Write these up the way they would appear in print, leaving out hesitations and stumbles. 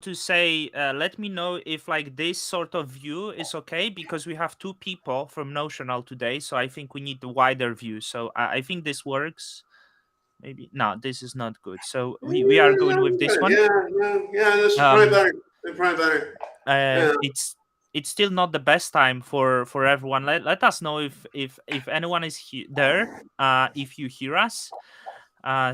to say, let me know if like this sort of view is okay, because we have two people from Notional today, so I think we need the wider view. So I think this works. Maybe no, this is not good. So we are going with this one. Yeah. This is probably Um, better. Probably better. uh, Yeah. it's it's still not the best time for everyone. Let us know if anyone is there. If you hear us.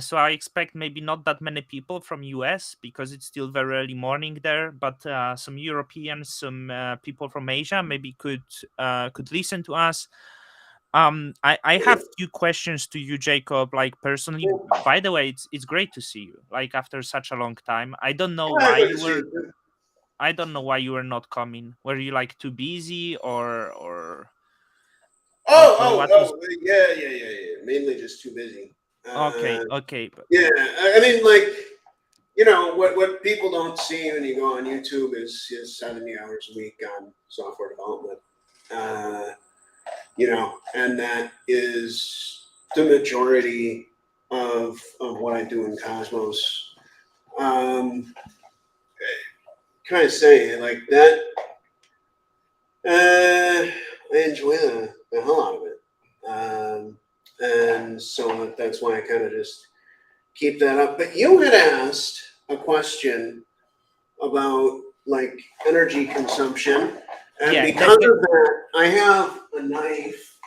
So I expect maybe not that many people from US because it's still very early morning there, but some Europeans, some people from Asia maybe could listen to us. I have few questions to you, Jacob. Like personally, by the way, it's great to see you. Like after such a long time, Yeah, good to see you. I don't know why you were not coming. Were you like too busy or what was? Yeah. Mainly just too busy. Okay, Uh, okay. yeah, I mean, like, you know, what people don't see when you go on YouTube is 70 hours a week on software development. Uh, you know, and that is the majority of what I do in Cosmos. Um, can I say like that? I enjoy the hell out of it, and so that's why I kind of just keep that up. But you had asked a question about like energy consumption, and Yeah, because of that, I have a knife.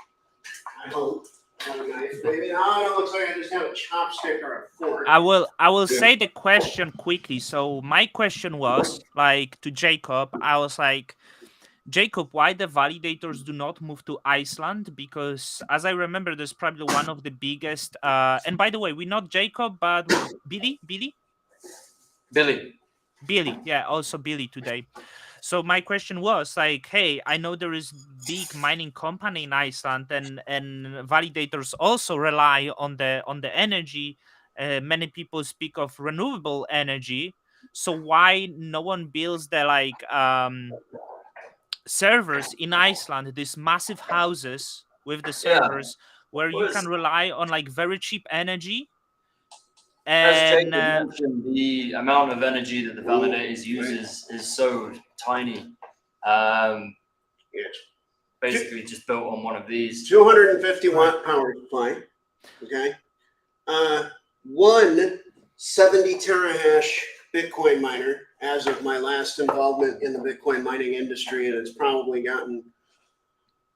I hope I have a knife. Maybe no, it looks like I just have a chopstick or a fork. I will Yeah. say the question quickly. So my question was like to Jacob. I was like, Jacob, why the validators do not move to Iceland? Because as I remember, there's probably one of the biggest. And by the way, we're not Jacob, but with Billy. Billy. Yeah, also Billy today. So my question was like, hey, I know there is big mining company in Iceland, and validators also rely on the energy. Many people speak of renewable energy. So why no one builds the like servers in Iceland, these massive houses with the Yeah. servers where Well, you can rely on like very cheap energy as and Jacob mentioned, the amount of energy that the Ooh, validators right. uses is so tiny. Um, Yes. basically, just built on one of these. 250 watt power supply. Okay. Uh, one 70 terahash Bitcoin miner as of my last involvement in the Bitcoin mining industry, and it's probably gotten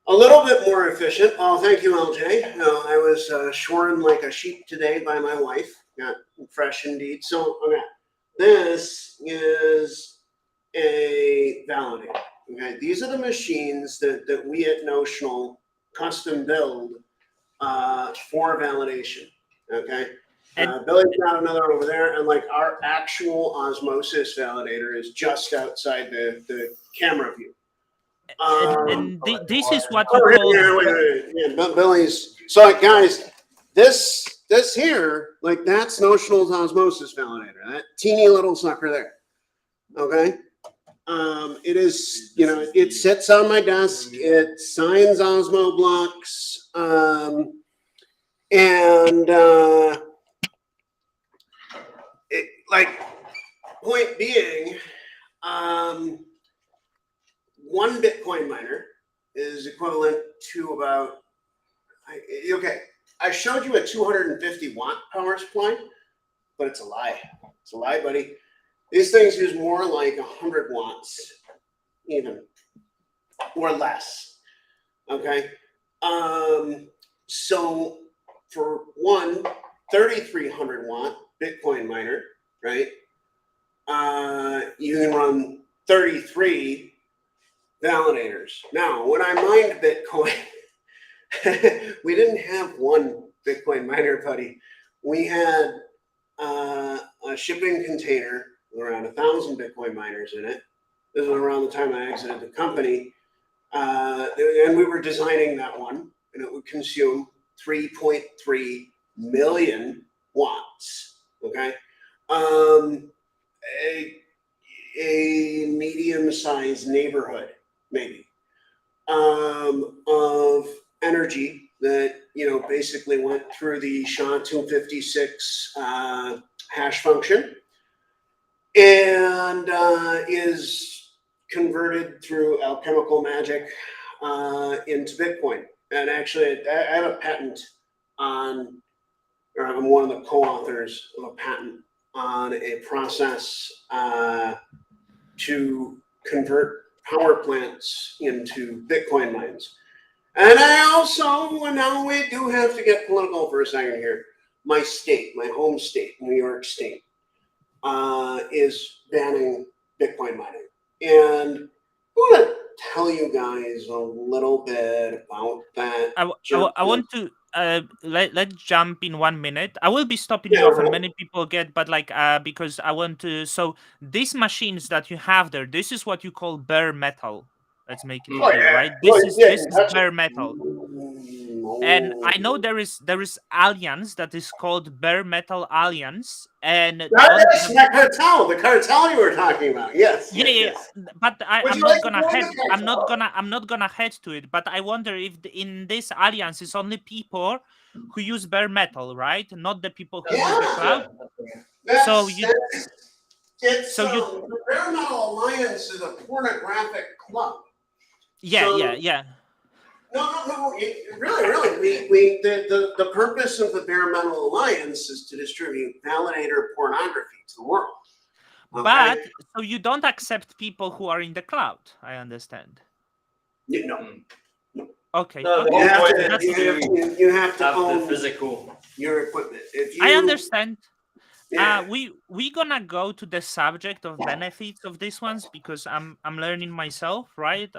a little bit more efficient. Oh, thank you, LJ. I was shorn like a sheep today by my wife. Got fresh indeed. So, okay, this is a validator. Okay, these are the machines that we at Notional custom build for validation. Okay. and Billy's got another over there, and like our actual osmosis validator is just outside the camera view. this is what you Oh, call wait. Yeah, Billy's. So, like, guys, this here, like, that's Notional's osmosis validator. That teeny little sucker there. Okay. It is, you know, it sits on my desk. It signs Osmo blocks. And like, point being, um, one Bitcoin miner is equivalent to about, okay, I showed you a 250 watt power supply, but it's a lie. It's a lie, buddy. These things use more like 100 watts, even, or less. Okay. So for one 3,300 watt Bitcoin miner, right? You can run 33 validators. Now, when I mined Bitcoin, we didn't have one Bitcoin miner, buddy. We had a shipping container with around 1,000 Bitcoin miners in it. This was around the time I exited the company. And we were designing that one, and it would consume 3.3 million watts. Okay. Um, a, a medium-sized neighborhood, maybe, of energy that, you know, basically went through the SHA-256 hash function. and is converted through alchemical magic into Bitcoin. And actually, I have a patent on, or I'm one of the co-authors of a patent on a process to convert power plants into Bitcoin mines. And I also, now we do have to get political for a second here. My state, my home state, New York State, is banning Bitcoin mining. And I want to tell you guys a little bit about that. I want to let's jump in 1 minute. I will be stopping you off, and many people get, but like because I want to. So these machines that you have there, this is what you call bare metal. Let's make it clear, right? This is bare metal. And I know there is alliance that is called Bare Metal Alliance, and that's the cartel. The cartel you were talking about. Yes. Yeah. But I'm not gonna head to it. But I wonder if in this alliance is only people who use bare metal, right? Not the people who use the cloud. The Bare Metal Alliance is a pornographic club. Yeah. No. Really. The purpose of the Bare Metal Alliance is to distribute Validator pornography to the world. Okay? But so you don't accept people who are in the cloud. I understand. No. Okay. No, okay. You have to own the physical your equipment. I understand. Yeah. We gonna go to the subject of benefits of these ones because I'm learning myself, right?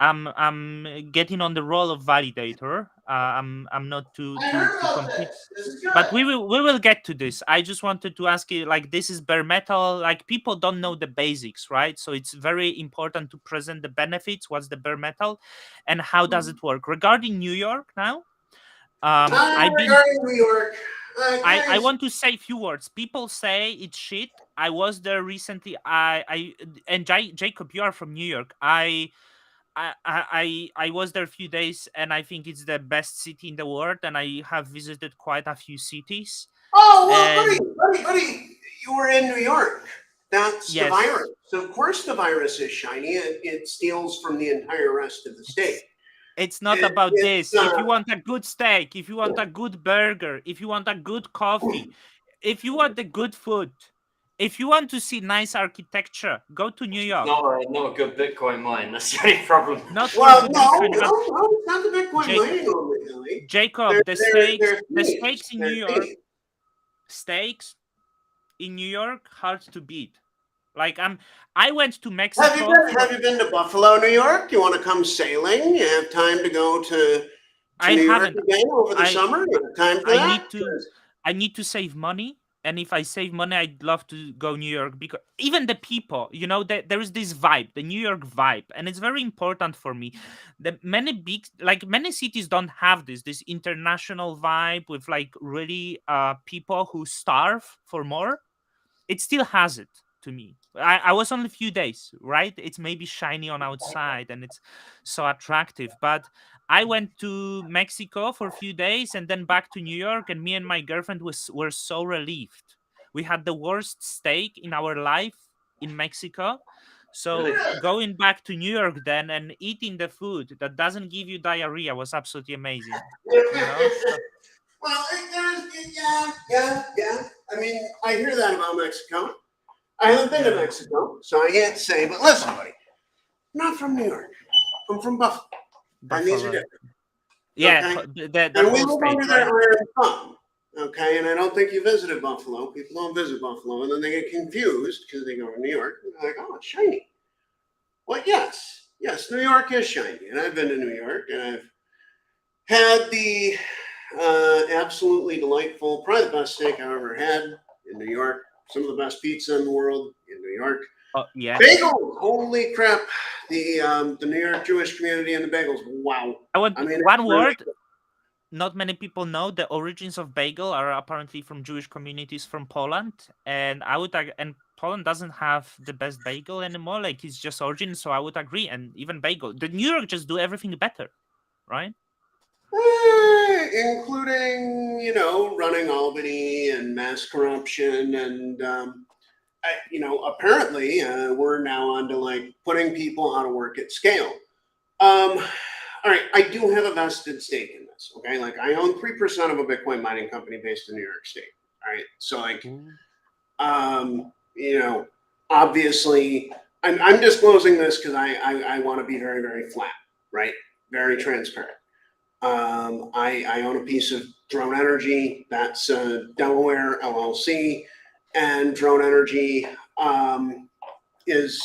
I'm getting on the role of validator. I'm not to compete, but we will get to this. I just wanted to ask you, like, this is bare metal. Like, people don't know the basics, right? So it's very important to present the benefits. What's the bare metal, and how does it work? Regarding New York now, regarding New York. I want to say a few words. People say it's shit. I was there recently. And Jacob, you are from New York. I was there a few days, and I think it's the best city in the world. And I have visited quite a few cities. Oh well, buddy, you were in New York. That's the virus. So of course, the virus is shiny. It steals from the entire rest of the state. It's not about this. If you want a good steak, if you want a good burger, if you want a good coffee, if you want the good food, if you want to see nice architecture, go to New York. Not a good Bitcoin mine. That's the only problem. No, it's not the Bitcoin mining only. Jacob, the steaks in New York, steaks in New York, hard to beat. Like I went to Mexico. Have you been to Buffalo, New York? You want to come sailing? You have time to go to New York again over the summer? You have time for that? I need to save money. And if I save money, I'd love to go New York, because even the people, there is this vibe, the New York vibe, and it's very important for me. Many cities don't have this international vibe with like really people who starve for more. It still has it to me. I was only a few days, right? It's maybe shiny on outside and it's so attractive, but I went to Mexico for a few days and then back to New York, and me and my girlfriend were so relieved. We had the worst steak in our life in Mexico. So going back to New York then and eating the food that doesn't give you diarrhea was absolutely amazing. Well, yeah. I mean, I hear that about Mexico. I haven't been to Mexico, so I can't say. But listen, buddy, I'm not from New York. I'm from Buffalo. And these are different. Yeah, okay? And we live under their iron thumb. Okay, and I don't think you visited Buffalo. People don't visit Buffalo, and then they get confused because they go to New York. And they're like, oh, it's shiny. Well, yes, New York is shiny, and I've been to New York, and I've had the absolutely delightful, probably the best steak I've ever had in New York. Some of the best pizza in the world in New York. Oh, yeah. Bagels, holy crap! The New York Jewish community and the bagels. Wow. I mean, one word. Not many people know the origins of bagel are apparently from Jewish communities from Poland, and Poland doesn't have the best bagel anymore. Like, it's just origin, so I would agree. And even bagel, the New York just do everything better, right? Including, running Albany and mass corruption, and apparently we're now on to like putting people out of work at scale. All right, I do have a vested stake in this. Okay, like I own 3% of a Bitcoin mining company based in New York State. All right, so like, obviously, I'm disclosing this because I want to be very, very flat, right? Very transparent. I own a piece of Drone Energy, that's Delaware LLC, and Drone Energy is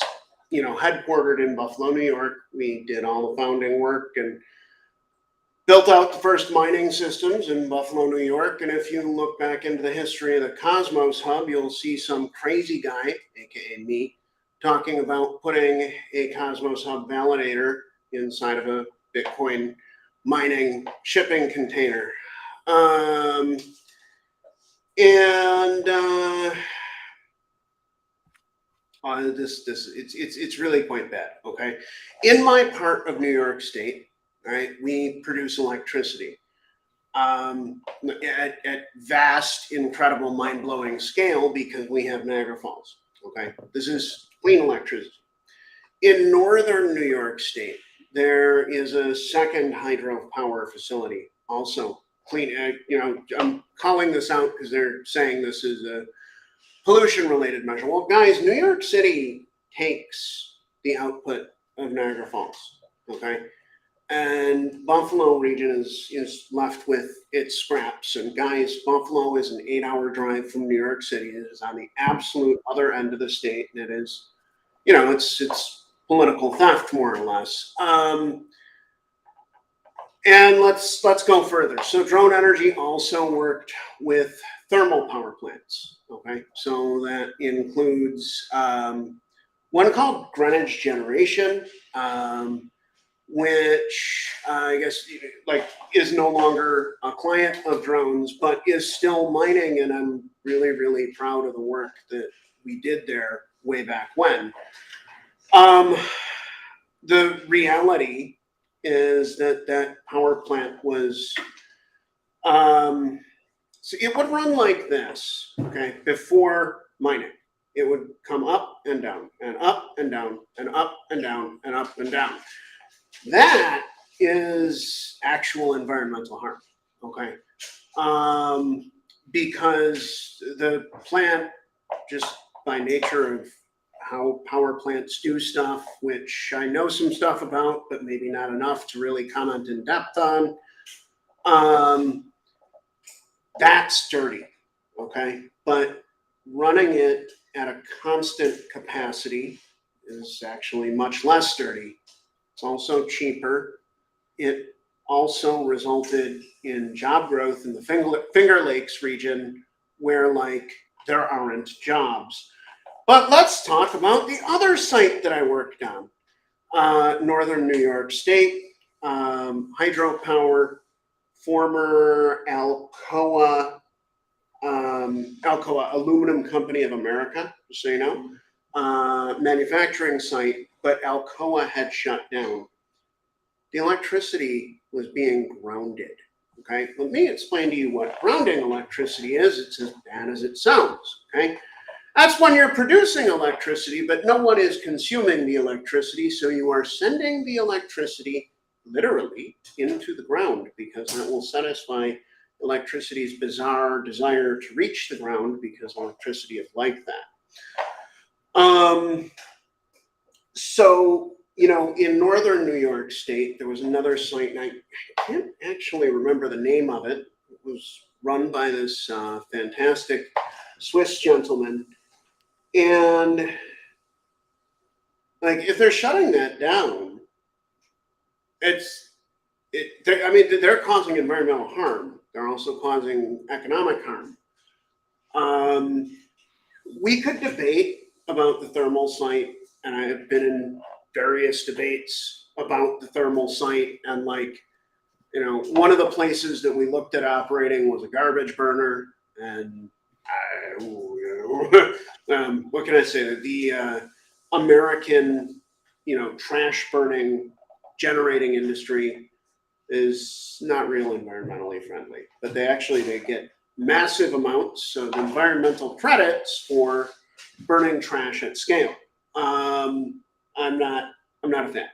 headquartered in Buffalo, New York. We did all the founding work and built out the first mining systems in Buffalo, New York. And if you look back into the history of the Cosmos Hub, you'll see some crazy guy, aka me, talking about putting a Cosmos Hub validator inside of a Bitcoin mining shipping container. It's really quite bad. Okay, in my part of New York State, all right, we produce electricity at vast, incredible, mind-blowing scale because we have Niagara Falls. Okay, this is clean electricity. In northern New York State, there is a second hydropower facility, also clean. I'm calling this out because they're saying this is a pollution-related measure. Well, guys, New York City takes the output of Niagara Falls, okay? And Buffalo region is left with its scraps. And guys, Buffalo is an 8-hour drive from New York City. It is on the absolute other end of the state, and it is, it's political theft more or less. And let's go further. So Drone Energy also worked with thermal power plants. Okay, so that includes one called Greenwich Generation, which I guess is no longer a client of drones, but is still mining. And I'm really, really proud of the work that we did there way back when. The reality is that power plant was, so it would run like this, okay, before mining. It would come up and down and up and down and up and down and up and down. That is actual environmental harm, okay? Because the plant, just by nature of how power plants do stuff, which I know some stuff about, but maybe not enough to really comment in depth on. That's dirty, okay? But running it at a constant capacity is actually much less dirty. It's also cheaper. It also resulted in job growth in the Finger Lakes region where there aren't jobs. But let's talk about the other site that I worked on, Northern New York State, hydropower, former Alcoa Aluminum Company of America, just so you know, manufacturing site, but Alcoa had shut down. The electricity was being grounded. Okay, let me explain to you what grounding electricity is. It's as bad as it sounds. Okay. That's when you're producing electricity, but no one is consuming the electricity. So you are sending the electricity literally into the ground because that will satisfy electricity's bizarre desire to reach the ground because electricity is like that. So, in northern New York State, there was another site, and I can't actually remember the name of it. It was run by this fantastic Swiss gentleman. And if they're shutting that down, they're causing environmental harm. They're also causing economic harm. We could debate about the thermal site, and I have been in various debates about the thermal site. And one of the places that we looked at operating was a garbage burner, and what can I say? The American, trash burning generating industry is not real environmentally friendly, but they get massive amounts of environmental credits for burning trash at scale. I'm not a fan.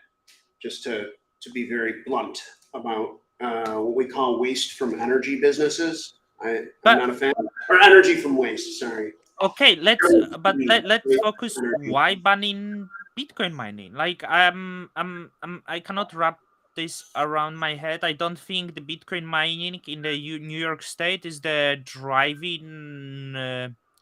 Just to be very blunt about what we call waste from energy businesses. I'm But not a fan, or energy from waste. Sorry. okay, let's focus why banning Bitcoin mining. Like I cannot wrap this around my head. I don't think the Bitcoin mining in the New York State is the driving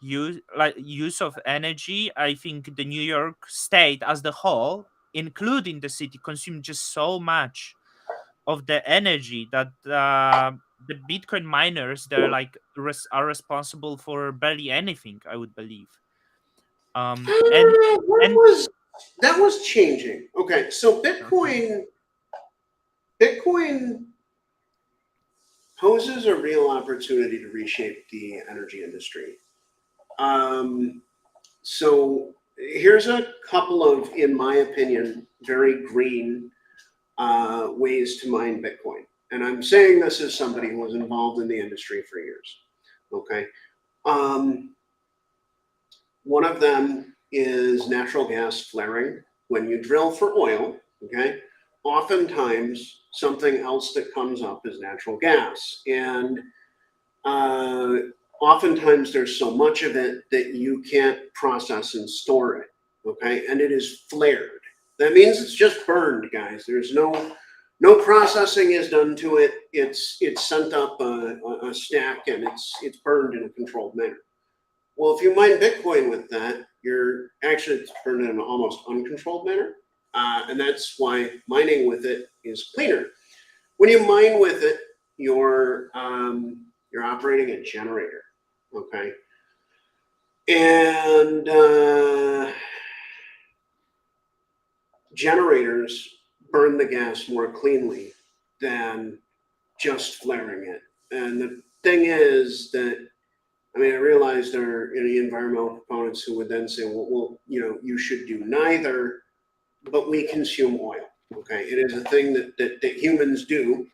use of energy. I think the New York State as the whole, including the city, consume just so much of the energy that the Bitcoin miners they're like are responsible for barely anything. I would believe. And and That was changing. Okay, so okay. Bitcoin poses a real opportunity to reshape the energy industry. Um, so here's a couple of, in my opinion, very green ways to mine Bitcoin. And I'm saying this as somebody who was involved in the industry for years. Okay. Um, One of them is natural gas flaring. When you drill for oil, okay, oftentimes something else that comes up is natural gas. And uh, oftentimes there's so much of it that you can't process and store it, okay, and it is flared. That means it's just burned, guys. There's no processing is done to it. It's sent up a stack and it's burned in a controlled manner. Well, if you mine Bitcoin with that, you're actually it's burned in an almost uncontrolled manner, and that's why mining with it is cleaner. When you mine with it, you're operating a generator, okay, and generators burn the gas more cleanly than just flaring it. And the thing is that I mean, I realize there are any environmental proponents who would then say, well, you should do neither, but we consume oil. Okay, it is a thing that humans do,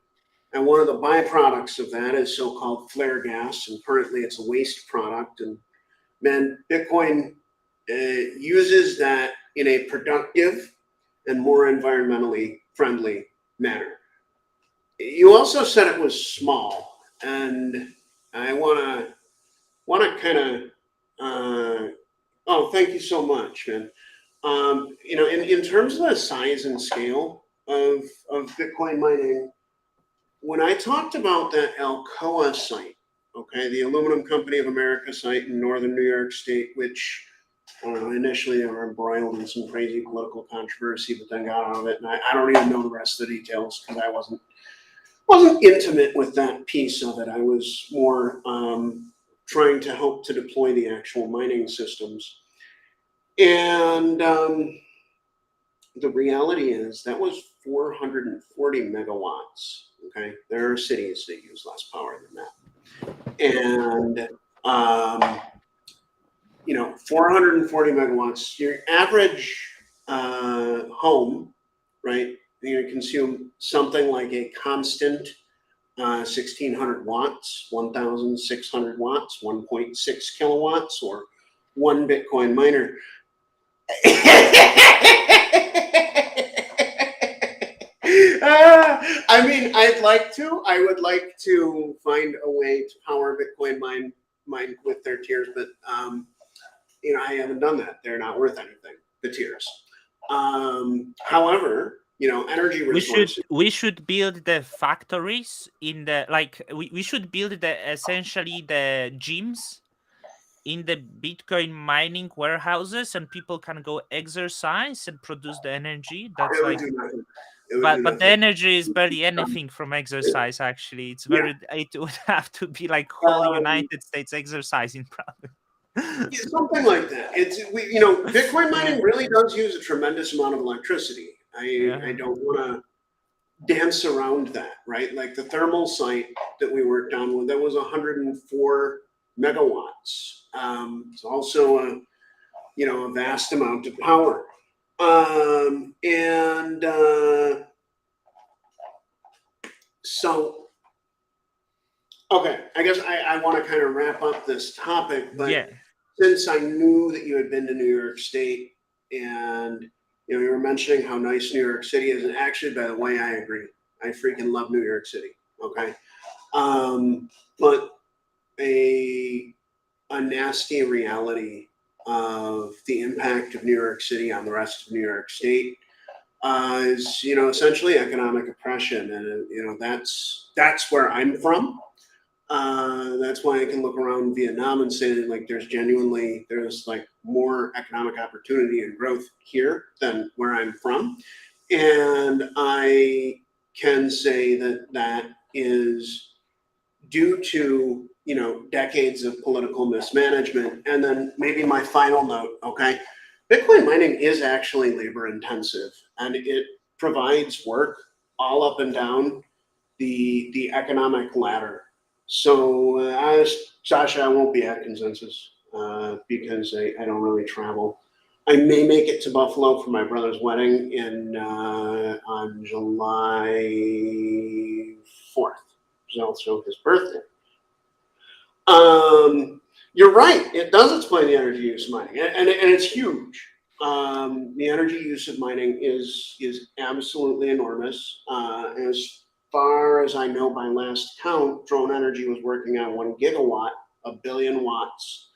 and one of the byproducts of that is so-called flare gas, and currently it's a waste product. And man, Bitcoin uses that in a productive and more environmentally friendly manner. You also said it was small, and I want to kind of oh, thank you so much, man. In terms of the size and scale of Bitcoin mining, when I talked about that Alcoa site, okay, the Aluminum Company of America site in northern New York State, which I don't know, initially they were embroiled in some crazy political controversy, but then got out of it, and I don't even know the rest of the details because I wasn't intimate with that piece of it. I was more trying to help to deploy the actual mining systems. And the reality is that was 440 megawatts. Okay, there are cities that use less power than that, and 440 megawatts. Your average home, right? You're going to consume something like a constant 1600 watts, 1600 watts, 1.6 kilowatts, or one Bitcoin miner. I mean, I would like to find a way to power Bitcoin mine with their tiers, but I haven't done that. They're not worth anything, the tiers. However, energy resources. We should build the factories in the like we should build the essentially the gyms in the Bitcoin mining warehouses, and people can go exercise and produce the energy. That's It would like do nothing. It would do but the nothing. energy is barely anything from exercise. Actually, it's Yeah. very it would have to be like whole Um, United States exercising probably. Yeah, something like that. Bitcoin Yeah, mining really does use a tremendous amount of electricity. I yeah. don't want to dance around that, right? Like the thermal site that we worked on, that was 104 megawatts. It's also a vast amount of power. And so, okay, I guess I want to kind of wrap up this topic, but Yeah. since I knew that you had been to New York State, and you were mentioning how nice New York City is, and actually, by the way, I agree. I freaking love New York City. Okay, but a a nasty reality of the impact of New York City on the rest of New York State is essentially economic oppression, and that's where I'm from. That's why I can look around Vietnam and say that like there's like more economic opportunity and growth here than where I'm from, and I can say that that is due to decades of political mismanagement. And then maybe my final note, okay, Bitcoin mining is actually labor intensive, and it provides work all up and down the economic ladder. So, Sasha, I won't be at consensus because I don't really travel. I may make it to Buffalo for my brother's wedding on July 4th, which is also his birthday. You're right. It does explain the energy use of mining, and it's huge. The energy use of mining is absolutely enormous. As far as I know, by last count, Drone Energy was working on 1 gigawatt, 1 billion watts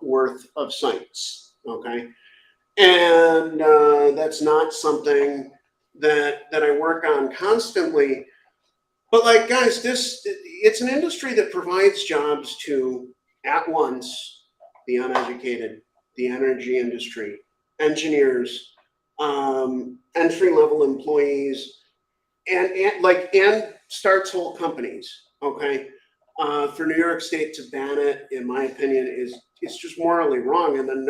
worth of sites. Okay, and that's not something that I work on constantly. But like guys, it's an industry that provides jobs to at once the uneducated, the energy industry, engineers, entry level employees, and starts whole companies. Okay, for New York State to ban it, in my opinion, is it's just morally wrong. And then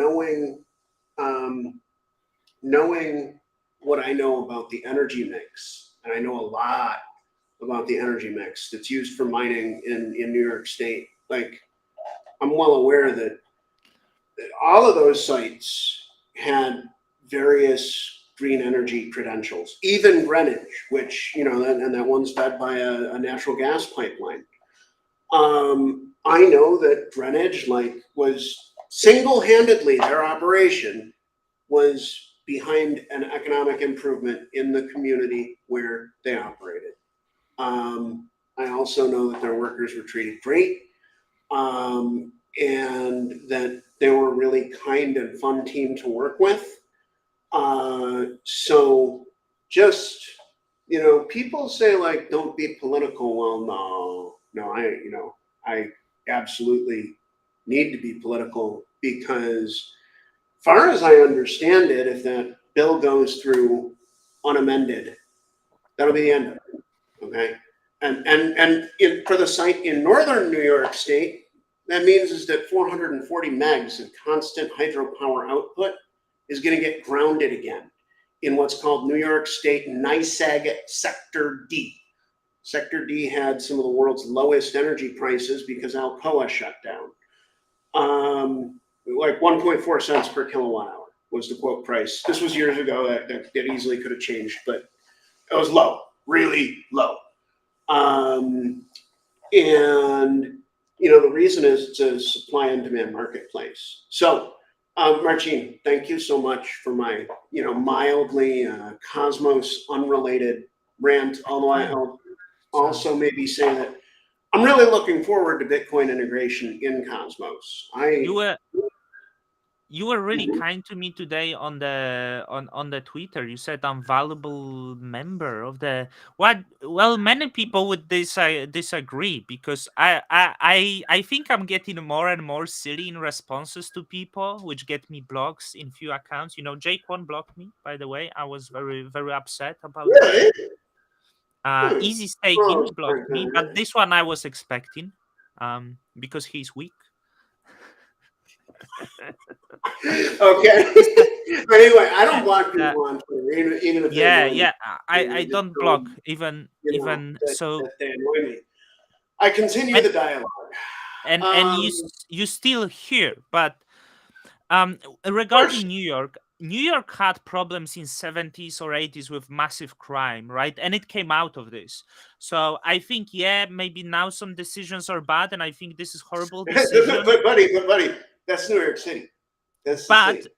knowing what I know about the energy mix, and I know a lot about the energy mix that's used for mining in New York State. Like, I'm well aware that all of those sites had various green energy credentials, even Greenwich, which, and that one's fed by a natural gas pipeline. I know that Greenwich, was single-handedly, their operation was behind an economic improvement in the community where they operated. I also know that their workers were treated great, and that they were a really kind and fun team to work with. So just, people say like, don't be political. Well, no, I absolutely need to be political because far as I understand it, if that bill goes through unamended, that'll be the end of it. Okay, for the site in northern New York State, that means is that 440 megs of constant hydropower output is going to get grounded again in what's called New York State NYSEG Sector D. Sector D had some of the world's lowest energy prices because Alcoa shut down. Like 1.4 cents per kilowatt hour was the quote price. This was years ago. That easily could have changed, but it was low, really low. And the reason is it's a supply and demand marketplace. So, Marcin, thank you so much for my, mildly Cosmos unrelated rant. Although I'll also maybe say that I'm really looking forward to Bitcoin integration in Cosmos. You were really kind to me today on the Twitter. You said I'm valuable member of the what? Well, many people would disagree because I think I'm getting more and more silly in responses to people, which get me blocks in few accounts. Jake one blocked me, by the way. I was very very upset about Really? that. Easy Staking blocked me, but this one I was expecting, because he's weak. Okay. Anyway, I don't block people on Twitter, even if I don't block even so. That they annoy me. I continue the dialogue. And you still here, but regarding New York had problems in 70s or 80s with massive crime, right? And it came out of this. So I think maybe now some decisions are bad, and I think this is horrible decision. but buddy, That's New York City. That's the But city.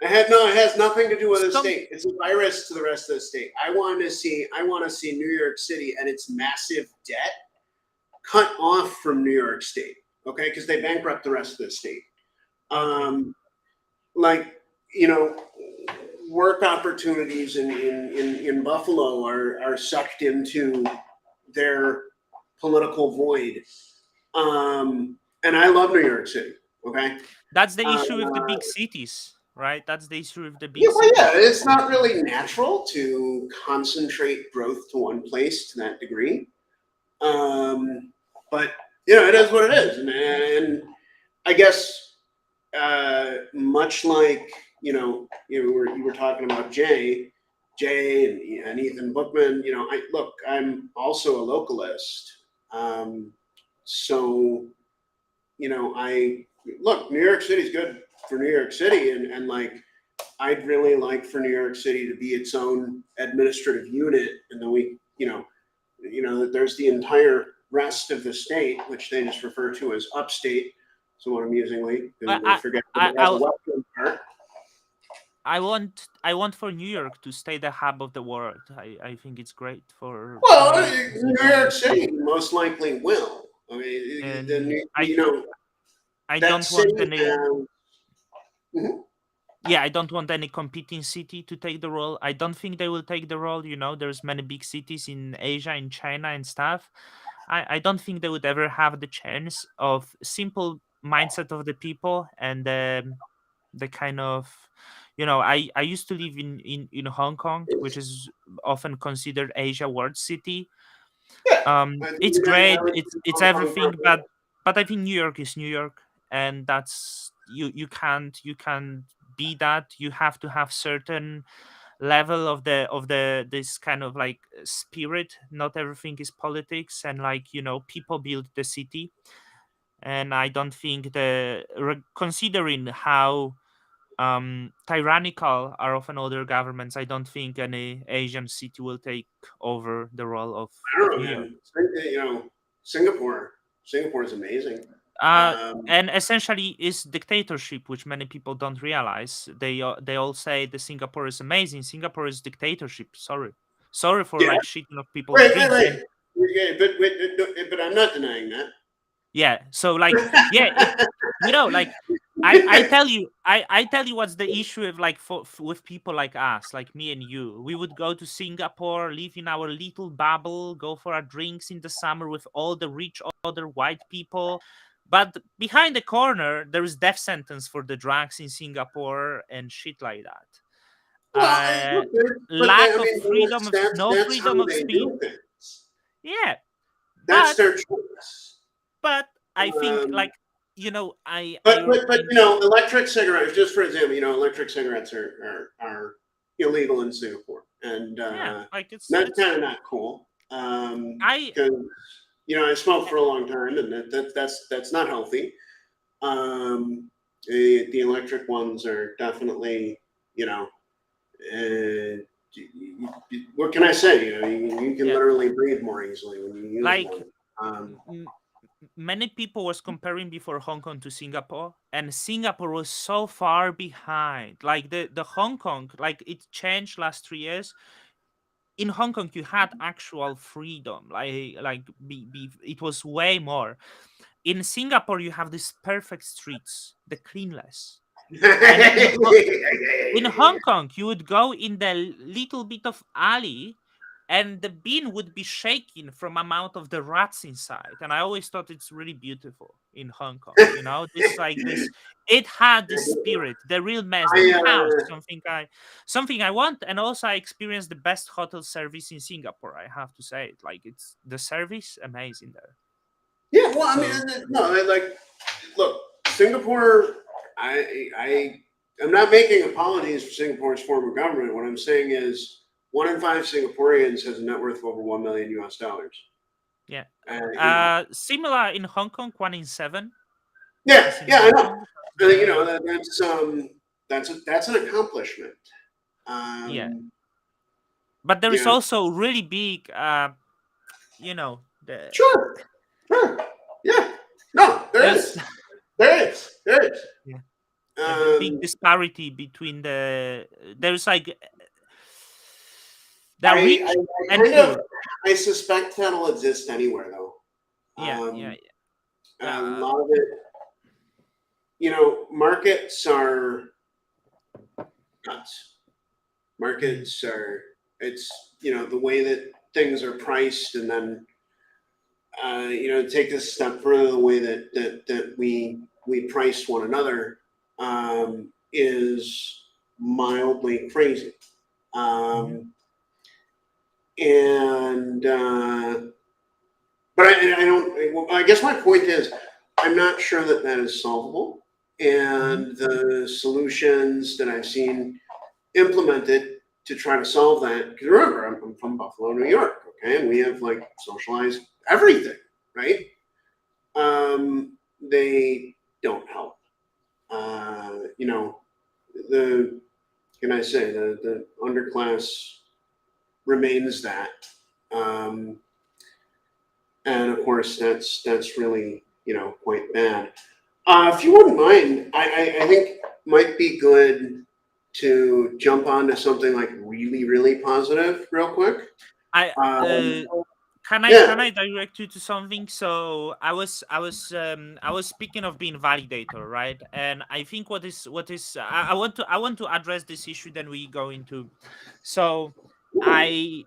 It has nothing to do with the some state. It's a virus to the rest of the state. I want to see New York City and its massive debt cut off from New York State. Okay, because they bankrupt the rest of the state. okay. Like, work opportunities in Buffalo are sucked into their political void. And I love New York City. Okay. That's the Uh, issue with the big cities, right? That's the issue with the yeah, big well, yeah, cities. it's not really natural to concentrate growth to one place to that degree. But it is what it is, and I guess much like you were talking about Jay and Ethan Bookman. I'm also a localist, so I look. New York City's good for New York City, and like I'd really like for New York City to be its own administrative unit, and then that there's the entire rest of the state, which they just refer to as upstate, somewhat amusingly, because they I forget that I it has a I western part. I want for New York to stay the hub of the world. I think it's great for Well, New York to be New the York City most likely will. I mean, and I that don't want city any has. Mhm. yeah, I don't want any competing city to take the role. I don't think they will take the role. There's many big cities in Asia, in China, and stuff. I don't think they would ever have the chance of simple mindset of the people and the kind of I used to live in Hong Kong, which is often considered Asia world city. Yeah, It's I great, was in it's Hong Kong for a everything, bit. but I think New York is New York, and that's you can't be that. You have to have certain level of the this kind of like spirit. Not everything is politics, and like people build the city. And I don't think considering how tyrannical are often other governments, I don't think any Asian city will take over the role I of don't New know, York. man. Singapore. Singapore is amazing. uh Um, and essentially is dictatorship, which many people don't realize. They all say the Singapore is amazing. Singapore is dictatorship. Sorry for yeah, like shitting of people's dreams. right. And Yeah, but I'm not denying that. yeah, so like yeah, like I tell you what's the issue with like with people like us, like me and you. We would go to Singapore, live in our little bubble, go for our drinks in the summer with all the rich other white people. But behind the corner, there is death sentence for the drugs in Singapore and shit like that. Well, Uh, look, lack I of mean, freedom of no that's freedom how of they speech. do things. Yeah, That's but their choice. I think Um, like I electric cigarettes, just for example, electric cigarettes are illegal in Singapore, and yeah, like that's it's kind of not cool. I Because I smoked for a long time, and that's not healthy. The electric ones are definitely, you know, uh, what can I say? You can yeah, literally breathe more easily when you use like one. Um, m- many people was comparing before Hong Kong to Singapore, and Singapore was so far behind. Like the Hong Kong, like it changed last 3 years. In Hong Kong, you had actual freedom, it was way more. In Singapore, you have these perfect streets, the cleanless. And in Hong Kong, you would go in the little bit of alley, and the bin would be shaking from amount of the rats inside. And I always thought it's really beautiful in Hong Kong. This like this. It had this spirit, the real mess, the I chaos. Something I want. And also, I experienced the best hotel service in Singapore. I have to say it. Like it's the service amazing there. Yeah, well, I mean, So no, look, Singapore. I'm not making apologies for Singapore's form of government. What I'm saying is, 1 in 5 Singaporeans has a net worth of over 1 million US dollars. yeah. You know, Similar in Hong Kong, 1 in 7 yeah, is in yeah, I Hong know. Kong. Uh, That's an accomplishment. yeah, Um, but there is yeah, also really big, the sure, sure, yeah. No, there there's is. There is. There is. Yeah. A big Um, disparity between there's like the I, I, rich I and kind of, poor. I suspect that'll exist anywhere though. Yeah, yeah, A yeah. lot of it, markets are nuts. Mm, Markets are, it's, the way that things are priced, and then, take this a step further, the way that we price one another, is mildly crazy. mhm. Um, and, but I don't, well, I guess my point is, I'm not sure that that is solvable. Mhm. And the solutions that I've seen implemented to try to solve that, because remember, I'm from Buffalo, New York, okay, and we have like socialized everything, right? They don't help. You know, the can I say the underclass remains that, um, and of course that's really quite bad. If you wouldn't mind, I think might be good to jump onto something like really really positive real quick. I Um, can I yeah, can I direct you to something? So I was speaking of being validator, right? And I think I want to address this issue. Then we go into so I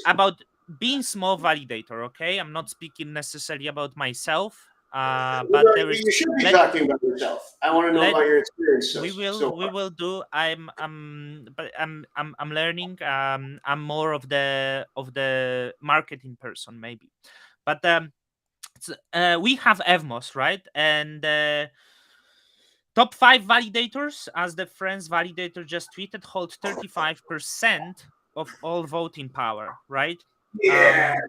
about being small validator. Okay, I'm not speaking necessarily about myself. But there is you should be let talking about yourself. I want to know let about your experience so we will so we far. will do. I'm learning. I'm more of the marketing person maybe, but we have evmos, right? And top 5 validators, as the friends validator just tweeted, hold 35% of all voting power, right? Yeah. um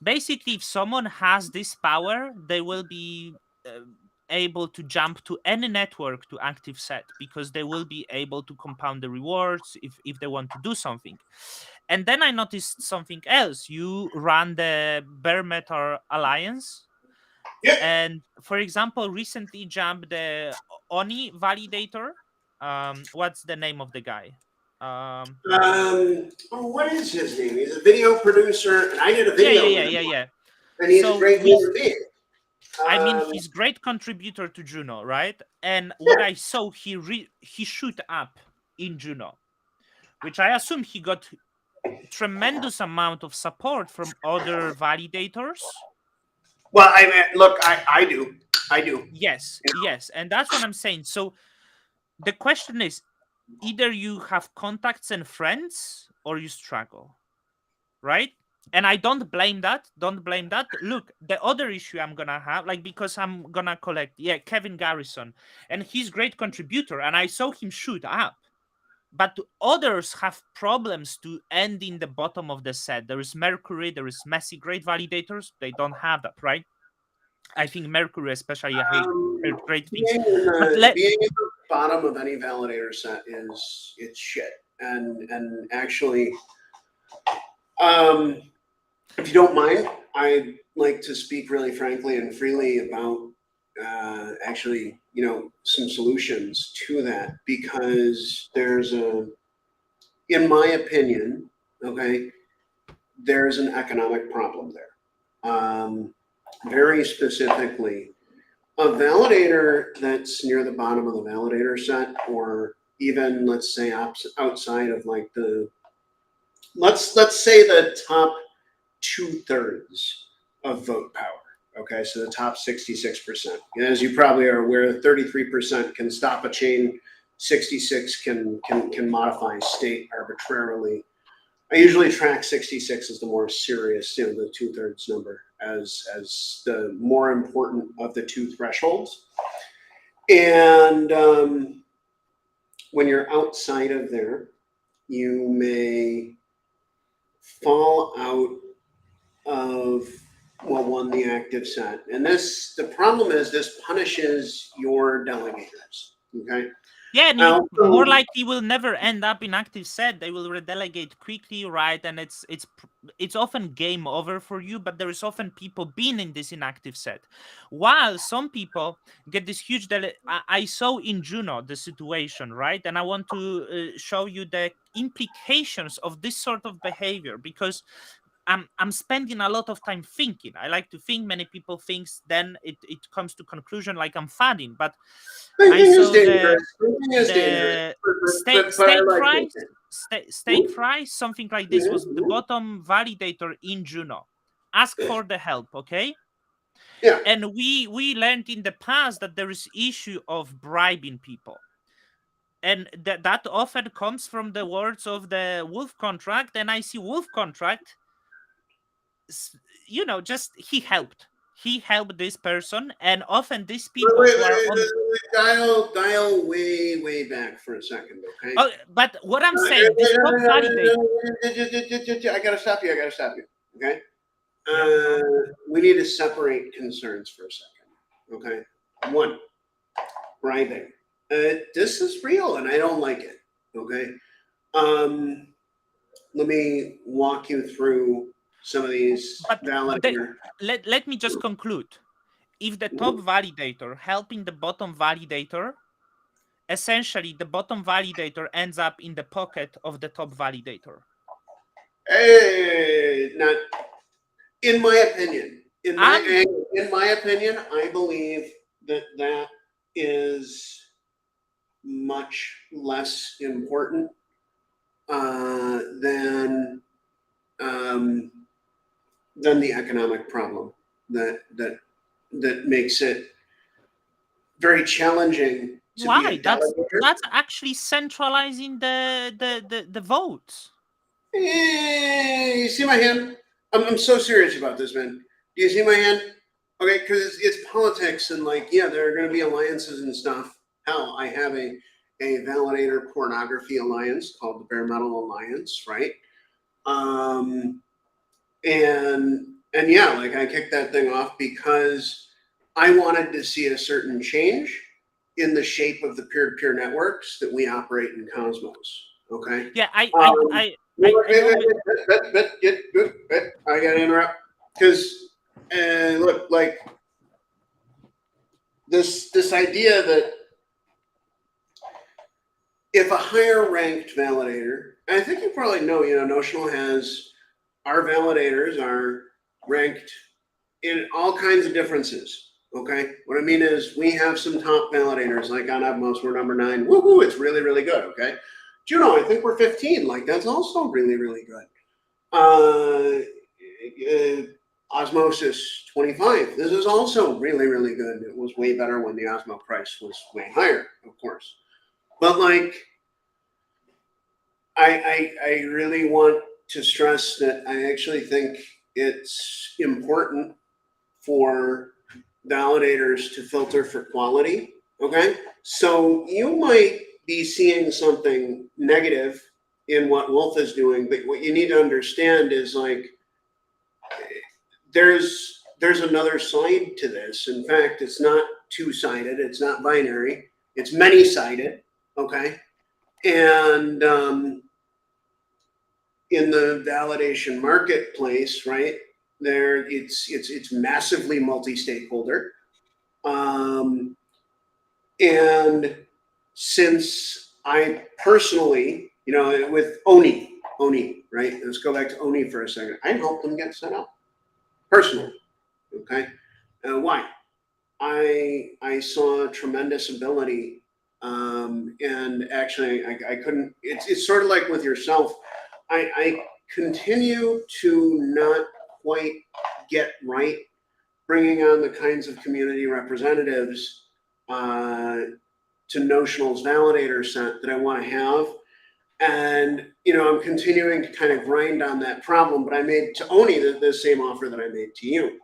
Basically, if someone has this power, they will be uh, able to jump to any network to active set, because they will be able to compound the rewards if they want to do something. And then I noticed something else. You run the bare metal alliance, Yeah. and for example, recently jumped the Oni validator. What's the name of the guy? What is his name? He's a video producer, and I did a Yeah, yeah, video yeah, with him, yeah, yeah. and he's a So great he's human being. I mean, Um, he's great contributor to Juno, right? And what yeah. I saw, he shoot up in Juno, which I assume he got tremendous amount of support from other validators. Well, I mean, look, I do, I do. Yes, yes, and that's what I'm saying. So the question is, either you have contacts and friends, or you struggle, right? And I don't blame that. Don't blame that. Look, the other issue I'm gonna have, like, because I'm gonna collect, yeah, Kevin Garrison, and he's great contributor, and I saw him shoot up. But others have problems to end in the bottom of the set. There is Mercury, there is Messi, great validators. They don't have that, right? I think Mercury, especially, I hate Um, great things. But being in the bottom of any validator set is it's shit, and actually, um, if you don't mind, I'd like to speak really frankly and freely about actually, some solutions to that, because in my opinion, okay, there's an economic problem there. Very specifically, a validator that's near the bottom of the validator set, or even let's say outside of like let's say the top 2/3 of vote power. Okay, so the top 66%. As you probably are aware, 33% can stop a chain, 66 can modify state arbitrarily. I usually track 66 as the more serious, the 2/3 number as the more important of the two thresholds. And when you're outside of there, you may fall out of, well, one, the active set. And the problem is this punishes your delegators. Okay. Yeah, and I more also, likely will never end up in active set. They will redelegate quickly, right? And it's often game over for you. But there is often people being in this inactive set, while some people get this huge. I saw in Juno the situation, right? And I want to show you the implications of this sort of behavior because I'm spending a lot of time thinking. I like to think. Many people thinks then it comes to conclusion like I'm fanning. But I thinking is saw dangerous. Thinking is dangerous, the but I steak like fries, thinking. steak fries, something like this was the Mhm. bottom validator in Juno. Ask for the help, okay? Yeah. And we learned in the past that there is issue of bribing people, and that often comes from the words of the wolf contract. And I see wolf contract, just he helped this person, and often these Wait, people wait, who are wait, on. wait, dial way back for a second, okay? Oh, but what I'm Wait, saying, this no, top no, no, validate. no, I gotta stop you. I gotta stop you. Okay. Yeah, go on. We need to separate concerns for a second. Okay. One, bribing. This is real, and I don't like it. Okay. Um, Let me walk you through some of these But validator. let me just conclude. If the top Mhm. validator helping the bottom validator, essentially the bottom validator ends up in the pocket of the top validator. Hey, not in my opinion. I'm In my opinion, I believe that is much less important than um, than the economic problem that makes it very challenging to be why? a delegator. That's actually centralizing the votes. You see my hand? I'm so serious about this, man. Do you see my hand? Okay, because it's politics and like, yeah, there are going to be alliances and stuff. Hell, I have a validator pornography alliance called the Bare Metal Alliance, right? Um, and yeah, like I kicked that thing off because I wanted to see a certain change in the shape of the peer-to-peer networks that we operate in Cosmos. Okay. Yeah, Um, I know what. I gotta interrupt because look, like this idea that if a higher ranked validator, and I think you probably know, Notional has our validators are ranked in all kinds of differences. Okay, what I mean is we have some top validators like on Upmost, we're number 9. Woohoo! It's really really good. Okay, Juno, I think we're 15. Like that's also really really good. Osmosis 25. This is also really really good. It was way better when the Osmo price was way higher, of course. But like, I really want to stress that I actually think it's important for validators to filter for quality. Okay. So you might be seeing something negative in what Wolf is doing, but what you need to understand is like there's another side to this. In fact, it's not two-sided, it's not binary, it's many-sided. Okay. And in the validation marketplace, right? There, it's massively multi-stakeholder, um, and since I personally, with Oni, right? Let's go back to Oni for a second. I helped them get set up personally. Okay, why? I saw tremendous ability, and actually I couldn't. It's sort of like with yourself. I continue to not quite get right bringing on the kinds of community representatives to Notional's validator set that I want to have. And, I'm continuing to kind of grind on that problem, but I made to Oni the same offer that I made to you.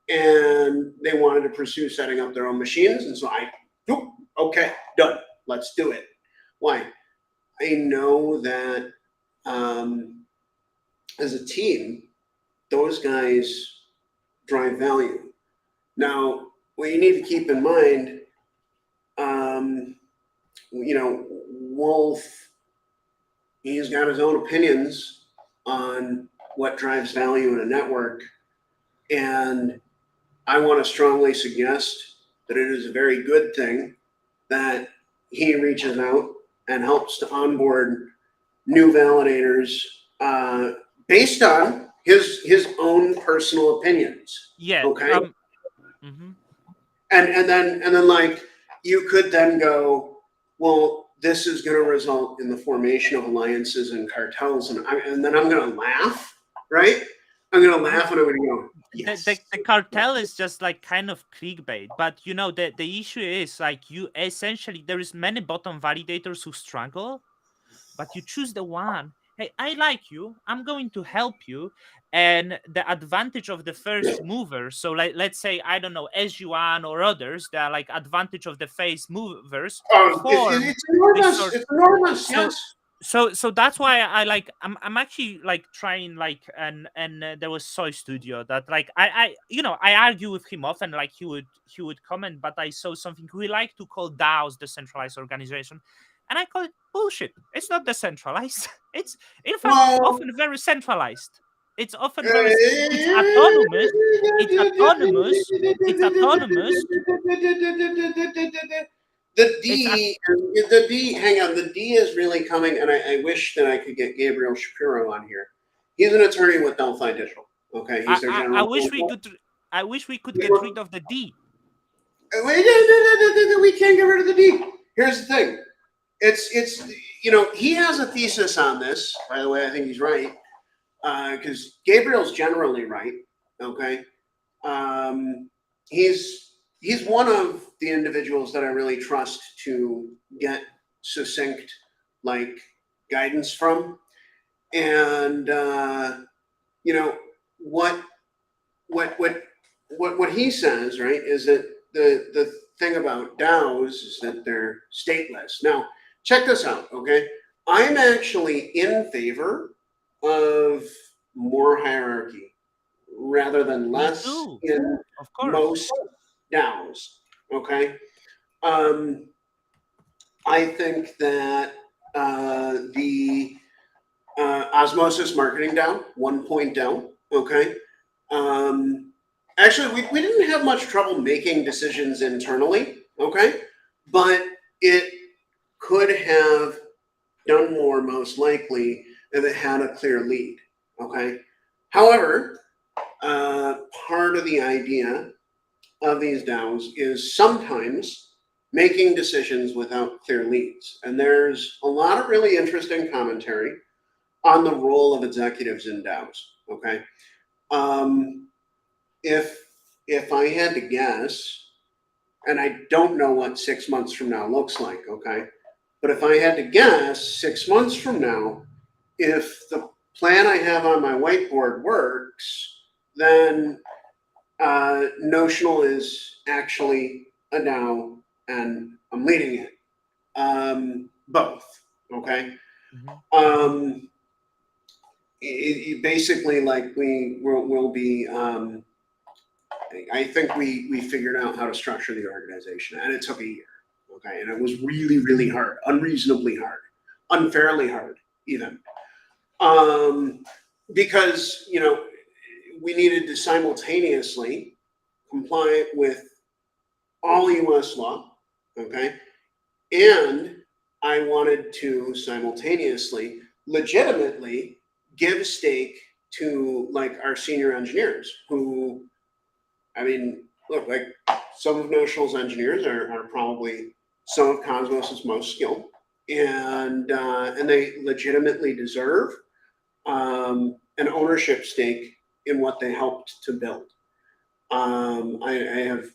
And they wanted to pursue setting up their own machines. And so okay, done. Let's do it. Why? I know that as a team, those guys drive value. Now, what you need to keep in mind, Wolf, he's got his own opinions on what drives value in a network. And I want to strongly suggest that it is a very good thing that he reaches out and helps to onboard new validators based on his own personal opinions. Yeah. Okay. Mhm. And then like you could then go, well, this is going to result in the formation of alliances and cartels, and then I'm going to laugh, right? I'm going to laugh and I'm going to go, yes. The cartel is just like kind of clickbait, but the issue is like you essentially there is many bottom validators who struggle, but you choose the one. Hey, I like you. I'm going to help you, and the advantage of the first mover. So like let's say I don't know SU1 or others. They are like advantage of the phase movers Oh, form it's enormous. this sort. It's enormous. So Yes. so that's why I like I'm actually like trying like and there was Soy Studio that like I argue with him often, like he would comment, but I saw something we like to call DAOs, decentralized organization, and I call it bullshit. It's not decentralized. It's in fact Well, often very centralized. It's often very it's autonomous. It's autonomous. It's autonomous. the It's D, the D. Hang on, the D is really coming, and I wish that I could get Gabriel Shapiro on here. He's an attorney with Delphi Digital. Okay, he's their I general wish we counsel. could get rid of the D. We can't get rid of the D. Here's the thing. It's he has a thesis on this. By the way, I think he's right because Gabriel's generally right. Okay, he's one of the individuals that I really trust to get succinct like guidance from, and what what he says, right, is that the thing about DAOs is that they're stateless. Now, check this out, okay? I'm actually in favor of more hierarchy rather than Me less too. in Of course. most DAOs, okay? I think that the Osmosis Marketing DAO, 1 point DAO, okay? Actually, we didn't have much trouble making decisions internally, okay? But it could have done more, most likely, if it had a clear lead, okay? However, part of the idea of these DAOs is sometimes making decisions without clear leads. And there's a lot of really interesting commentary on the role of executives in DAOs, okay? If I had to guess, and I don't know what 6 months from now looks like, okay? But if I had to guess, 6 months from now, if the plan I have on my whiteboard works, then Notional is actually a DAO, and I'm leading it. Both, okay? Mhm. Basically, like we'll be. I think we figured out how to structure the organization, and it took a year. Okay, and it was really, really hard, unreasonably hard, unfairly hard, even, because we needed to simultaneously comply with all U.S. law, okay, and I wanted to simultaneously, legitimately give stake to like our senior engineers who, I mean, look, like some of Notional's engineers are probably some of Cosmos's most skilled, and they legitimately deserve an ownership stake in what they helped to build. I have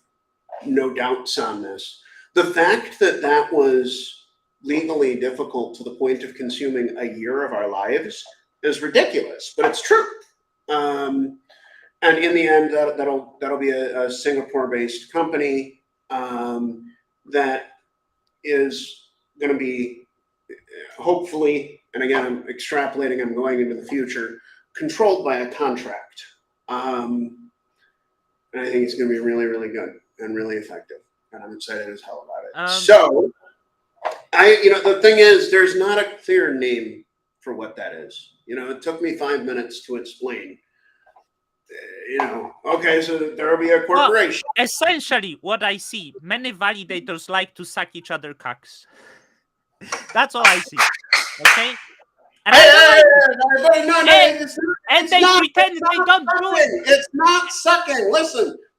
no doubts on this. The fact that that was legally difficult to the point of consuming a year of our lives is ridiculous, but it's true. And in the end, that'll be a Singapore-based company that is going to be hopefully, and again, I'm extrapolating, I'm going into the future, controlled by a contract. And I think it's going to be really, really good and really effective. And I'm excited as hell about it. Um, So, The thing is, there's not a clear name for what that is. It took me 5 minutes to explain. Okay, so there'll be a Well, corporation. essentially, what I see, many validators like to suck each other cocks. That's all I see. Okay, and Hey, I don't hey, like it. hey, no, And it's and it's they not, pretend they don't do it, sucking. It's not sucking.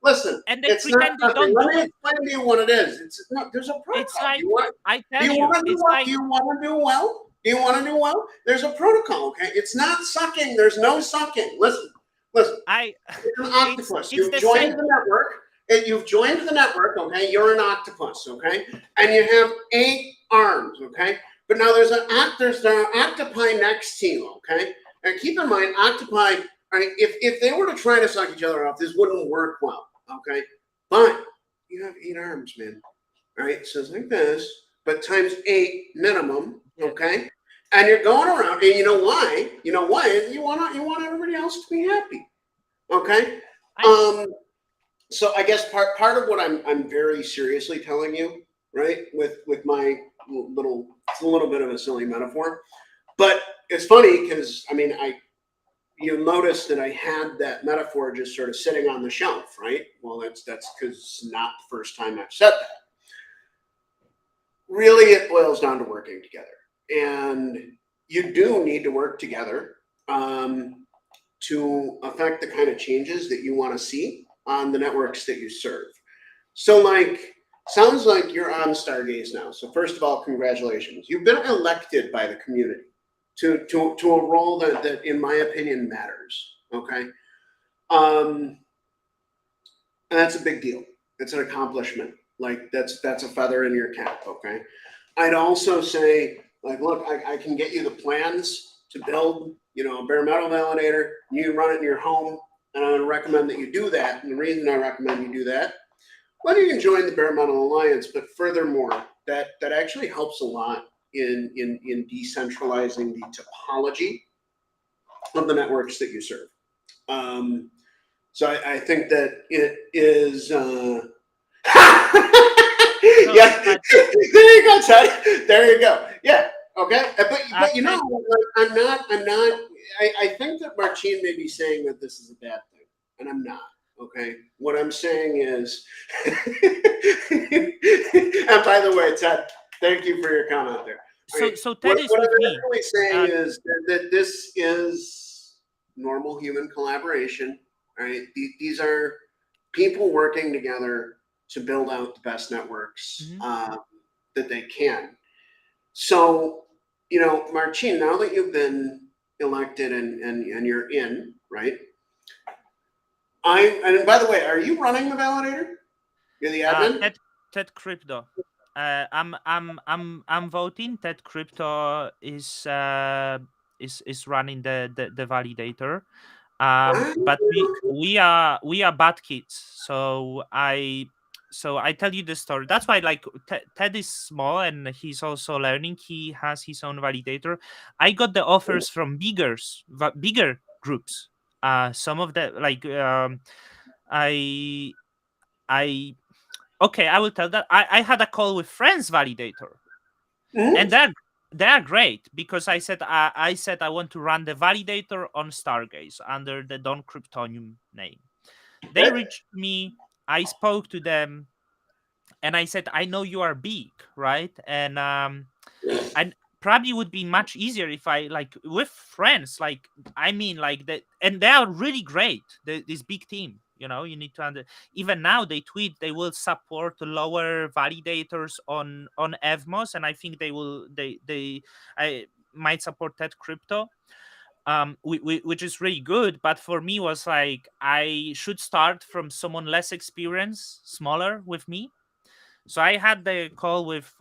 Listen. and they It's not pretend they sucking. don't Let do me it. explain to you what it is. It's not. There's a It's protocol. like I Do tell you you, want to do it's well? Do like you want to do well? Do you want to do well? There's a protocol. Okay, it's not sucking. There's no sucking. Listen. I. You're an It's octopus. it's You've the joined same. the network. You've joined the network. Okay, you're an octopus. Okay, and you have 8 arms. Okay, but now there's an octopi next to you. Okay, and keep in mind, octopi. Right, if they were to try to suck each other off, this wouldn't work well. Okay, but you have 8 arms, man. All right, so it's like this, but times 8 minimum. Yeah. Okay, and you're going around, and you know why? You want everybody else to be happy. Okay. I know. So I guess part of what I'm very seriously telling you, right, with my little, it's a little bit of a silly metaphor, but it's funny because you'll notice that I had that metaphor just sort of sitting on the shelf, right? Well, that's because it's not the first time I've said that. Really, it boils down to working together, and you do need to work together. To affect the kind of changes that you want to see on the networks that you serve. So, sounds like you're on Stargaze now. So, first of all, congratulations. You've been elected by the community to a role that, in my opinion, matters. Okay. And that's a big deal. It's an accomplishment. That's a feather in your cap. Okay. I'd also say, look, I can get you the plans to build, a bare metal validator. You can run it in your home, and I would recommend that you do that. And the reason I recommend you do that, well, you can join the Bare Metal Alliance, but furthermore, that actually helps a lot in decentralizing the topology of the networks that you serve. So I think that it is. So, Yeah, but there you go, Ted. There you go. Yeah. Okay. But Ted, I'm not. I think that Marcin may be saying that this is a bad thing, and I'm not. Okay. What I'm saying is, and by the way, Ted, thank you for your comment there. Okay. so What Ted is I'm with me. actually saying is that this is normal human collaboration. Right. These are people working together to build out the best networks Mhm. that they can. So, Marcin, now that you've been elected and you're in, right? And by the way, are you running the validator? You're the admin? Ted Crypto. I'm voting. Ted Crypto is running the validator. Ah, But we are bad kids. So I tell you the story. That's why Ted is small and he's also learning. He has his own validator. I got the offers from bigger groups. Some of the I I okay, I will tell that. I had a call with Friends Validator, and mhm. they're great because I said I want to run the validator on Stargaze under the Don Kryptonium name. They Okay. reached me. I spoke to them, and I said, I know you are big, right? And probably would be much easier if I with friends, like that, and they are really great. This big team, you need to even now they tweet they will support lower validators on Evmos, and I think they I might support that crypto, which is really good. But for me was like I should start from someone less experienced, smaller with me. So I had the call with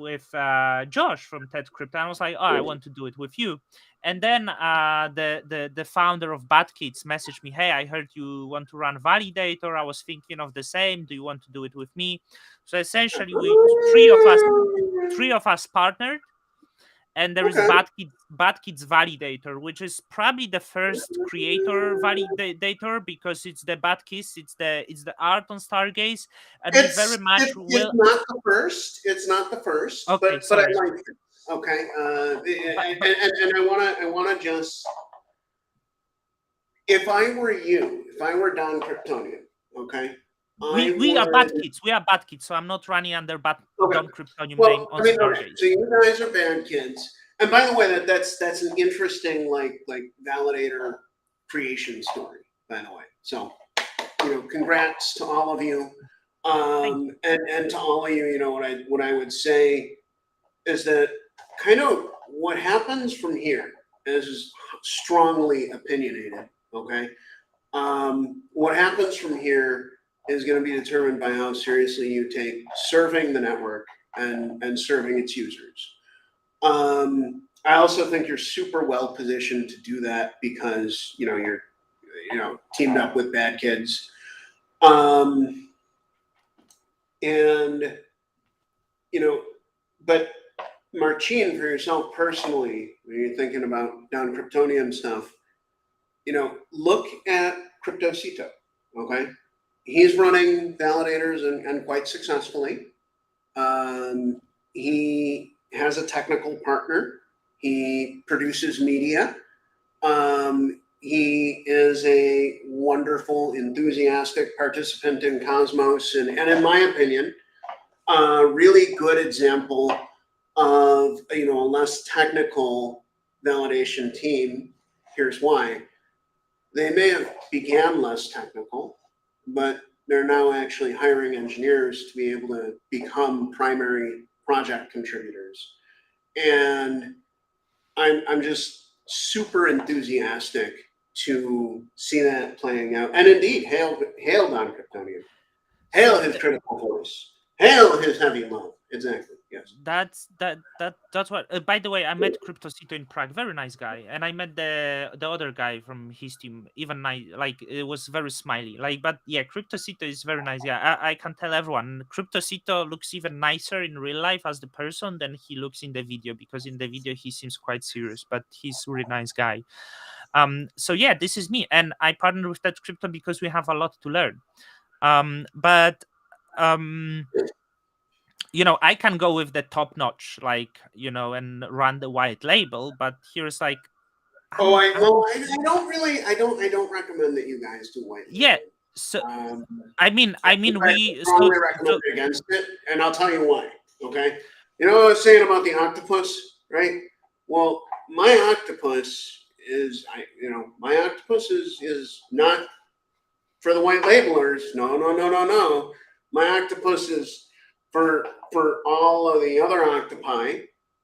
Josh from TED Crypto. And I was like, oh, I want to do it with you. And then the founder of Bad Kids messaged me, hey, I heard you want to run Validator. I was thinking of the same. Do you want to do it with me? So essentially, we three of us partnered, and there is Okay. Bad Kids Validator, which is probably the first creator validator, because it's the Bad Kids, it's the art on Stargaze, and we very much It's will. not the first. It's not the first, Okay, but I sorry. like it. Okay. But And I wanna just, if I were you, if I were Don Kryptonian, okay, I we are Bad would. Kids. We are Bad Kids, so I'm not running under Okay. Don Kryptonium name Well, on I mean, okay. Stargaze. So you guys are bad kids, and by the way, that's an interesting like validator creation story. By the way, so congrats to all of you, Thank you. and to all of you. What I would say is that kind of what happens from here is strongly opinionated. Okay, what happens from here is going to be determined by how seriously you take serving the network and serving its users. I also think you're super well positioned to do that because you're teamed up with bad kids, um, and but Marcin, for yourself personally, when you're thinking about down Kryptonian stuff, look at Cryptocito. Okay, he's running validators and quite successfully. He has a technical partner. He produces media. He is a wonderful, enthusiastic participant in Cosmos, and in my opinion, a really good example of a less technical validation team. Here's why: they may have began less technical, but they're now actually hiring engineers to be able to become primary project contributors. And I'm just super enthusiastic to see that playing out. And indeed, hail Don Kryptonian. Hail So his critical voice. Hail his heavy love. Exactly. Yes. that's what. By the way, I met Cryptocito in Prague. Very nice guy, and I met the other guy from his team. Even nice, like it was very smiley. Like, but yeah, Cryptocito is very nice. Yeah, I can tell everyone. Cryptocito looks even nicer in real life as the person than he looks in the video, because in the video he seems quite serious, but he's a really nice guy. So yeah, this is me, and I partnered with that crypto because we have a lot to learn. But I can go with the top notch, like, and run the white label, but here's like, Oh, I'm, I'm, I don't really, I don't recommend that you guys do white yeah. labeling. So Um, I we, strongly recommend against it, and I'll tell you why. Okay, you know what I was saying about the octopus, right? Well, my octopus my octopus is not for the white labelers. No, no, no, no, no. My octopus is for all of the other octopi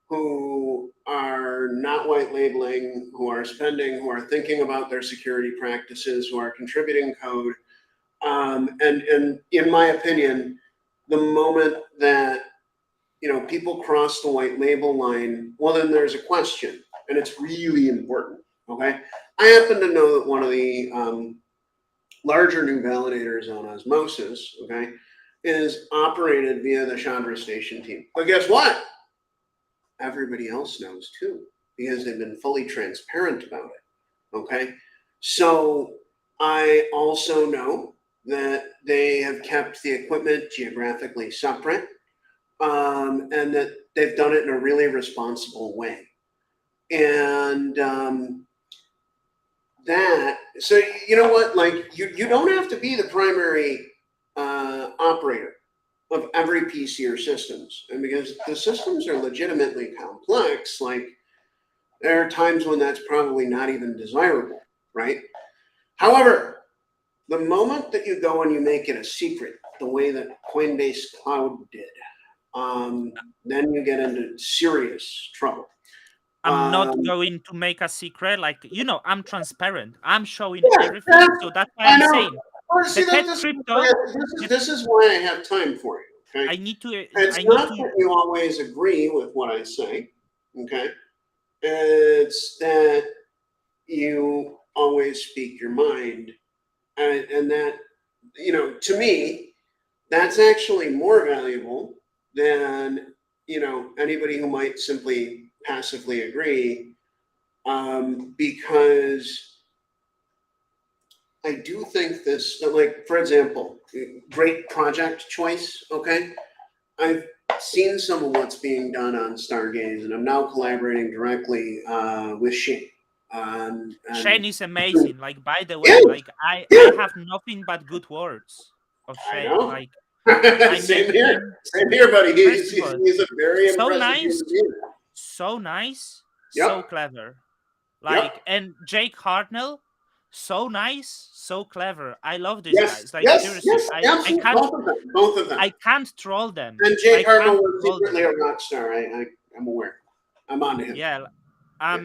who are not white labeling, who are spending, who are thinking about their security practices, who are contributing code. And in my opinion, the moment that people cross the white label line, well, then there's a question, and it's really important. Okay, I happen to know that one of the larger new validators on Osmosis, okay, is operated via the Chandra Station team. But guess what? Everybody else knows too, because they've been fully transparent about it. Okay, so I also know that they have kept the equipment geographically separate, and that they've done it in a really responsible way. And so you know what, like you don't have to be the primary operator of every piece of your systems, and because the systems are legitimately complex, like there are times when that's probably not even desirable, right? However, the moment that you go and you make it a secret, the way that Coinbase Cloud did, then you get into serious trouble. I'm not um, going to make a secret. Like, I'm transparent. I'm showing yeah, everything. So that's why I I'm know. saying Well, the see, pet this, crypto. The, this is why I have time for you. Okay, I need to. it's I need not to. that you always agree with what I say. Okay, it's that you always speak your mind, and that to me, that's actually more valuable than anybody who might simply passively agree, because I do think this, like, for example, great project choice. Okay, I've seen some of what's being done on Stargaze, and I'm now collaborating directly with Shane. And Shane is amazing. Like, by the yeah, way, like I yeah, have nothing but good words of I Shane. know. Like, I met him. Same here, buddy. First of all, He's a very so impressive nice, human being. so nice, so Yep, clever. yep. Like, and Jake Hartnell, so nice, so clever. I love these Yes, guys. Like, yes, seriously, yes. Absolutely, both of them. Both of them. I can't troll them. And Jake I Hartnell can't was troll secretly them. a rock star. I'm aware. I'm on to him. Yeah, Yeah. I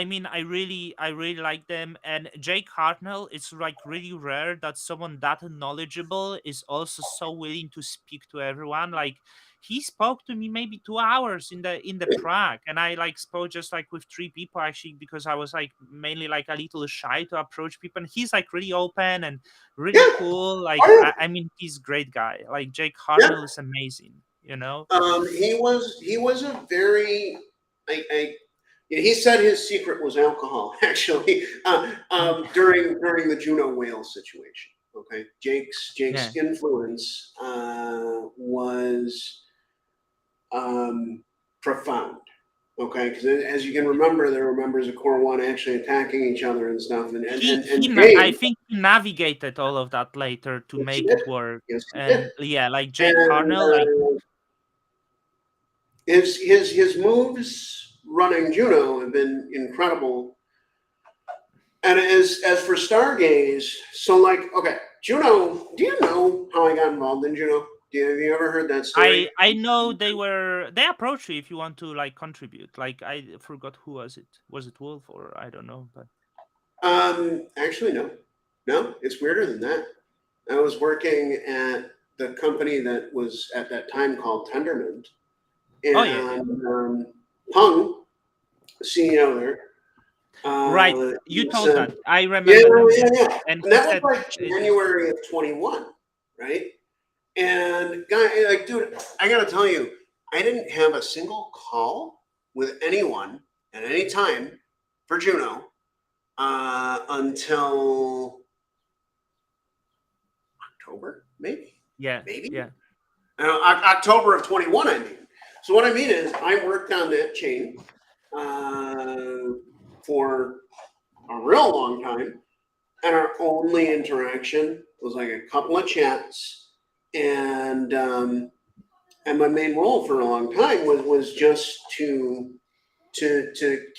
mean, I really like them. And Jake Hartnell, it's like really rare that someone that knowledgeable is also so willing to speak to everyone. Like, he spoke to me maybe 2 hours in the Prague, and I like spoke just like with three people actually, because I was like mainly like a little shy to approach people. And he's like really open and really Yeah. cool. Like, Oh, I mean, he's a great guy. Like, Jake yeah. Hartnell is amazing. You know? He was a very I yeah, he said his secret was alcohol. Actually, during the Juno whale situation. Okay, Yeah. Jake's influence was profound. Okay, because as you can remember, there were members of Core One actually attacking each other and stuff, and I Jake, think he navigated all of that later to yes, he make did. it work. Yes, he did. And yeah, like Jake And Harnell, like his moves running Juno have been incredible. And as for Stargaze, so like, okay, Juno, do you know how I got involved in Juno? Have you ever heard that story? I know they approached you if you want to like contribute. Like, I forgot who was it. Was it Wolf or I don't know, but Actually, no, no, it's weirder than that. I was working at the company that was at that time called Tendermint, oh yeah, yeah. and Pung, the CEO there, Right. You he told said, that. I yeah, remember that, yeah, yeah. yeah. And And he that was said like January of 21, right? And guy, like, dude, I gotta tell you, I didn't have a single call with anyone at any time for Juno until October, maybe, yeah, maybe yeah. October of 21. I mean, so what I mean is, I worked on that chain for a real long time, and our only interaction was like a couple of chats, and my main role for a long time was just to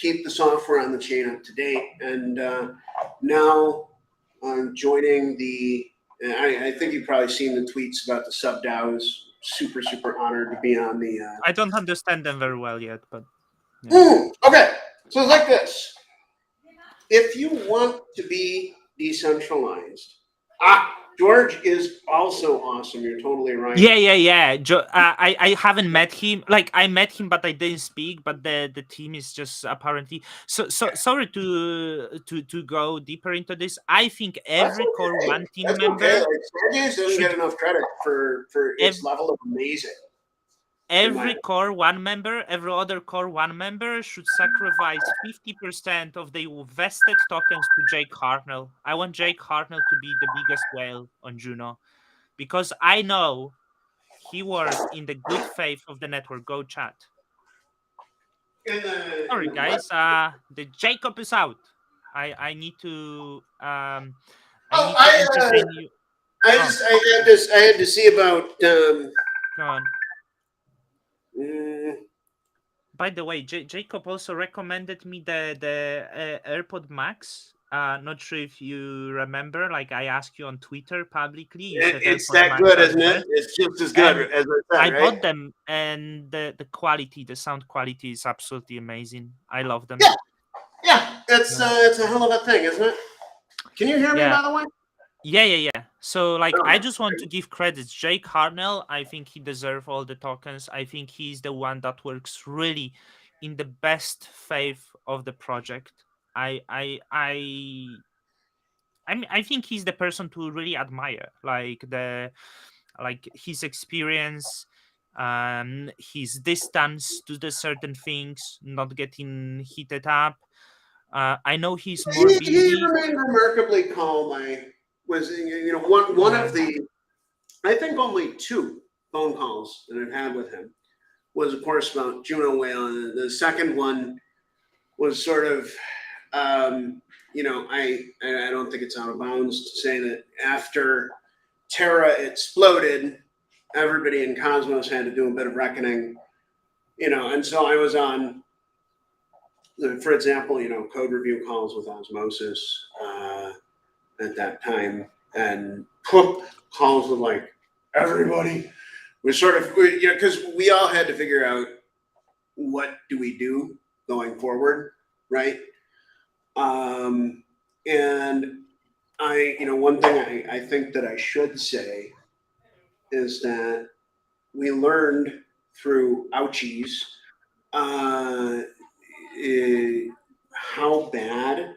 keep the software on the chain up to date. And now I'm joining the. I think you've probably seen the tweets about the sub DAOs. Super honored to be on the. I don't understand them very well yet, but yeah. Okay, so it's like this. If you want to be decentralized, George is also awesome. You're totally right. Yeah. I haven't met him. Like, I met him, but I didn't speak. But the team is just apparently so sorry to go deeper into this. I think That's every core okay. one team That's okay. member Like, Stargaze doesn't get should enough credit for its ev- level of amazing, in my every opinion. core one member, every other core one member should sacrifice 50% of their vested tokens to Jake Hartnell. I want Jake Hartnell to be the biggest whale on Juno, because I know he worked in the good faith of the network. Go chat. In Sorry the what? guys, the Jacob is out. I need to I Oh, need to entertain you. Oh, I had to see about go on. mm, By the way, Jacob also recommended me the AirPod Max. Not sure if you remember. Like, I asked you on Twitter publicly. You said it's AirPod that Max good, are the isn't it? best, It's just as good and as I I said, right? bought them. And the quality, the sound quality is absolutely amazing. I love them. Yeah, yeah. Yeah. It's a hell of a thing, isn't it? Can you hear me, Yeah. by the way? Yeah. So, like, I Oh, just want to give credits. Jake Harnell, I think he deserves all the tokens. I think he's the one that works really in the best faith of the project. I I I I mean, I think he's the person to really admire. Like, his experience, his distance to the certain things, not getting heated up. I know he's more He busy. remained remarkably calm. I was, one Yeah. of the, I think only 2 phone calls that I've had with him was, of course, about Juno Whale. The second one was sort of, I don't think it's out of bounds to say that after Terra exploded, everybody in Cosmos had to do a bit of reckoning, and so I was on, for example, code review calls with Osmosis at that time, and calls with like everybody. We sort of, because we all had to figure out what do we do going forward, right? And one thing I think that I should say is that we learned through ouchies how bad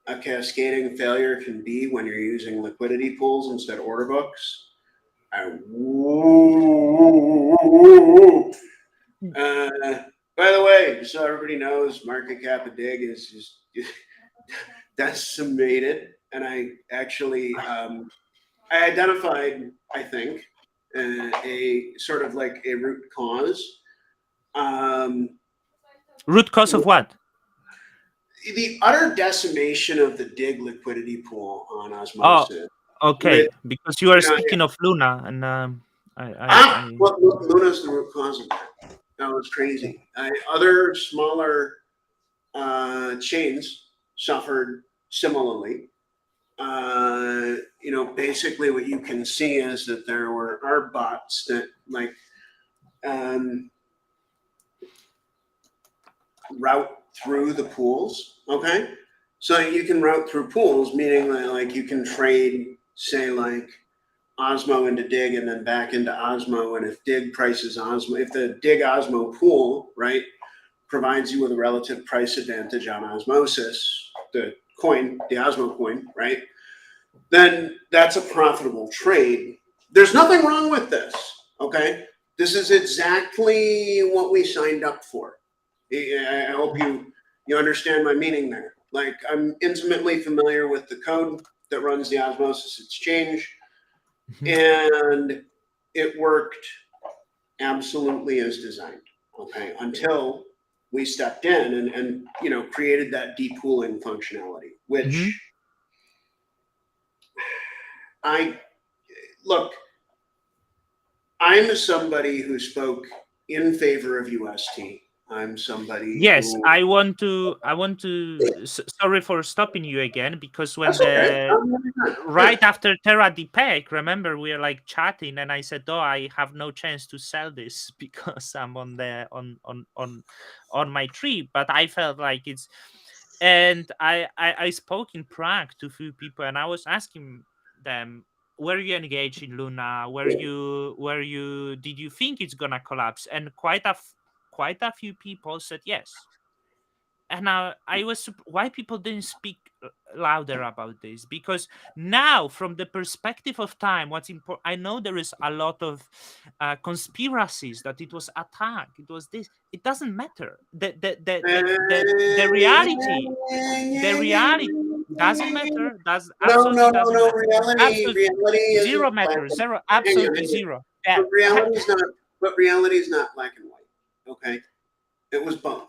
a cascading failure can be when you're using liquidity pools instead of order books. By the way, just so everybody knows, market cap of Dig is just decimated, and I actually I identified, I think, a sort of like a root cause. Root cause of what? The utter decimation of the Dig liquidity pool on Oh, Osmosis. okay. With, Because you are you know, speaking of Luna, and I well, Luna's the root cause of that. That was crazy. Other smaller chains suffered similarly. Basically what you can see is that there are bots that route through the pools. Okay, so you can route through pools, meaning that like you can trade, say like Osmo into Dig and then back into Osmo, and if Dig prices Osmo, if the Dig Osmo pool, right, provides you with a relative price advantage on Osmosis, the Osmo coin, right, then that's a profitable trade. There's nothing wrong with this, okay? This is exactly what we signed up for. I hope you understand my meaning there. Like, I'm intimately familiar with the code that runs the Osmosis exchange, and it worked absolutely as designed, okay, until we stepped in and created that depooling functionality, which I'm somebody who spoke in favor of UST. I'm somebody Yes, who. I want to. Sorry for stopping you again, because when That's okay. right after Terra Depeg, remember we were like chatting, and I said, "Oh, I have no chance to sell this because I'm on my trip." But I felt like it's, and I spoke in Prague to a few people, and I was asking them, were you engaged in Luna? Were you did you think it's gonna collapse? And quite a few people said yes. And I was why people didn't speak louder about this, because now from the perspective of time, what's important, I know there is a lot of conspiracies that it was attack, it was this, it doesn't matter, the reality, the reality doesn't matter, does absolutely doesn't No. matter, absolutely Reality zero isn't black matters, and zero, hang on, absolutely hang on. zero. Yeah. But reality is not black and white. Okay, it was both.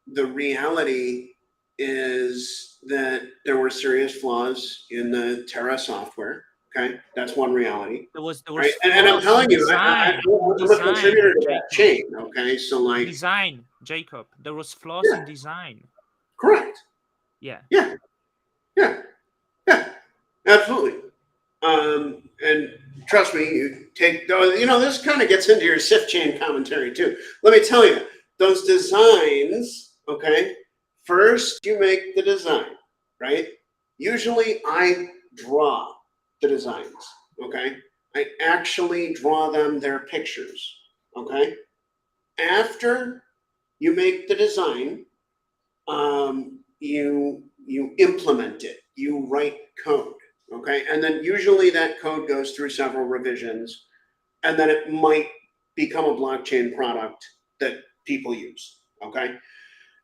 The reality is that there were serious flaws in the Terra software. Okay, that's one reality, There right? was And I'm flaws in telling you, design, I'm a contributor to that Jacob. chain. Okay, so like, Design, Jacob. There was flaws yeah, in design. correct. Yeah. Yeah, yeah, yeah, absolutely. And trust me, you take, this kind of gets into your SIF chain commentary too. Let me tell you, those designs, okay, first you make the design, right? Usually I draw the designs, okay? I actually draw them their pictures, okay? After you make the design, you implement it, you write code, okay, and then usually that code goes through several revisions, and then it might become a blockchain product that people use. Okay.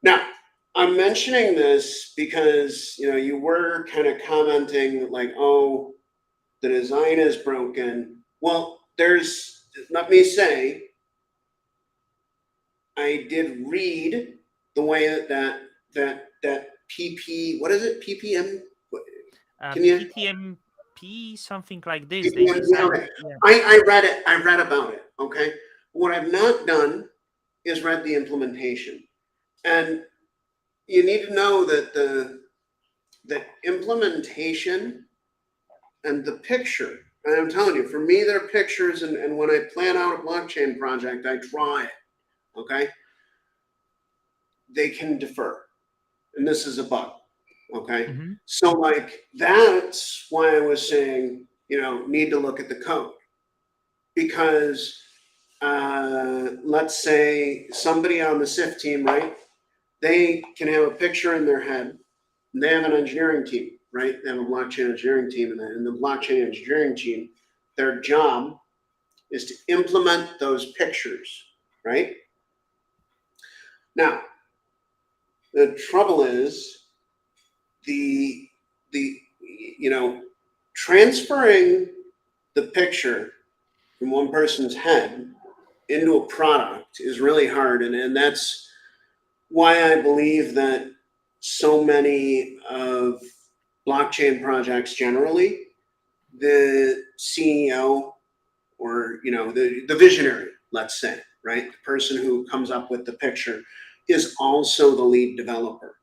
Now, I'm mentioning this because, you were kind of commenting like, oh, the design is broken. Well, let me say, I did read the way that PP, what is it? PPM? Can you? PTMP, something like this. They PPM, yeah, designed okay. it. Yeah. I read it. I read about it. Okay. What I've not done is read the implementation. And you need to know that the implementation and the picture, and I'm telling you, for me, they're pictures, and when I plan out a blockchain project, I draw it. Okay. They can defer. And this is a bug. Okay. Mhm. So, like, that's why I was saying, need to look at the code. Because let's say somebody on the SIF team, right? They can have a picture in their head, and they have an engineering team, right? They have a blockchain engineering team, and the blockchain engineering team, their job is to implement those pictures, right? Now, the trouble is the transferring the picture from one person's head into a product is really hard, and that's why I believe that so many of blockchain projects generally, the CEO or the visionary, let's say, right, the person who comes up with the picture is also the lead developer.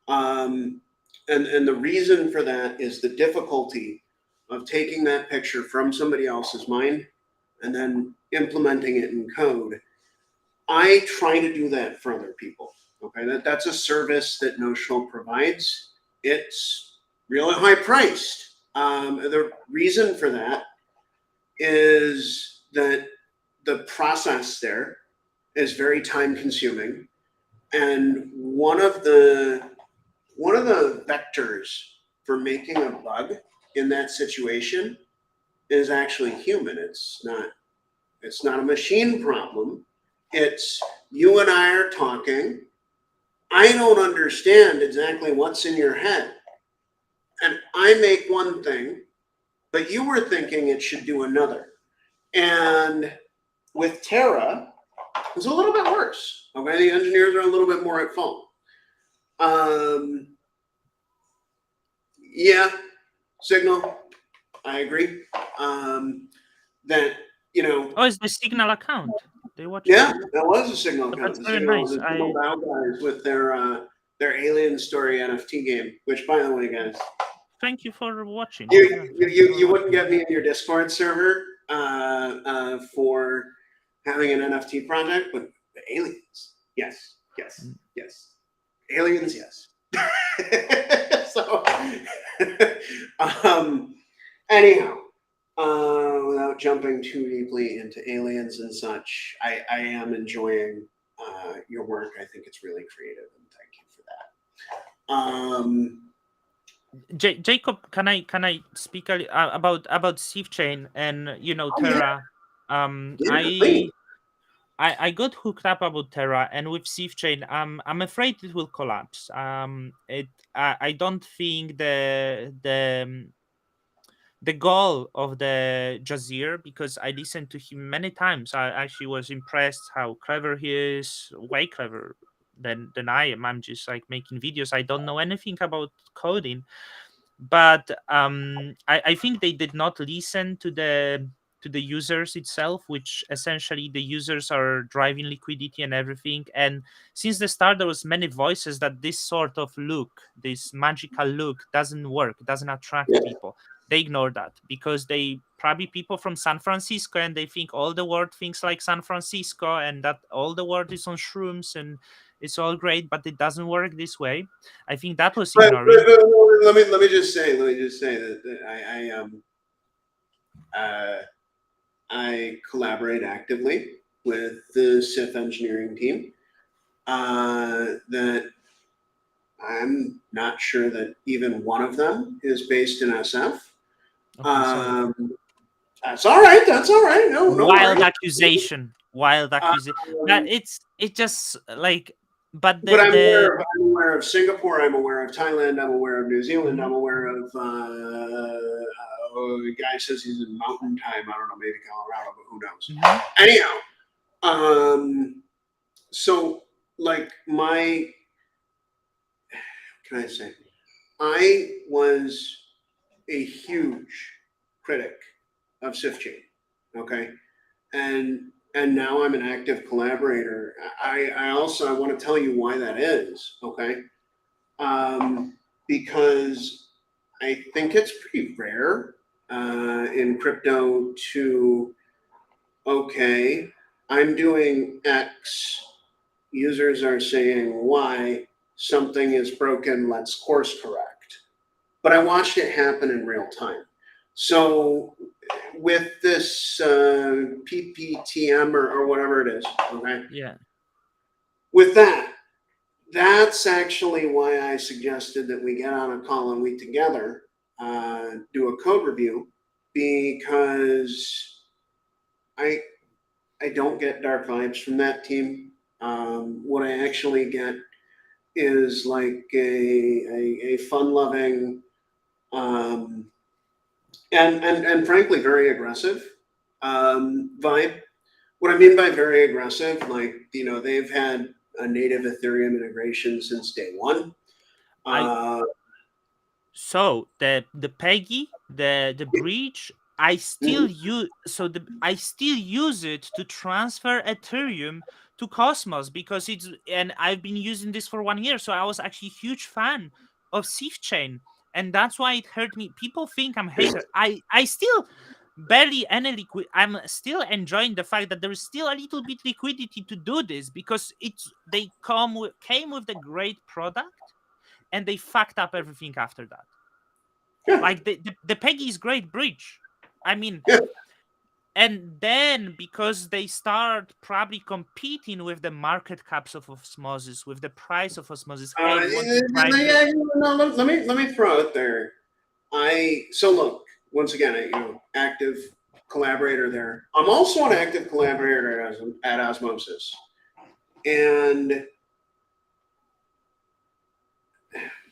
And the reason for that is the difficulty of taking that picture from somebody else's mind and then implementing it in code. I try to do that for other people. Okay, that's a service that Notional provides. It's really high priced. The reason for that is that the process there is very time consuming, and one of the vectors for making a bug in that situation is actually human. It's not a machine problem. It's you and I are talking. I don't understand exactly what's in your head. And I make one thing, but you were thinking it should do another. And with Terra, it's a little bit worse. Okay, the engineers are a little bit more at fault. Yeah, Signal, I agree. That Oh, it's the Signal account. They watch yeah, it. that was a Signal But account. that's The very Signal, nice. the Signal Bow guys with their Alien Story NFT game. Which, by the way, guys, Thank you for watching. you Yeah, you, thank you you, for you wouldn't watching. get me in your Discord server for having an NFT project, but the aliens, yes, yes, Mm. yes, aliens, yes. So, anyhow, without jumping too deeply into aliens and such, I am enjoying your work. I think it's really creative, and thank you for that. Jacob, can I speak about Chain and Oh yeah, Terra? yeah, please. I got hooked up about Terra, and with Chain, I'm afraid it will collapse. I don't think the goal of the Jazir, because I listened to him many times. I actually was impressed how clever he is, way clever than I am. I'm just like making videos. I don't know anything about coding, but I think they did not listen to the users itself, which essentially the users are driving liquidity and everything. And since the start there was many voices that this sort of look, this magical look, doesn't work, doesn't attract Yeah. people. They ignore that because they probably people from San Francisco, and they think all the world thinks like San Francisco, and that all the world is on shrooms and it's all great, but it doesn't work this way. I think that was ignoring. But let me just say that I collaborate actively with the SIF engineering team. That I'm not sure that even one of them is based in SF. Okay, sorry. That's all right. That's all right. No Wild worries. accusation. Wild accusation. That Um, it just like, but but the I'm aware of Singapore. I'm aware of Thailand. I'm aware of New Zealand. Mhm, I'm aware of. The guy says he's in Mountain Time. I don't know, maybe Colorado, but who knows? mhm. Anyhow, so like my, can I say, I was a huge critic of SIFCHAIN. Okay, and now I'm an active collaborator. I also I want to tell you why that is. Okay, because I think it's pretty rare in crypto to, okay, I'm doing X, users are saying Y, something is broken, let's course correct. But I watched it happen in real time. So with this PPTM or whatever it is, okay, Yeah. with that, that's actually why I suggested that we get on a call and we together do a code review, because I I don't get dark vibes from that team. What I actually get is like a fun loving um, and frankly very aggressive vibe. What I mean by very aggressive, like, they've had a native Ethereum integration since day one. I Uh, So the Peggy, the bridge, I still mhm. use I still use it to transfer Ethereum to Cosmos, because and I've been using this for 1 year, so I was actually a huge fan of Sith Chain, and that's why it hurt me. People think I'm a hater. I still barely any liquid. I'm still enjoying the fact that there is still a little bit liquidity to do this, because they came with the great product, and they fucked up everything after that. Yeah, Like the Peggy's great bridge. I mean, yeah. and then because they start probably competing with the market caps of Osmosis, with the price of Osmosis. Hey, we want to drive you. Yeah, no, let me throw it there. So look, once again, active collaborator there. I'm also an active collaborator at Osmosis, and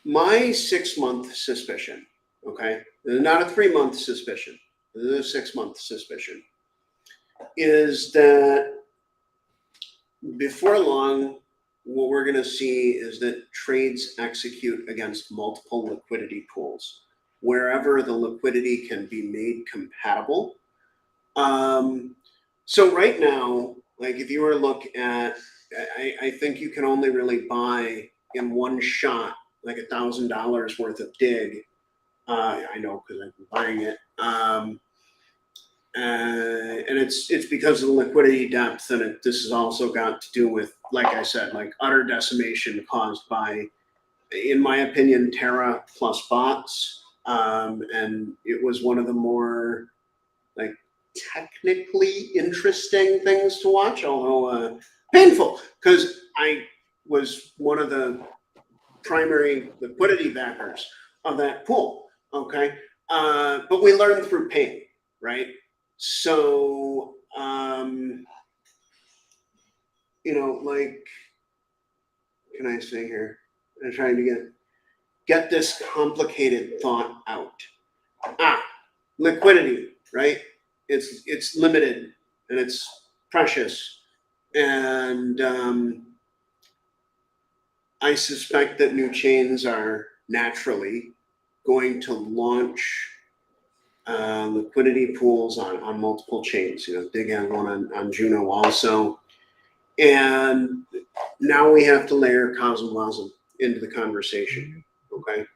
my 6 month suspicion. Okay, not a 3 month suspicion. This is a 6 month suspicion. Is that before long, what we're going to see is that trades execute against multiple liquidity pools wherever the liquidity can be made compatible. Um, so right now, like if you were to look at, I think you can only really buy in one shot like $1,000 worth of dig. I know because I've been buying it. And it's because of the liquidity depth, and this has also got to do with, like I said, like utter decimation caused by, in my opinion, Terra plus bots. And it was one of the more like technically interesting things to watch, although painful, because I was one of the primary liquidity backers of that pool. Okay, but we learn through pain, right? So like, can I say here? I'm trying to get this complicated thought out. Ah, liquidity, right? It's limited and it's precious, and I suspect that new chains are naturally going to launch liquidity pools on multiple chains. Dig on one on Juno also, and now we have to layer Cosmwasm into the conversation. Mhm. Okay,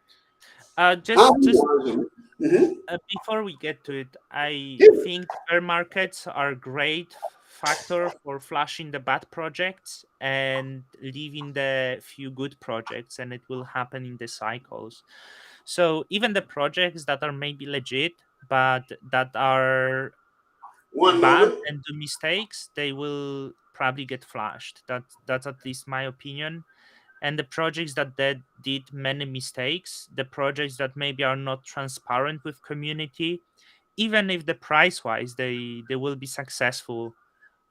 Just Cosmwasm. Mm-hmm. before we get to it, I Yeah. think fair markets are a great factor for flashing the bad projects and leaving the few good projects, and it will happen in the cycles. So even the projects that are maybe legit but that are One bad moment. and do mistakes, they will probably get flashed. That's at least my opinion. And the projects that did many mistakes, the projects that maybe are not transparent with community, even if the price wise they will be successful,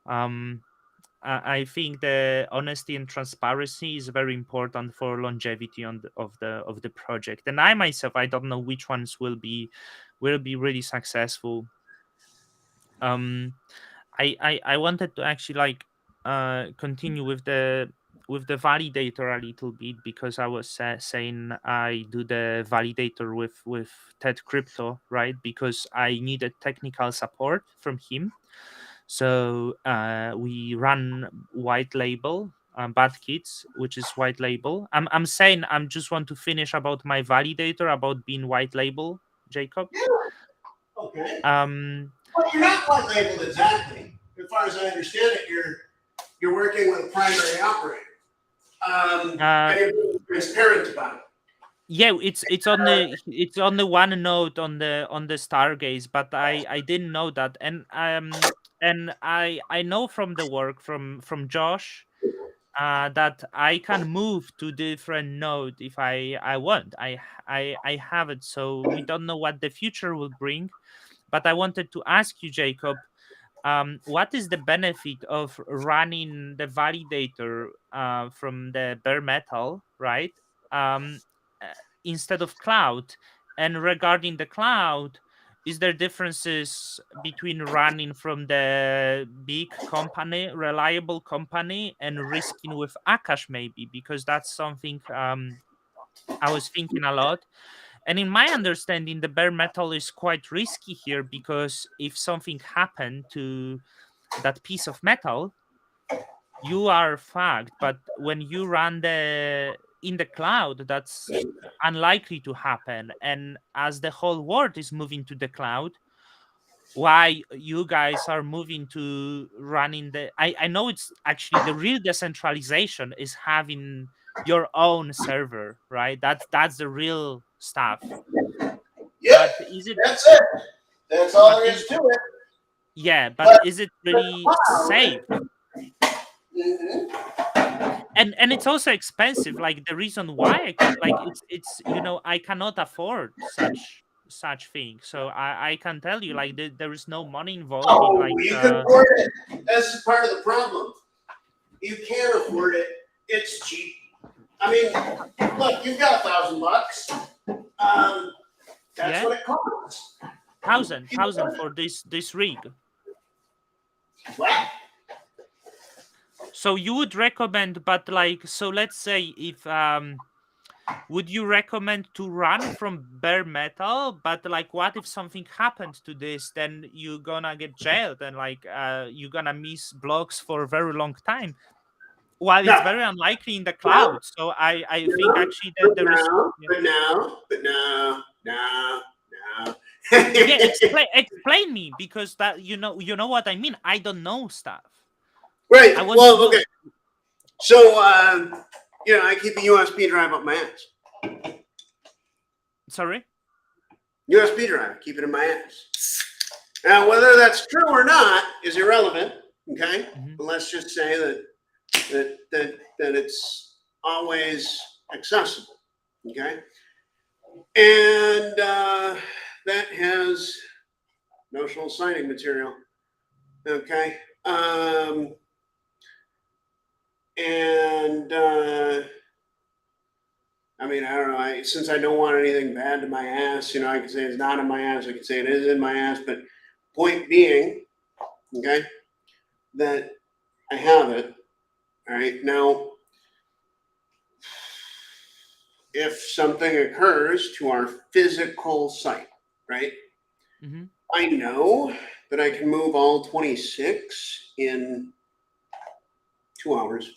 um I think the honesty and transparency is very important for longevity on of the project. And I myself, I don't know which ones will be really successful. um I wanted to actually like continue with the validator a little bit, because I was saying I do the validator with Ted Crypto, right? Because I needed technical support from him. So we run white label, Bad Kids, which is white label. I'm saying I'm just want to finish about my validator about being white label, Jacob. Yeah. Okay. Um, Well, you're not white labeled exactly. As far as I understand it, you're working with a primary operator, uh, and you're being transparent about it. yeah, it's on the one note on the Stargaze, but I didn't know that. And I know from the work from Josh, that I can move to different node if I want. I have it, so we don't know what the future will bring. But I wanted to ask you, Jacob, what is the benefit of running the validator from the bare metal, right? Um, uh, Instead of cloud. And regarding the cloud, is there differences between running from the big company, reliable company, and risking with Akash maybe? Because that's something I was thinking a lot. And in my understanding, the bare metal is quite risky here, because if something happened to that piece of metal, you are fucked. But when you run the in the cloud, that's unlikely to happen. And as the whole world is moving to the cloud, why you guys are moving to running the I know it's actually the real decentralization is having your own server, right? That's the real stuff. Yep, But is it that's it. That's all but there is is to it. yeah, but But is it the really cloud, safe? mhm. And it's also expensive. Like the reason why like it's I cannot afford such thing. So I can tell you, like, there is no money involved in, Oh, like, you can afford it. That's part of the problem. You can't afford it. It's cheap. I mean, look, you've got $1,000. Um, that's yeah, what it costs. thousand for this rig. What? So you would recommend, but like, so let's say, if would you recommend to run from bare metal? But like, what if something happened to this? Then you're gonna get jailed, and like you're gonna miss blocks for a very long time, while it's No, very unlikely in the no, cloud. So I think no, actually but that there is, no, yeah. but no, but no, no, no. Yeah, explain me, because that you know what I mean. I don't know stuff. I Right. want to Well, okay. know. So, I keep a USB drive up my ass. Sorry. USB drive, keep it in my ass. Now, whether that's true or not is irrelevant. Okay, Hmm. but let's just say that it's always accessible. Okay, and that has notional signing material. Okay, and I mean, I don't know. Since I don't want anything bad to my ass, I can say it's not in my ass. I can say it is in my ass. But point being, okay, that I have it. All right. Now, if something occurs to our physical site, right, Hmm. I know that I can move all 26 in 2 hours.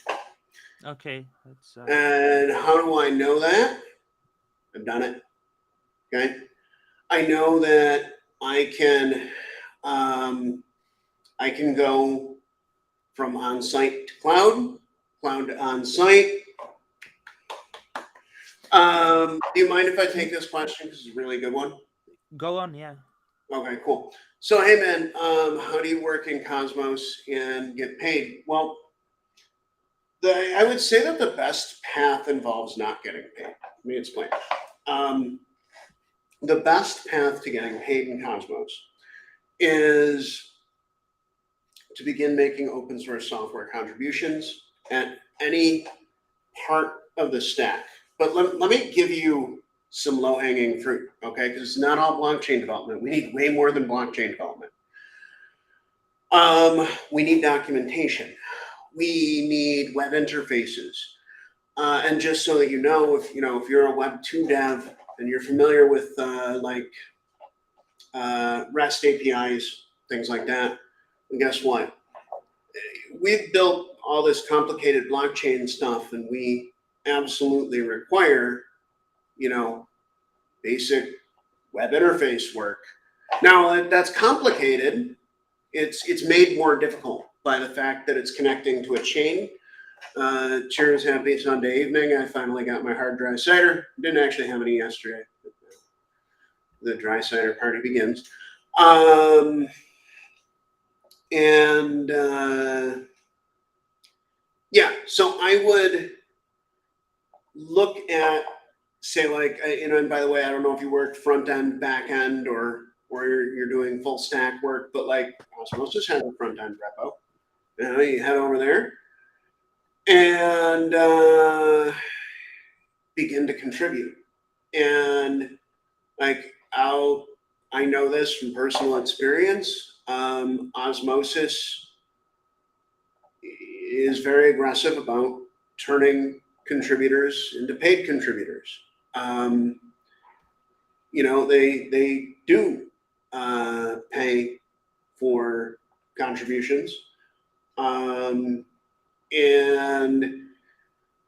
Okay, that's And how do I know that? I've done it. Okay. I know that um, I can go from on-site to cloud, cloud to on-site. Do you mind if I take this question? Because it's a really good one. go on. Yeah. Okay, cool. So, hey, man, how do you work in Cosmos and get paid? Well, I would say that the best path involves not getting paid. Let me explain. Um, the best path to getting paid in Cosmos is to begin making open source software contributions at any part of the stack. But let me give you some low-hanging fruit, okay? Because it's not all blockchain development. We need way more than blockchain development. We need documentation. We need web interfaces. And just so that you know, if you're a Web 2 dev and you're familiar with REST APIs, things like that, and guess what? We've built all this complicated blockchain stuff, and we absolutely require, basic web interface work. Now, that's complicated. It's made more difficult by the fact that it's connecting to a chain. Cheers, happy Sunday evening. I finally got my hard dry cider. Didn't actually have any yesterday. The dry cider party begins. Yeah, so I would look at, say, and by the way, I don't know if you worked front end, back end, or you're doing full stack work, but Osmosis has a front end repo. You head over there and begin to contribute. And I know this from personal experience. Osmosis is very aggressive about turning contributors into paid contributors. They do pay for contributions. And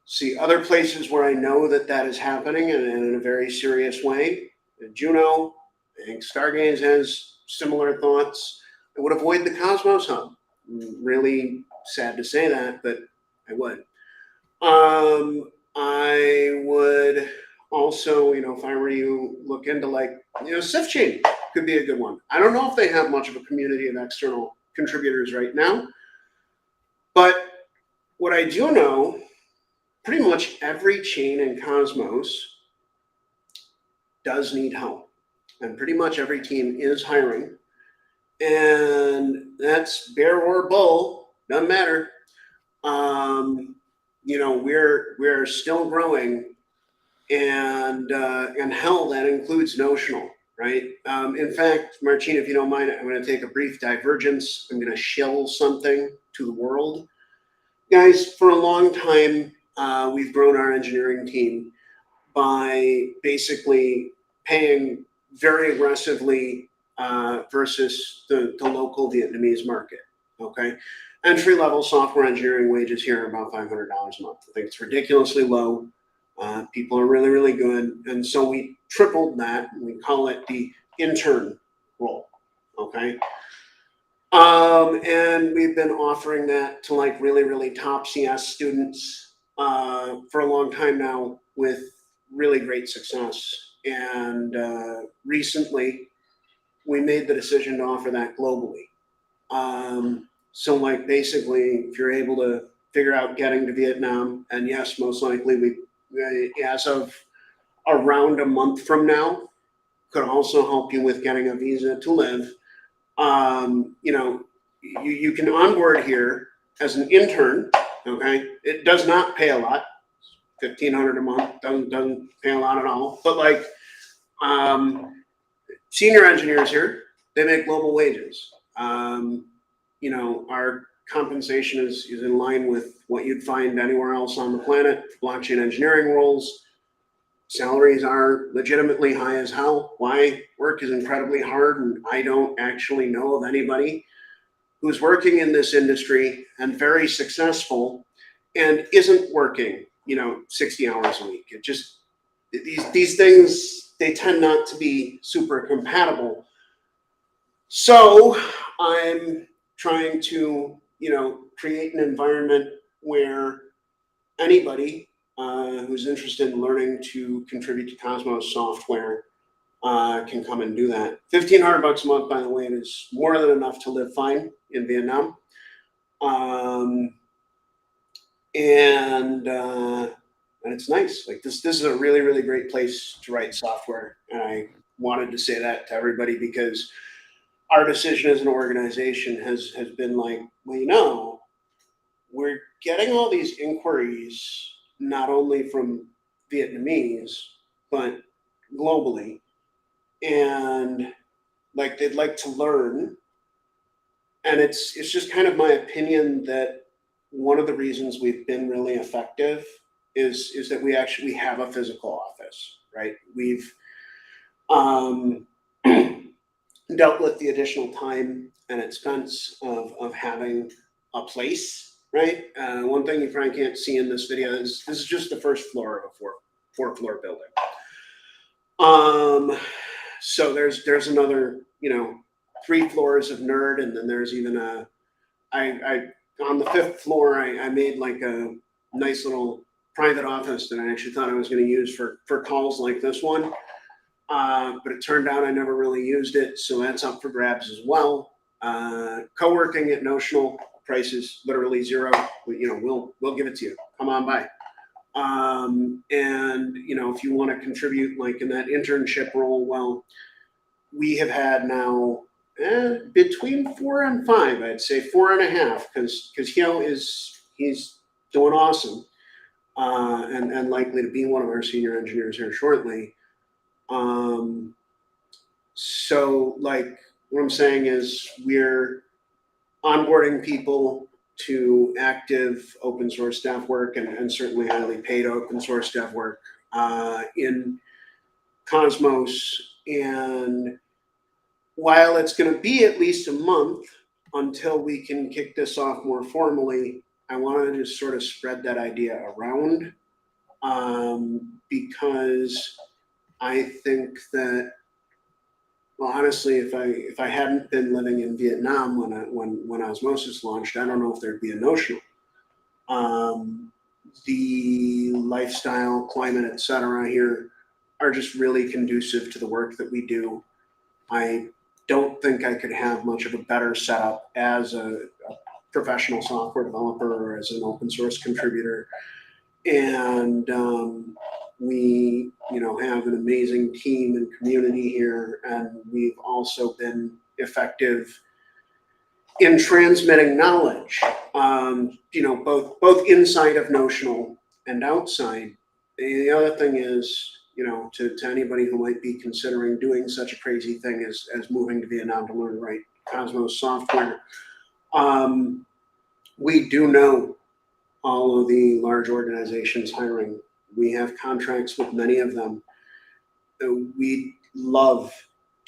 see other places where I know that is happening and in a very serious way. Juno, I think Stargaze has similar thoughts. I would avoid the Cosmos Hub. Really sad to say that, but I would. I would also, if I were you, look into SifChain could be a good one. I don't know if they have much of a community of external contributors right now, but what I do know, pretty much every chain in Cosmos does need help, and pretty much every team is hiring, and that's bear or bull, doesn't matter. We're still growing, and hell, that includes Notional, right? In fact, Marcin, if you don't mind, I'm going to take a brief divergence. I'm going to shill something to the world. Guys, for a long time, we've grown our engineering team by basically paying very aggressively versus the local Vietnamese market, okay? Entry-level software engineering wages here are about $500 a month. I think it's ridiculously low. People are really, really good. And so we tripled that, and we call it the intern role, okay? And we've been offering that to really, really top CS students for a long time now with really great success. And recently, we made the decision to offer that globally. So basically, if you're able to figure out getting to Vietnam, and yes, most likely we, as of around a month from now, could also help you with getting a visa to live. You can onboard here as an intern, okay? It does not pay a lot. $1,500 a month doesn't pay a lot at all. But senior engineers here, they make global wages. Our compensation is in line with what you'd find anywhere else on the planet. Blockchain engineering roles, salaries are legitimately high as hell. Why? Work is incredibly hard, and I don't actually know of anybody who's working in this industry and very successful and isn't working, 60 hours a week. It just, these things, they tend not to be super compatible. So I'm trying to, create an environment where anybody who's interested in learning to contribute to Cosmos software can come and do that. $1,500 a month, by the way, is more than enough to live fine in Vietnam. And it's nice. This is a really, really great place to write software. And I wanted to say that to everybody because our decision as an organization has been like, well, we're getting all these inquiries not only from Vietnamese but globally, and like they'd like to learn. And it's just kind of my opinion that one of the reasons we've been really effective is that we actually have a physical office, right? We've um, dealt with the additional time and expense of having a place, right? One thing you probably can't see in this video is this is just the first floor of a four floor building. So there's another, 3 floors of nerd, and then there's even I on the 5th floor I made like a nice little private office that I actually thought I was going to use for calls like this one. But it turned out I never really used it, so that's up for grabs as well. Co-working at notional prices, literally zero. We'll give it to you. Come on by. And if you want to contribute, like in that internship role, well, we have had now between 4 and 5. I'd say 4.5, because he's doing awesome, and likely to be one of our senior engineers here shortly. So like what I'm saying is we're onboarding people to active open source staff work, and certainly highly paid open source staff work in Cosmos. And while it's going to be at least a month until we can kick this off more formally, I want to just sort of spread that idea around, because I think that, well, honestly, if I hadn't been living in Vietnam when Osmosis launched, I don't know if there'd be a notional. The lifestyle, climate, etc. here are just really conducive to the work that we do. I don't think I could have much of a better setup as a professional software developer or as an open source contributor. And we have an amazing team and community here, and we've also been effective in transmitting knowledge, both inside of Notional and outside. The other thing is, to anybody who might be considering doing such a crazy thing as moving to Vietnam to learn to write Cosmos software, we do know all of the large organizations hiring. We have contracts with many of them. We'd love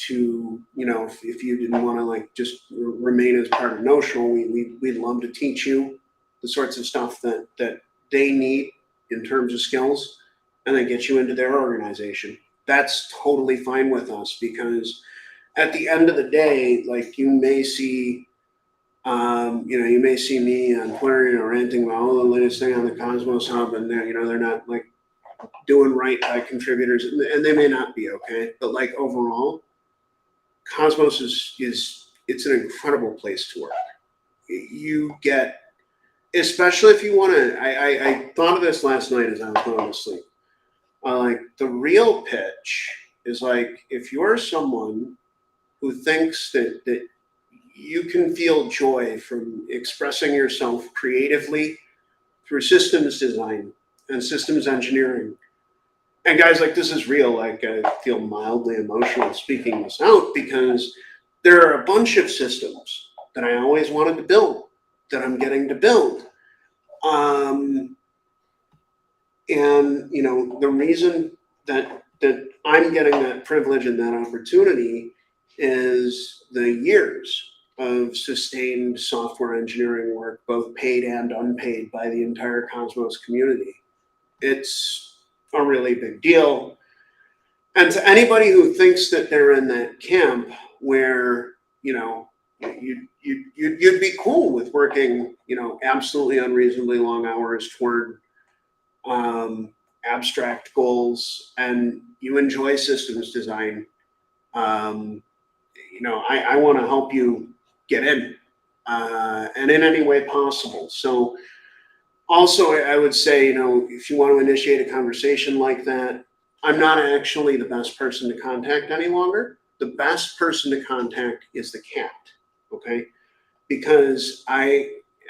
to, if you didn't want to just remain as part of Notional, we'd love to teach you the sorts of stuff that they need in terms of skills, and then get you into their organization. That's totally fine with us, because at the end of the day, you may see me on Twitter, ranting about all the latest thing on the Cosmos Hub, and they're not doing right by contributors, and they may not be, okay. But overall, Cosmos it's an incredible place to work. You get, especially if you want to. I thought of this last night as I was going to sleep. The real pitch is if you're someone who thinks that you can feel joy from expressing yourself creatively through systems design and systems engineering. And guys, this is real. I feel mildly emotional speaking this out, because there are a bunch of systems that I always wanted to build that I'm getting to build. And the reason that I'm getting that privilege and that opportunity is the years of sustained software engineering work, both paid and unpaid, by the entire Cosmos community. It's a really big deal. And to anybody who thinks that they're in that camp where you'd be cool with working absolutely unreasonably long hours toward abstract goals, and you enjoy systems design, I want to help you get in, and in any way possible. So also, I would say, if you want to initiate a conversation like that, I'm not actually the best person to contact any longer. the best person to contact is the cat. Okay, because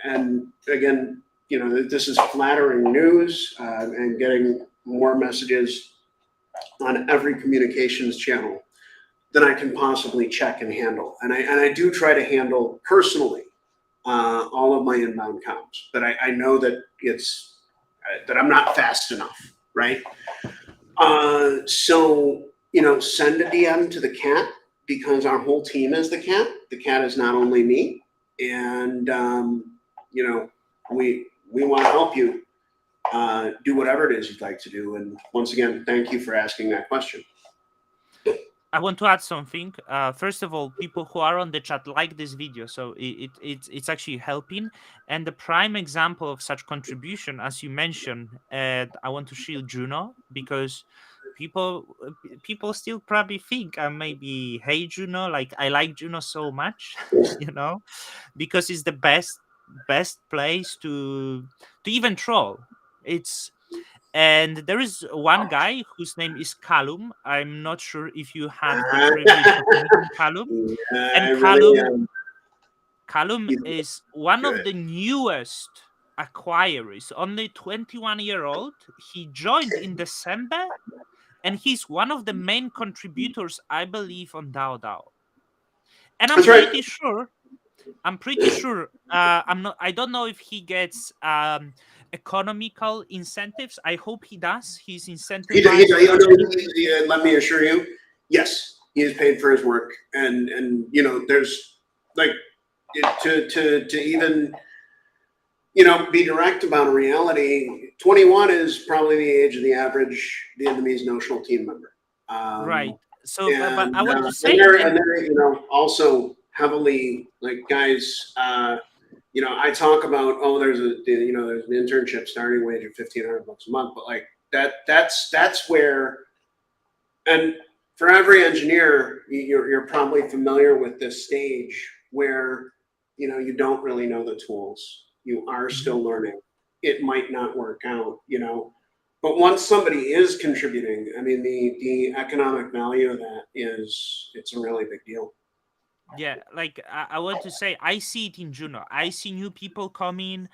and again, this is flattering news, and getting more messages on every communications channel than I can possibly check and handle. And I do try to handle personally all of my inbound comms, but I know that that I'm not fast enough, right? So send a DM to the cat, because our whole team is the cat. The cat is not only me, and we want to help you do whatever it is you'd like to do. And once again, thank you for asking that question. I want to add something. First of all, people who are on the chat like this video, so it's actually helping. And the prime example of such contribution, as you mentioned, I want to shield Juno, because people still probably think I maybe hate Juno. Like, I like Juno so much, because it's the best place to even troll. And there is one guy whose name is Callum. I'm not sure if you had the privilege of meeting Callum. Yeah, And I really am. Callum He's is one of good. the newest acquirers, only 21-year-old. He joined in December, and he's one of the main contributors, I believe, on DAO DAO. And That's right. I'm pretty sure. I don't know if he gets economical incentives. I hope he does. He's incentivized. Let me assure you, yes, he is paid for his work, and there's like to even be direct about a reality. 21 is probably the age of the average Vietnamese notional team member. Right. So, And, but I want to and say, they're also heavily, like, guys. I talk about, there's an internship starting wage of $1,500 a month, but like that's where, and for every engineer, you're probably familiar with this stage where you don't really know the tools. You are still learning. It might not work out, but once somebody is contributing, I mean, the economic value of that it's a really big deal. yeah, like I want to say, I see it in Juno. I see new people coming,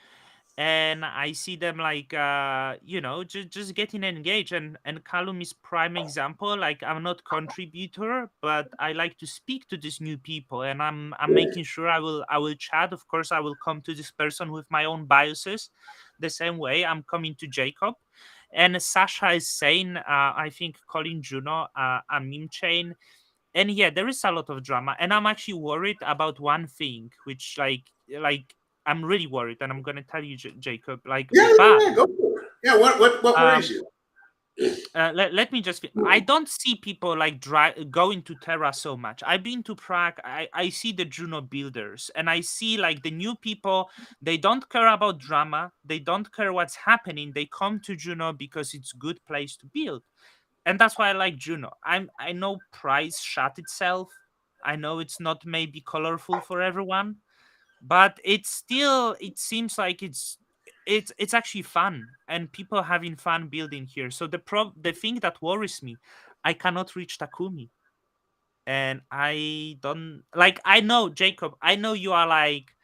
and I see them like just getting engaged. And Callum is prime example. Like, I'm not contributor, but I like to speak to these new people, and I'm making sure I will chat. Of course, I will come to this person with my own biases, the same way I'm coming to Jacob. And Sasha is saying, I think calling Juno a meme chain. And yeah, there is a lot of drama, and I'm actually worried about one thing, which like I'm really worried, and I'm gonna tell you, Jacob. Like, Go for it. Yeah, what worries um, you? let me just. I don't see people like going to Terra so much. I've been to Prague. I see the Juno builders, and I see like the new people. They don't care about drama. They don't care what's happening. They come to Juno because it's a good place to build. And that's why I like Juno. I know price shot itself. I know it's not maybe colorful for everyone, but it seems like it's actually fun, and people having fun building here. So the thing that worries me, I cannot reach Takumi. And I don't like, I know, Jacob, I know you are like,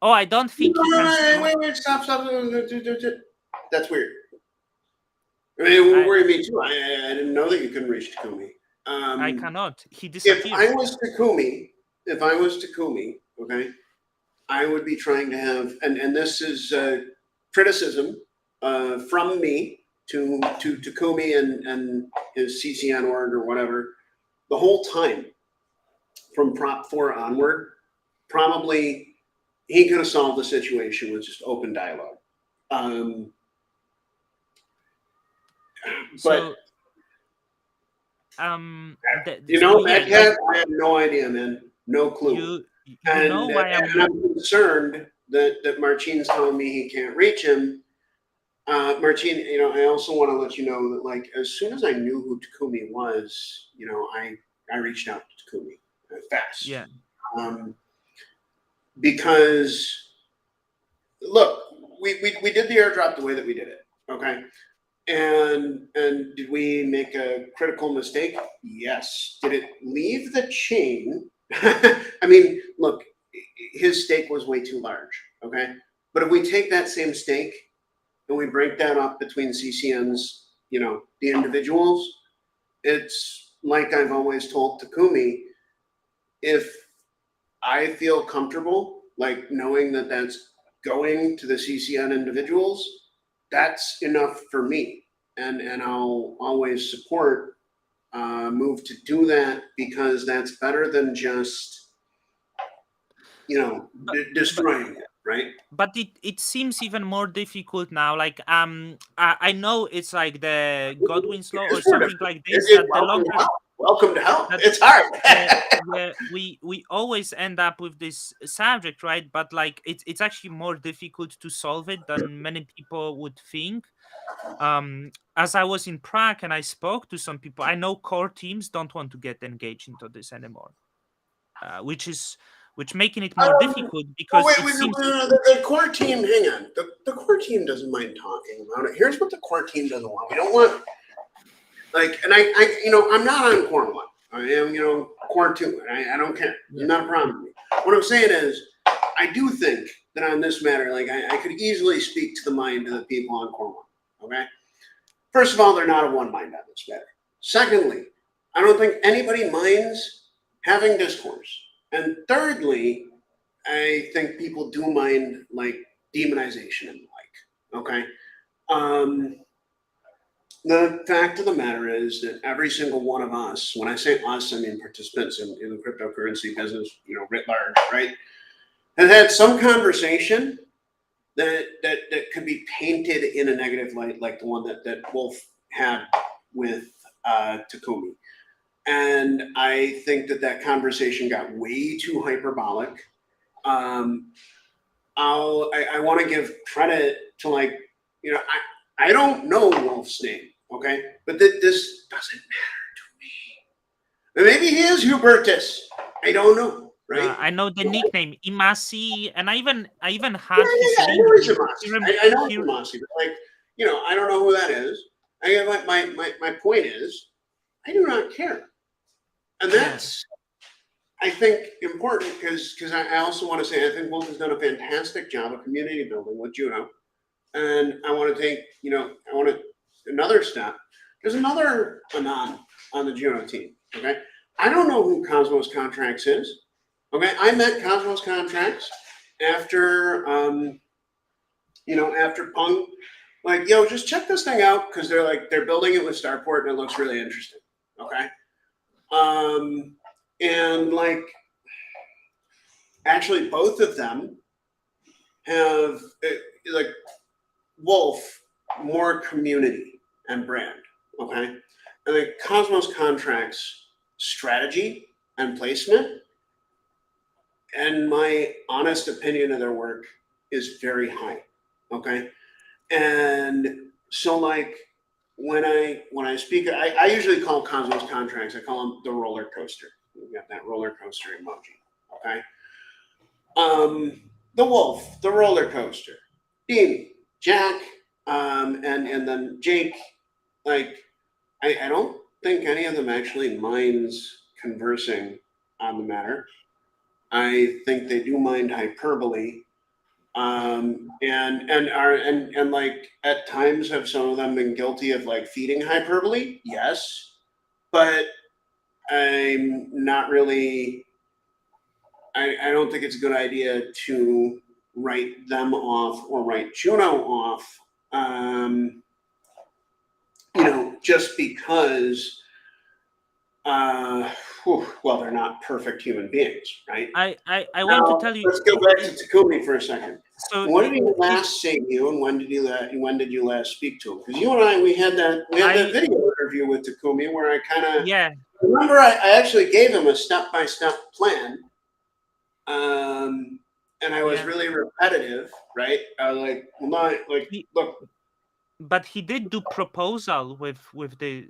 oh, I don't think he can stream. Wait, stop. That's weird. I mean, it would worry me too. I didn't know that you couldn't reach Takumi. I cannot. He If disappeared. I was Takumi, okay, I would be trying to have, and this is criticism from me to Takumi and his CCN org or whatever. The whole time from Prop 4 onward, probably he could have solved the situation with just open dialogue. So Mad Cat, I have no idea, man. No clue. you And know why I'm concerned that Martin's telling me he can't reach him. Martin, I also want to let you know that, like, as soon as I knew who Takumi was, I reached out to Takumi fast. Yeah. Because, look, we did the airdrop the way that we did it, okay? And did we make a critical mistake? Yes. Did it leave the chain? I mean, look, his stake was way too large. Okay, but if we take that same stake and we break that up between CCNs, the individuals, it's like I've always told Takumi, if I feel comfortable, like knowing that that's going to the CCN individuals, that's enough for me. And I'll always support move to do that because that's better than just but but destroying it, right? but it seems even more difficult now. Like I know it's like the Godwin's law or It's more something difficult. like this, that the Welcome to longer hell. Welcome to hell. that It's hard. yeah, we always end up with this subject, right? But like it's actually more difficult to solve it than many people would think. As I was in Prague and I spoke to some people, I know core teams don't want to get engaged into this anymore, which making it more difficult Well, because wait, it wait, seems the core team, hang on. The core team doesn't mind talking about it. Here's what the core team doesn't want. We don't want, and I'm not on core one. I am, core two. And I don't care. yeah. It's not a problem with me. What I'm saying is, I do think that on this matter, like, I could easily speak to the mind of the people on core one. Okay? First of all, they're not of one mind on this matter. Secondly, I don't think anybody minds having discourse. And thirdly, I think people do mind like demonization and the like. Okay. Um, the fact of the matter is that every single one of us, when I say us, I mean participants in the cryptocurrency business, writ large, right, have had some conversation that could be painted in a negative light, like the one that Wolf had with Takumi. And I think that conversation got way too hyperbolic. Um, I want to give credit to I don't know Wolf's name, okay, but this doesn't matter to me. Maybe he is Hubertus. I don't know, right? I know the nickname Imasi, and I even Yeah, had his yeah, yeah. I link. know he's a He, Masi. rem- I know he he's a Masi, but I don't know who that is. My point is, I do not care, and yeah. that's I think important because I also want to say I think Wolf has done a fantastic job of community building with Juno, and I want to take I want to another step. There's another Anon on the Juno team. Okay, I don't know who Cosmos Contracts is. Okay, I met Cosmos Contracts after after Pung, like, just check this thing out because they're building it with Starport and it looks really interesting. Okay, and actually both of them have like Wolf more community and brand. Okay, and like Cosmos Contracts strategy and placement, and my honest opinion of their work is very high. Okay, and so when I speak, I usually call Cosmos Contracts. I call them the roller coaster. We got that roller coaster emoji. Okay. The wolf, the roller coaster, Dean, Jack, and then Jake. Like, I don't think any of them actually minds conversing on the matter. I think they do mind hyperbole, and like at times have some of them been guilty of like feeding hyperbole. Yes, but I'm not really. I don't think it's a good idea to write them off or write Juno off, just because, uh, well, they're not perfect human beings, right? I want to Now, tell you, let's go back to Takumi for a second. so When did he he last see you, and when did you last speak to him? Because you and I, we had that I video interview with Takumi where I kind of yeah. remember I actually gave him a step-by-step plan. And I was Yeah, really repetitive, right? I was like, well, he, look, but he did do proposal with the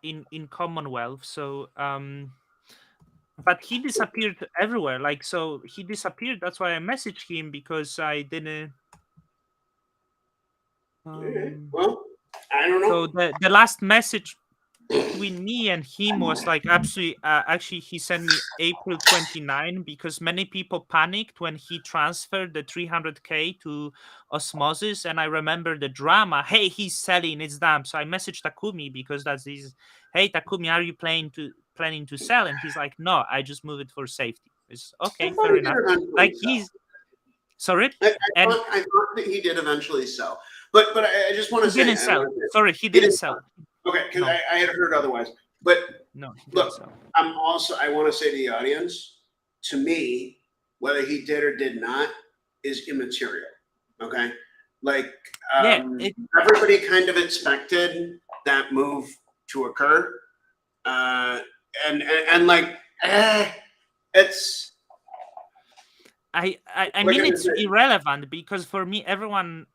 in Commonwealth. So but he disappeared everywhere. Like, so he disappeared. That's why I messaged him, because I didn't. okay, Um, well, I don't So know. the last message between me and him was like actually he sent me April 29 because many people panicked when he transferred the 300k to Osmosis, and I remember the drama. Hey, he's selling, it's damn. So I messaged Takumi because that's his. Hey Takumi, are you planning to sell? And he's like, no, I just move it for safety. It's I okay, thought fair he did enough. eventually Like sell. he's sorry, I and thought that he did eventually sell. But I just want he to say, didn't sell. Sorry, he he didn't didn't sell. sell. Okay, because No, I had heard otherwise. But no, he didn't look, sell. I want to say to the audience, to me, whether he did or did not is immaterial. Okay, like Yeah, um, everybody kind of expected that move to occur, uh, and like, it's I like mean I it's said, irrelevant because for me everyone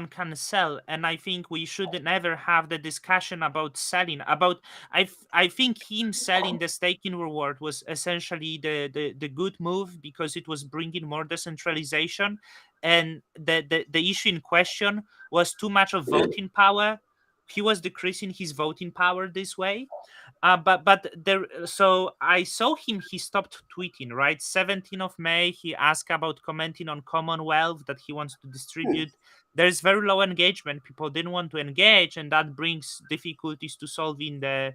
can sell, and I think we should never have the discussion about selling. About I think him selling the staking reward was essentially the good move because it was bringing more decentralization, and the issue in question was too much of voting power. He was decreasing his voting power this way, but there. So I saw him. He stopped tweeting. Right, 17th of May. He asked about commenting on Commonwealth that he wants to distribute. There's very low engagement. People didn't want to engage, and that brings difficulties to solving the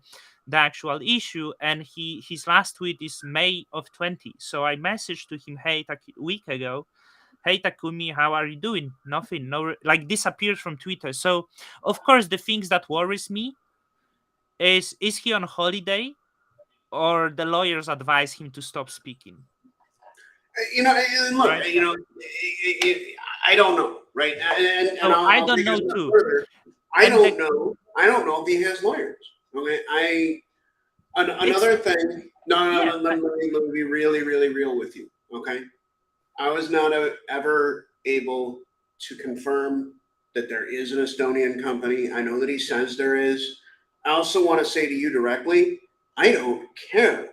actual issue. And his last tweet is May of 20. So I messaged to him, hey, week ago. Hey Takumi, how are you doing? Nothing, no, like disappeared from Twitter. So, of course, the things that worries me is he on holiday or the lawyers advise him to stop speaking, and look, right? I don't know, right? And So I I'll don't take it a know step too. further. I And don't know. I don't know if he has lawyers. Okay, it's another thing. No, yeah, let me be really, really real with you. Okay, I was not ever able to confirm that there is an Estonian company. I know that he says there is. I also want to say to you directly, I don't care.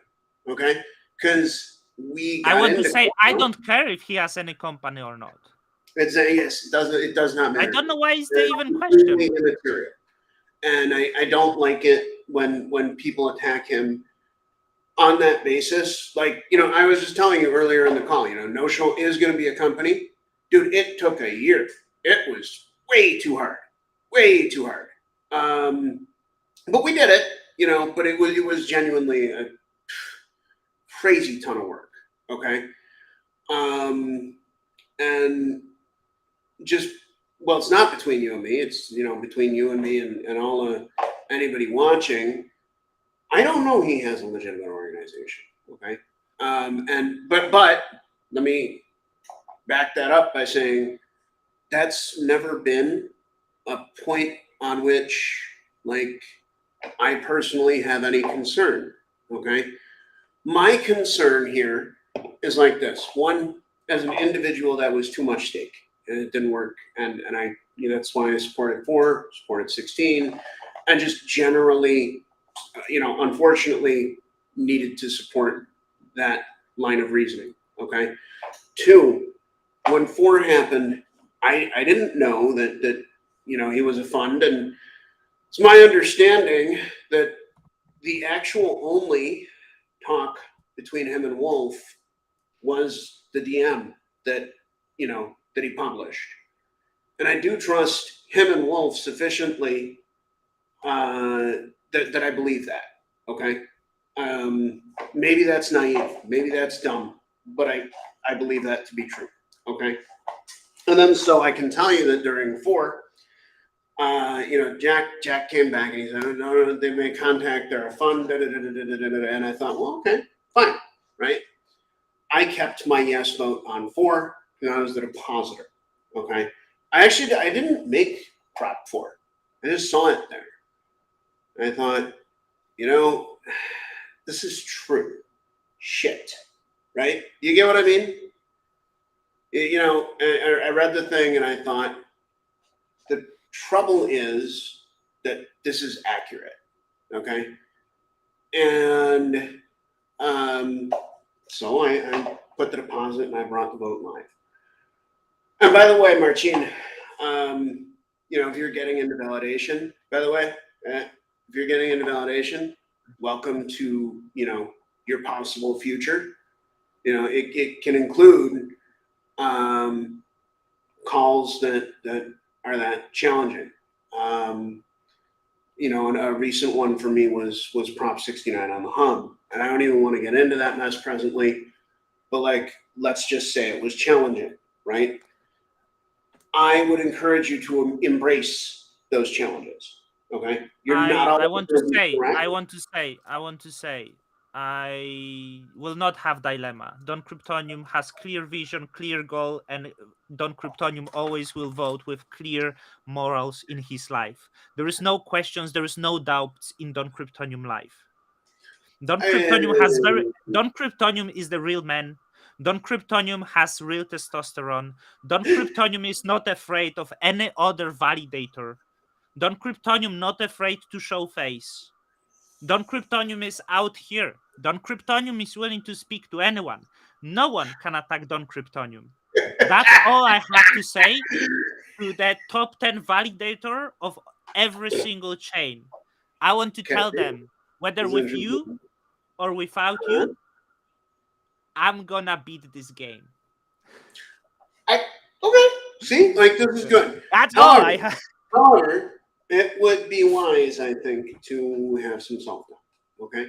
Okay, because we I got want to into say I don't care if he has any company or not. it's a yes. It does not I matter to don't me. know why is there It's even completely question. immaterial, and I don't like it when people attack him on that basis. Like I was just telling you earlier in the call. Notional is going to be a company, dude. It took a year. It was way too hard, way too hard. Um, but we did it. But it was genuinely a crazy ton of work. Okay, um, and just well, it's not between you and me. It's between you and me and all anybody watching. I don't know he has a legitimate organization. Okay, and but let me back that up by saying that's never been a point on which like I personally have any concern. Okay, my concern here is like this: one, as an individual, that was too much stake, and it didn't work, and I, that's why I supported 4, supported 16, and just generally, unfortunately, needed to support that line of reasoning. Okay, two, when 4 happened, I didn't know that he was a fund, and it's my understanding that the actual only talk between him and Wolf was the DM that he published, and I do trust him and Wolf sufficiently that I believe that. Okay, maybe that's naive, maybe that's dumb, but I believe that to be true. Okay, and then so I can tell you that during 4. Jack came back and he said, no, they made contact. They're a fund, and I thought, well, okay, fine, right? I kept my yes vote on 4, and I was the depositor. Okay, I didn't make prop 4. I just saw it there. And I thought, you know, this is true. Shit, right? You get what I mean? I read the thing and I thought the trouble is that this is accurate. Okay, and so I put the deposit and I brought the vote live. And by the way, Marcin, if you're getting into validation, by the way, if you're getting into validation, welcome to, your possible future. It can include calls that are that challenging. And a recent one for me was Prop 69 on the hub, and I don't even want to get into that mess presently, but let's just say it was challenging, right? I would encourage you to embrace those challenges. Okay, you're not I always want to going to be say, correct. I will not have dilemma. Don Kryptonium has clear vision, clear goal, and Don Kryptonium always will vote with clear morals in his life. There is no questions, there is no doubts in Don Kryptonium life. Don Kryptonium is the real man. Don Kryptonium has real testosterone. Don Kryptonium is not afraid of any other validator. Don Kryptonium not afraid to show face. Don Kryptonium is out here. Don Kryptonium is willing to speak to anyone. No one can attack Don Kryptonium. That's all I have to say to the top 10 validator of every single chain. I want to Okay, tell them, whether that's with you interesting. or without Uh-huh. you, I'm gonna beat this game. Okay, see, this is good. That's all However, I have. however, it would be wise, I think, to have some self doubt. Okay,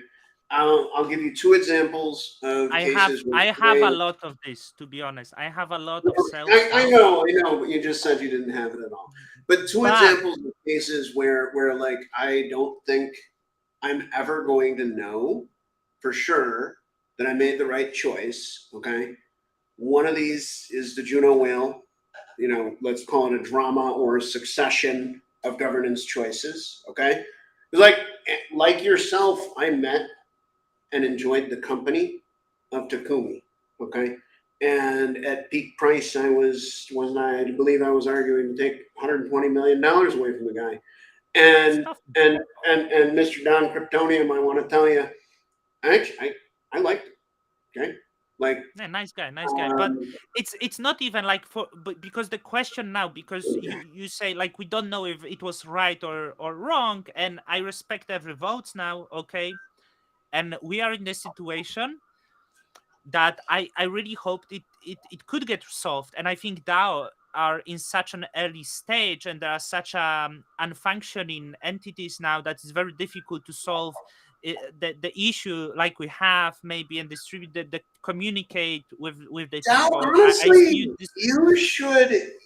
I'll give you two examples of cases I where have a I lot of this, to be honest. I have a lot of self I doubt. know, but you just said you didn't have it at all. But two But examples of cases where I don't think I'm ever going to know for sure that I made the right choice. Okay. One of these is the Juno whale. Let's call it a drama or a succession of governance choices. Okay. Like yourself, I met and enjoyed the company of Takumi. Okay. And at peak price, I believe I was arguing to take $120 million away from the guy. And stuff. Mr. Don Kryptonium, I want to tell you, I liked it. Okay. Like, Yeah, nice guy, nice guy. But um, it's not even like but because the question now, because you say like we don't know if it was right or wrong, and I respect every vote now, okay? And we are in the situation that I really hoped it could get solved, and I think DAO are in such an early stage, and there are such unfunctioning entities now that it's very difficult to solve the issue like we have maybe, and distribute the communicate with the Dow, people. I see honestly, you this.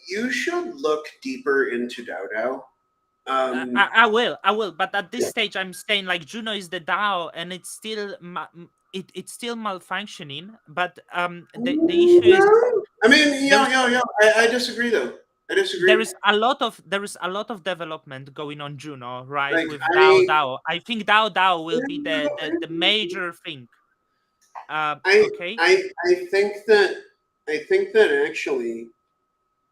you should look deeper into Dow. I will, but at this stage, I'm saying like Juno is the DAO, and it's still it's still malfunctioning. But the issue is No. I mean, there is I disagree though. I disagree. there is a lot of development going on Juno, right? Like With I, DAO. I think DAO will be the major thing. I, Okay. I think that actually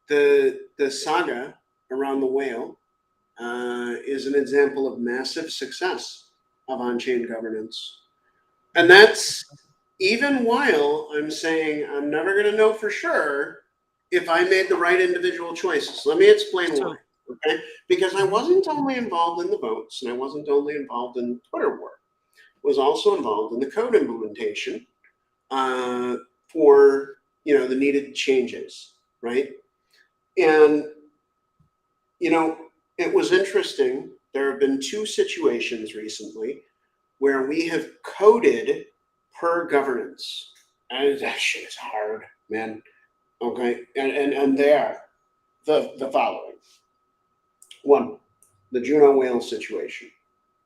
the saga around the whale is an example of massive success of on-chain governance, and Mhm. that's even while I'm saying I'm never going to know for sure if I made the right individual choices. Let me explain why. So Okay, because I mhm. wasn't only involved in the votes, and I wasn't only involved in Twitter war. I was also involved in the code implementation uh, for the needed changes, right? And you know, it was interesting. There have been two situations recently where we have coded per governance, and that shit is hard, man. Okay, and they are the following: one, the Juno whale situation;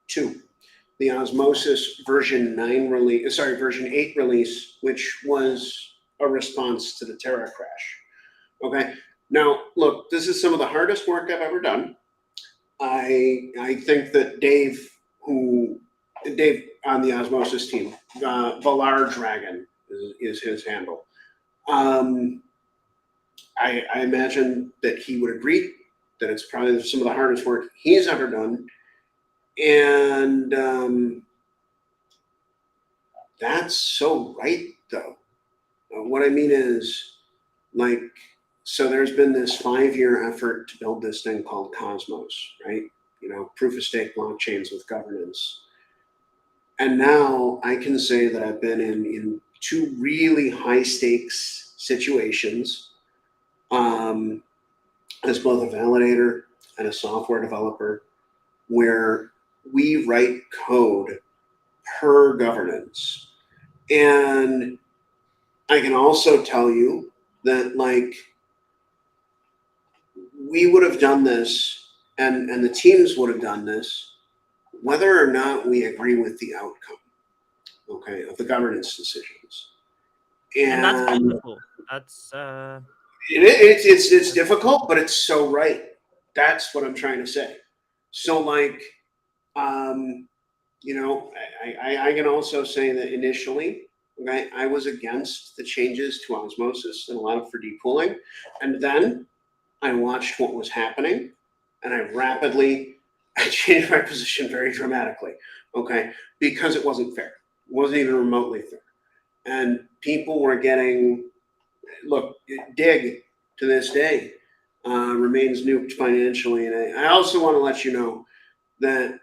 two, the Osmosis version 8 release, which was a response to the Terra crash. Okay. Now, look, this is some of the hardest work I've ever done. I think that Dave on the Osmosis team, Valar Dragon is his handle. Um, I imagine that he would agree that it's probably some of the hardest work he's ever done, and that's so right though. What I mean is, like, So there's been this 5-year effort to build this thing called Cosmos, right? Proof of stake blockchains with governance. And now I can say that I've been in two really high stakes situations, as both a validator and a software developer, where we write code per governance. And I can also tell you that, like, we would have done this, and the teams would have done this, whether or not we agree with the outcome, okay, of the governance decisions. And that's And beautiful. That's it's difficult, but it's so right. That's what I'm trying to say. So, like, um, I can also say that initially, okay, I was against the changes to osmosis and allowed for depooling, and then I watched what was happening, and I rapidly I changed my position very dramatically, okay, because it wasn't fair. It wasn't even remotely fair, and people were getting look. Dig to this day remains nuked financially, and I also want to let you know that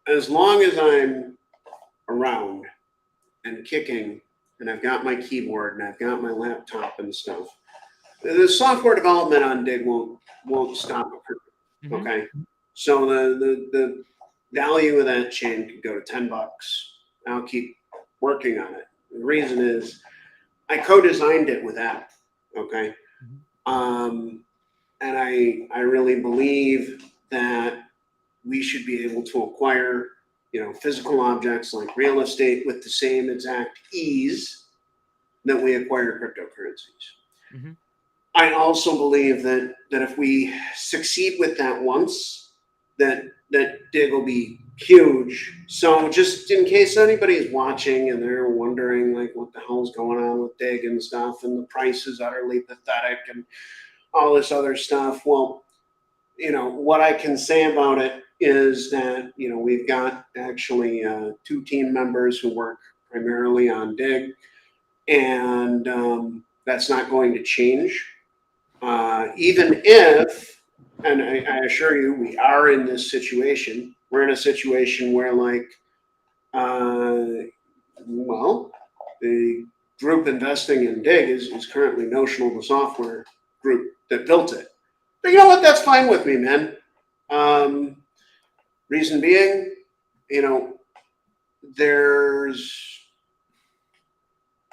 as long as I'm around and kicking, and I've got my keyboard and I've got my laptop and stuff, the software development on Dig won't stop occurring. Okay, so the value of that chain could go to $10. I'll keep working on it. The reason is I co-designed it with Adam. Okay, and I really believe that we should be able to acquire physical objects like real estate with the same exact ease that we acquire cryptocurrencies. Mm-hmm. I also believe that if we succeed with that once, that Dig will be huge. So just in case anybody is watching and they're wondering like what the hell's going on with Dig and stuff, and the price is utterly pathetic and all this other stuff, well, what I can say about it is that we've got actually 2 team members who work primarily on Dig, and that's not going to change. Even if, and I assure you, we are in this situation. We're in a situation where, like, well, the group investing in Dig is currently Notional, the software group that built it. But you know what? That's fine with me, man. Reason being, there's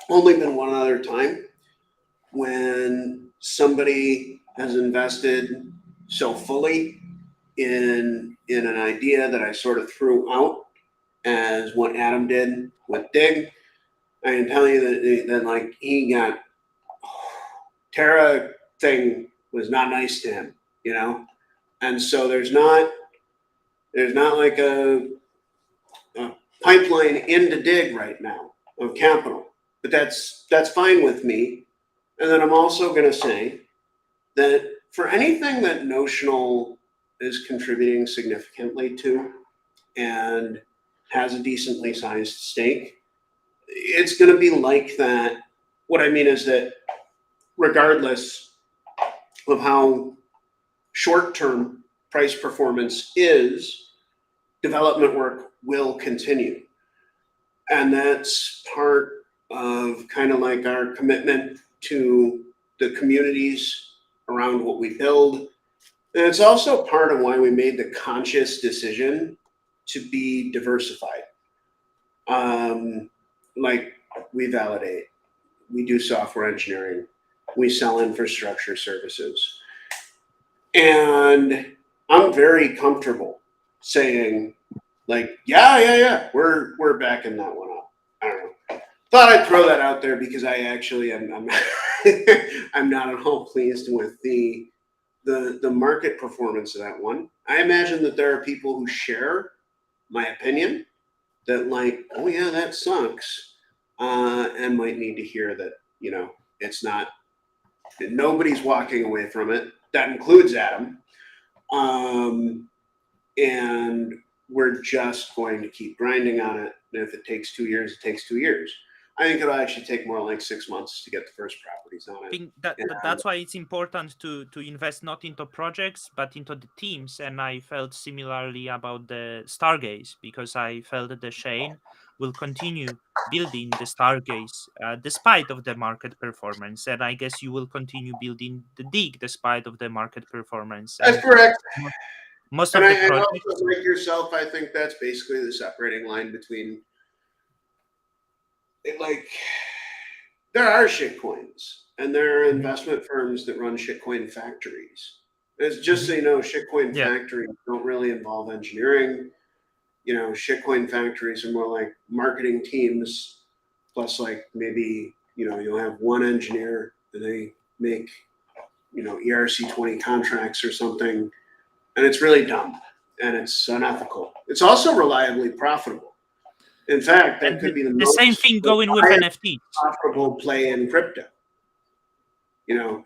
only been one other time when somebody has invested so fully in an idea that I sort of threw out as what Adam did with Dig. I can tell you that like he got Terra thing was not nice to him, and so there's not like a pipeline into Dig right now of capital, but that's fine with me. And then I'm also going to say that for anything that Notional is contributing significantly to and has a decently sized stake, it's going to be like that. What I mean is that regardless of how short-term price performance is, development work will continue. And that's part of kind of like our commitment to the communities around what we build. And it's also part of why we made the conscious decision to be diversified. Like we validate, we do software engineering, we sell infrastructure services. And I'm very comfortable saying, like, yeah, we're backing that one up. I don't know. Thought I'd throw that out there because I actually am I'm not at all pleased with the market performance of that one. I imagine that there are people who share my opinion that like, oh yeah, that sucks, and might need to hear that it's not. Nobody's walking away from it. That includes Adam, and we're just going to keep grinding on it. And if it takes 2 years, it takes 2 years. I think it'll actually take more like 6 months to get the first properties on I it. think that's why it's important to invest not into projects but into the teams. And I felt similarly about the Stargaze, because I felt that the Shane will continue building the Stargaze despite of the market performance, and I guess you will continue building the Dig despite of the market performance. That's And correct. most And of the and also projects. like yourself, I think that's basically the separating line between it. Like there are shitcoins, and there are Mhm, investment firms that run shitcoin factories. It's just so mhm. you know, shitcoin Yeah. factories don't really involve engineering. You know, shitcoin factories are more like marketing teams, plus like maybe you'll have one engineer and they make ERC-20 contracts or something, and it's really dumb and it's unethical. It's also reliably profitable. In fact, that And could be the the same most thing going with reliable, NFTs. profitable play in crypto.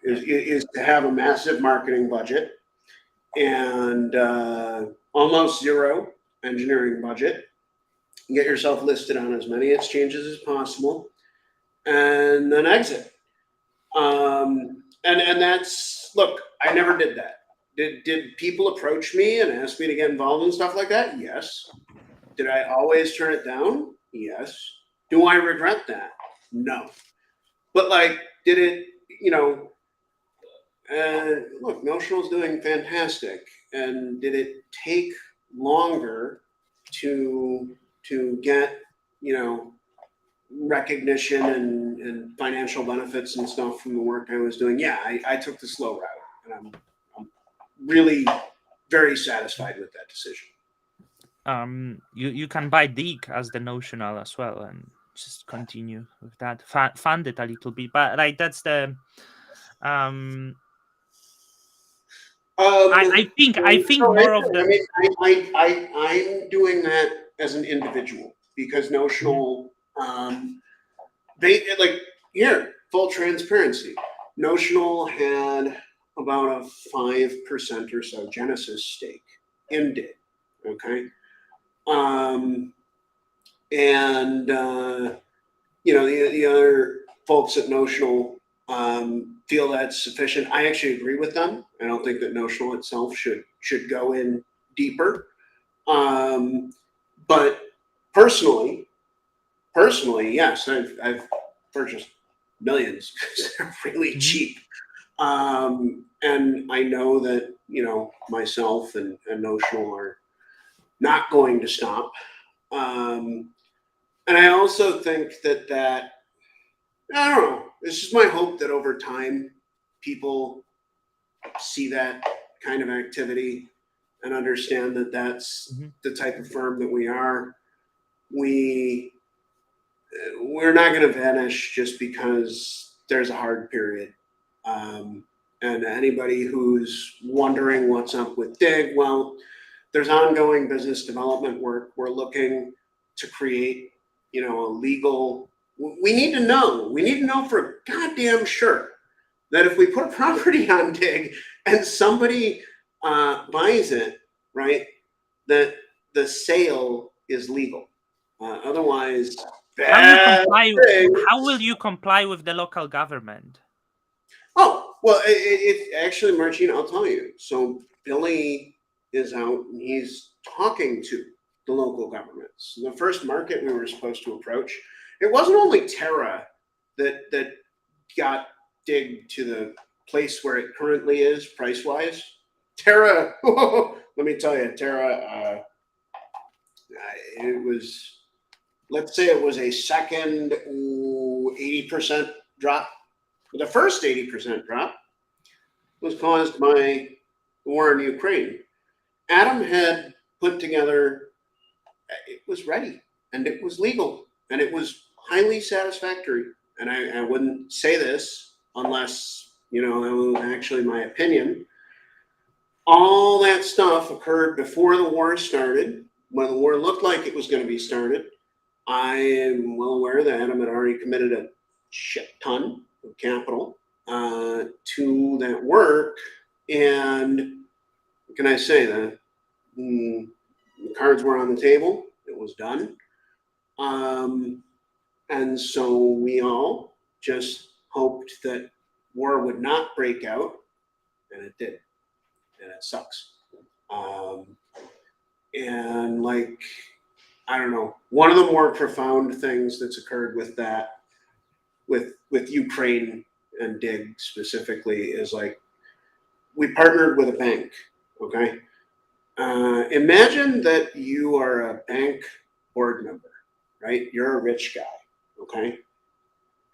Is to have a massive marketing budget and almost zero engineering budget. Get yourself listed on as many exchanges as possible, and then exit. And that's look. I never did that. Did people approach me and ask me to get involved in stuff like that? Yes. Did I always turn it down? Yes. Do I regret that? No. But like, did it? Look, Notional's doing fantastic. And did it take longer to get recognition and financial benefits and stuff from the work I was doing? Yeah, I took the slow route, and I'm really very satisfied with that decision. You can buy Dig as the notional as well and just continue with that. Fund it a little bit, but like that's the um I think So more of I the. mean, I'm doing that as an individual because Mhm, Notional, they like here full transparency. Notional had about a 5% or so Genesis stake in Dig. Okay, um, and the other folks at Notional feel that's sufficient. I actually agree with them. I don't think that Notional itself should go in deeper. Um, but personally, yes, I've purchased millions because they're really mhm. cheap. And I know that myself and Notional are not going to stop. Um, and I also think that I don't know. It's just my hope that over time, people see that kind of activity and understand that that's Mhm. the type of firm that we are. We we're not going to vanish just because there's a hard period. Um, and anybody who's wondering what's up with Dig, well, there's ongoing business development work. We're looking to create, a legal. We need to know. We need to know for goddamn sure that if we put a property on Dig and somebody buys it, right, that the sale is legal. Otherwise, How you bad comply? things. How will you comply with the local government? Oh, well, it's actually, Marcin, I'll tell you. So Billy is out and he's talking to the local governments. The first market we were supposed to approach, it wasn't only Terra that got Dig to the place where it currently is price wise. Terra, let me tell you, Terra, it was, let's say it was a second 80% drop. The first 80% drop was caused by the war in Ukraine. Adam had put together, it was ready and it was legal and it was highly satisfactory. And I wouldn't say this unless, that was actually my opinion. All that stuff occurred before the war started, when the war looked like it was going to be started. I am well aware that Adam had already committed a shit ton of capital to that work. And what can I say? The cards were on the table. It was done. Um, And so we all just hoped that war would not break out, and it did, and it sucks. And like, I don't know, one of the more profound things that's occurred with that, with Ukraine and DIG specifically, is like, we partnered with a bank. Okay, imagine that you are a bank board member, right? You're a rich guy. Okay,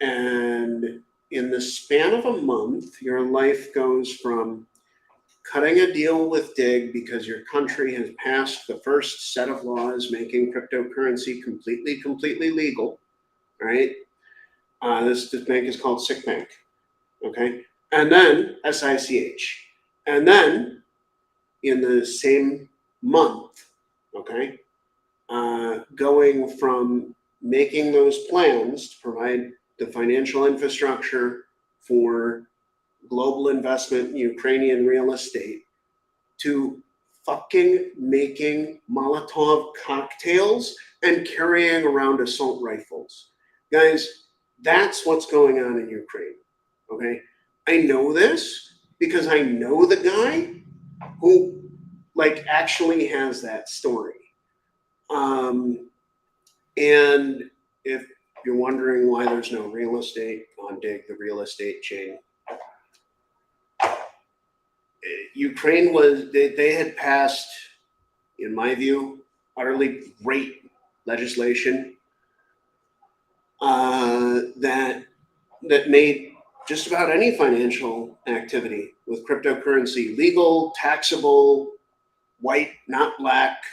and in the span of a month, your life goes from cutting a deal with DIG because your country has passed the first set of laws making cryptocurrency completely legal, right? This bank is called SIC Bank, okay? And then SICH. And then in the same month, okay, going from making those plans to provide the financial infrastructure for global investment in Ukrainian real estate to fucking making Molotov cocktails and carrying around assault rifles. Guys, that's what's going on in Ukraine. Okay? I know this because I know the guy who like actually has that story. And if you're wondering why there's no real estate on DIG, the real estate chain, Ukraine they had passed, in my view, utterly great legislation that made just about any financial activity with cryptocurrency legal, taxable, white, not black,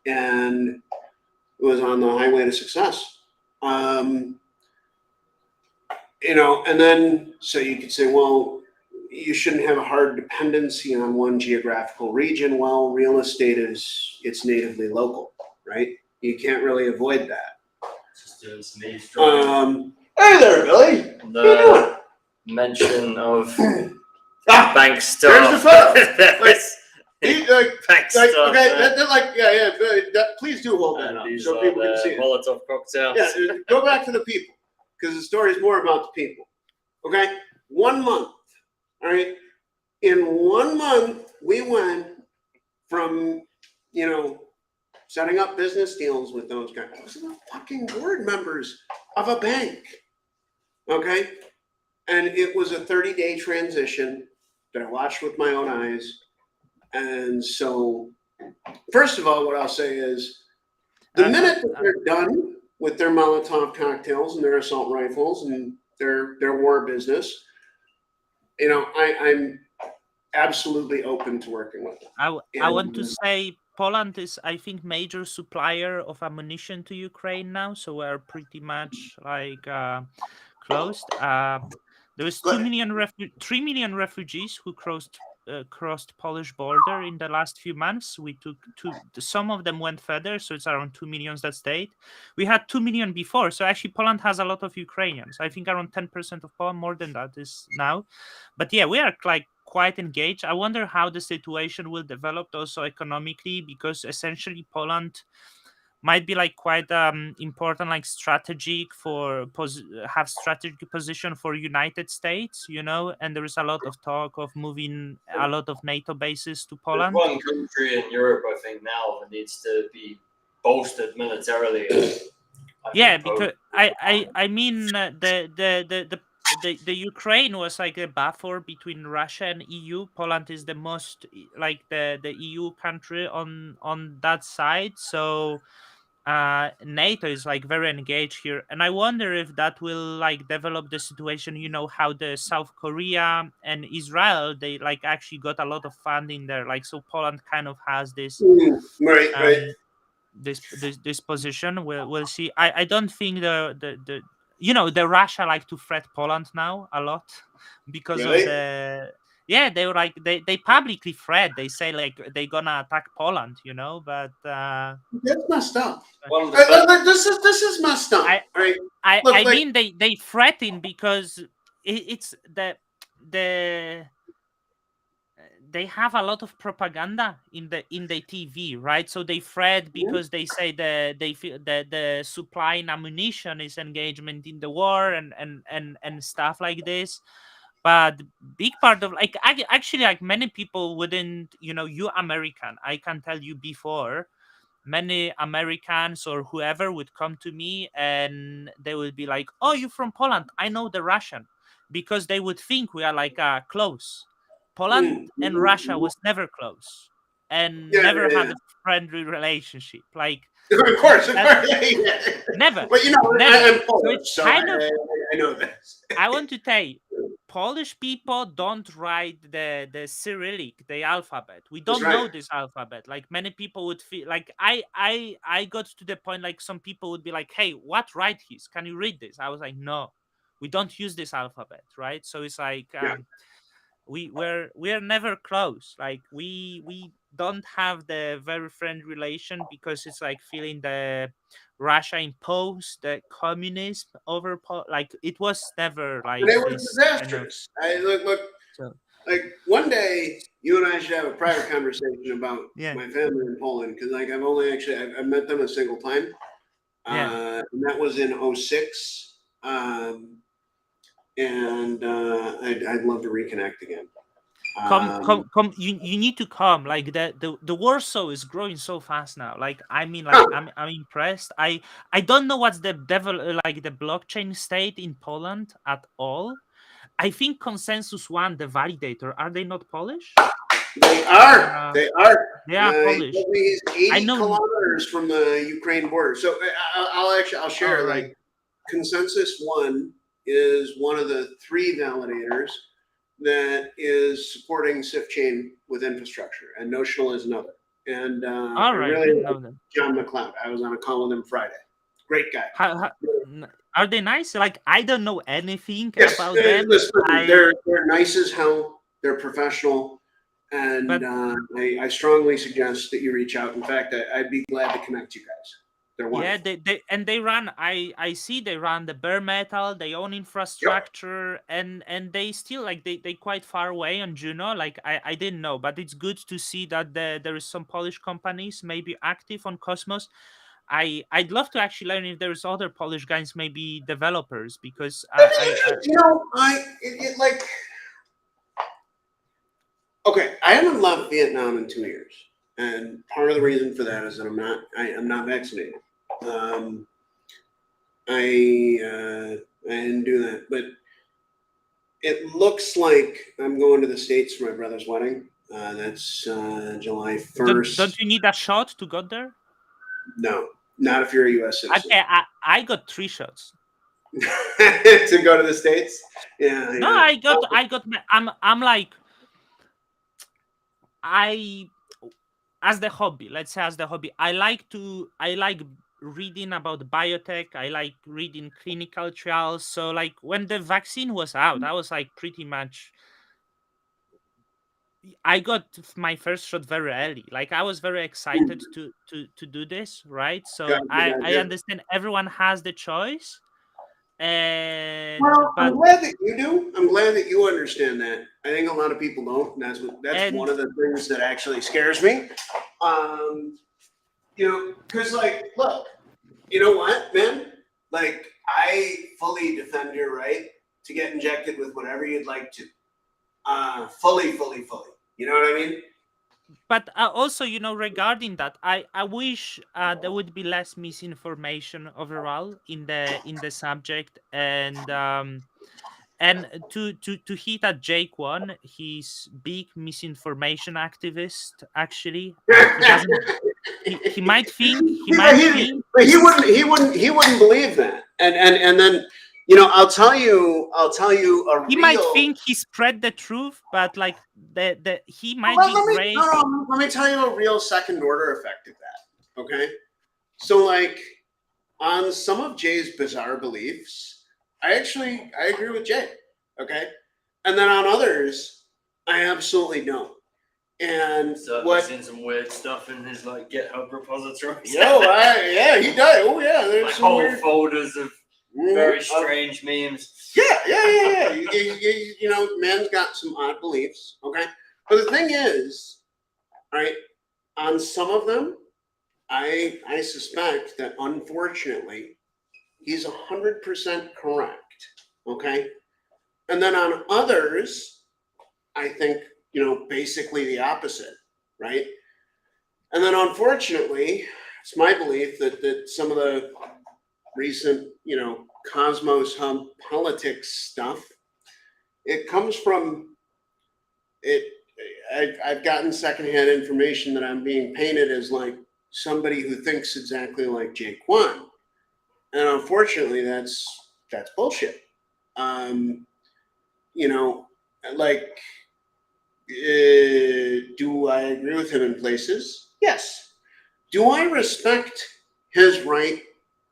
and it was on the highway to success. And then so you could say, well, you shouldn't have a hard dependency on one geographical region. Well, real estate it's natively local, right? You can't really avoid that. Just doing some eavesdropping. Hey there, Billy. How you doing? Mention of Ah, bank stuff. there's the photo. Bank stuff. Okay, please do hold that And up these so are people can the see it. Molotov cocktails. Yeah, go back to the people because the story is more about the people. Okay, 1 month. All right, in 1 month we went from setting up business deals with those guys. Those are the fucking board members of a bank. Okay, and it was a 30-day transition that I watched with my own eyes. And so, first of all, what I'll say is, the minute that they're done with their Molotov cocktails and their assault rifles and their war business, I'm absolutely open to working with them. I want to say Poland is, I think, major supplier of ammunition to Ukraine now, so we're pretty much like closed. There was 3 million refugees who crossed Polish border in the last few months. We took some of them went further, so it's around 2 million that stayed. We had 2 million before, so actually Poland has a lot of Ukrainians. I think around 10% of Poland, more than that is now. But yeah, we are like quite engaged. I wonder how the situation will develop also economically, because essentially Poland might be like quite important, like strategic have strategic position for United States, and there is a lot of talk of moving a lot of NATO bases to There's Poland. one country in Europe, I think, now that needs to be bolstered militarily. Yeah, because I mean the Ukraine was like a buffer between Russia and EU. Poland is the most like the EU country on that side, so NATO is like very engaged here, and I wonder if that will like develop the situation. How the South Korea and Israel, they like actually got a lot of funding there, like, so Poland kind of has this Right. this position. We'll see. I don't think the Russia like to threat Poland now a lot because Really? of they were like they publicly threat. They say like they gonna attack Poland, but That's messed up. One of the This is messed up. Right? I mean they threaten because it's they have a lot of propaganda in the TV, right? So they fret because they say they feel that the supplying ammunition is engagement in the war and stuff like this. But big part of like actually like many people wouldn't, you American, I can tell you before, many Americans or whoever would come to me and they would be like, "Oh, you're from Poland? I know the Russian," because they would think we are like close. Poland and Russia was never close and Yeah, never yeah, had yeah. a friendly relationship. Like Of course, of that, course. Yeah. never, But never. I'm So Polish, it's so kind of, I know this. I want to tell you, Polish people don't write the Cyrillic, the alphabet. We That's don't right. know this alphabet. Like many people would feel like I got to the point like some people would be like, "Hey, what write his? Can you read this?" I was like, "No, we don't use this alphabet," right? So it's like Yeah. we're never close. Like we don't have the very friend relation because it's like feeling the Russia imposed the communism over like it was never And like it was this kind of. disastrous. I look So like one day you and I should have a private conversation about yeah, my family in Poland because like I've met them a single time, yeah. and that was in '06. And I'd love to reconnect again. Come. You need to come. Like the Warsaw is growing so fast now. Like I mean, like Huh. I'm impressed. I don't know what's the devil like the blockchain state in Poland at all. I think Consensus One, the validator, are they not Polish? They are. Uh, They are. they are He Polish. told me he's I 80 know. kilometers from the Ukraine border. So I'll All share right. like Consensus One is one of the 3 validators that is supporting SIF chain with infrastructure, and Notional is another. And I All right. really Didn't like know that. John McLeod. I was on a call with him Friday. Great guy. Are they nice? Like I don't know anything Yes, about them. listen, they're nice as hell. They're professional, and But I strongly suggest that you reach out. In fact, I'd be glad to connect you guys. They're yeah, wonderful. they run. I see they run the bare metal. They own Yep. infrastructure, and they still like they quite far away on Juno. Like I didn't know, but it's good to see that there is some Polish companies maybe active on Cosmos. I'd love to actually learn if there's other Polish guys, maybe developers, because I Like okay. I haven't left Vietnam in 2 years, and part of the reason for that is that I'm not vaccinated. Um, I didn't do that, but it looks like I'm going to the States for my brother's wedding. That's July don't 1st. you need a shot to go there? No, not if you're a U.S. citizen. Okay, I got 3 shots. To go to the States? Yeah, No, yeah. I got I'm like I as the hobby, let's say as the hobby, I like reading about biotech. I like reading clinical trials. So like when the vaccine was out, I was like pretty much I got my first shot very early. Like I was very excited to do this, right? So Gotcha, I gotcha. understand everyone has the choice. And Well, I'm but glad that you do. I'm glad that you understand that. I think a lot of people don't. And that's one and of the things that actually scares me. Um, because like, look, you know what, man? Like, I fully defend your right to get injected with whatever you'd like to. Fully, fully, fully. You know what I mean? but also regarding that I wish there would be less misinformation overall in the subject and to hit at Jake one, he's big misinformation activist actually. He doesn't he might think But he wouldn't believe that. And then I'll tell you a he might real. think he spread the truth, but like the he might Well, be great. let me tell you a real second order effect of that. Okay, so like on some of Jay's bizarre beliefs, I agree with Jay. Okay, and then on others, I absolutely don't. And So what? I've seen some weird stuff in his like GitHub repository. Yeah, he does. Oh yeah, there's Like some whole weird. folders of very strange memes. Yeah. Man's got some odd beliefs. Okay, But the thing is, all right, on some of them, I suspect that unfortunately he's 100% correct. Okay, and then on others, I think basically the opposite, right? And then unfortunately, it's my belief that some of the recent Cosmos Hub politics stuff, it comes from it. I've gotten secondhand information that I'm being painted as like somebody who thinks exactly like Jake Kwan, and unfortunately, that's bullshit. Um, you know, like, do I agree with him in places? Yes. Do I respect his right,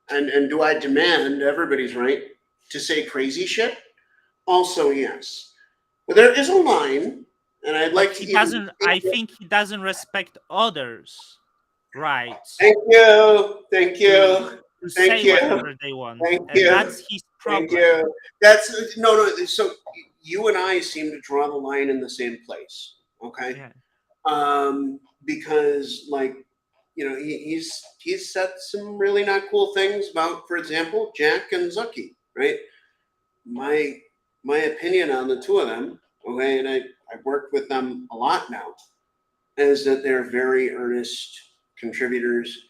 and do I demand everybody's right to say crazy shit? Also, yes. But there is a line, and I'd But like to he even. doesn't. I think he doesn't respect others' rights Thank you. Thank to you. Thank say you. whatever they want, Thank and you. that's his Thank problem. you. That's no. So you and I seem to draw the line in the same place. Okay. Yeah. Because like he's said some really not cool things about, for example, Jack and Zucky, right? My my opinion on the two of them, okay, and I've worked with them a lot now, is that they're very earnest contributors.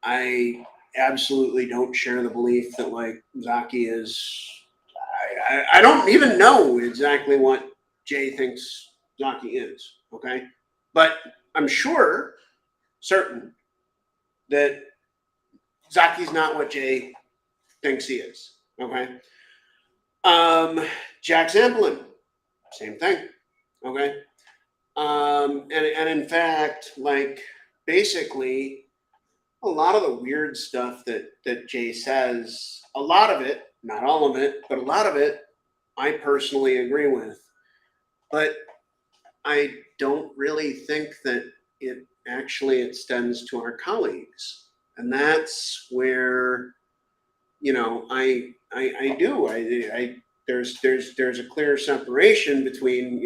I absolutely don't share the belief that like Zaki is. I don't even know exactly what Jay thinks Zaki is. Okay, but I'm certain that Zaki's not what Jay thinks he is. Okay. Jack Zampolin, same thing. Okay. And in fact, like basically a lot of the weird stuff that Jay says, a lot of it, not all of it, but a lot of it, I personally agree with. But I don't really think that it actually extends to our colleagues, and that's where I do there's a clear separation between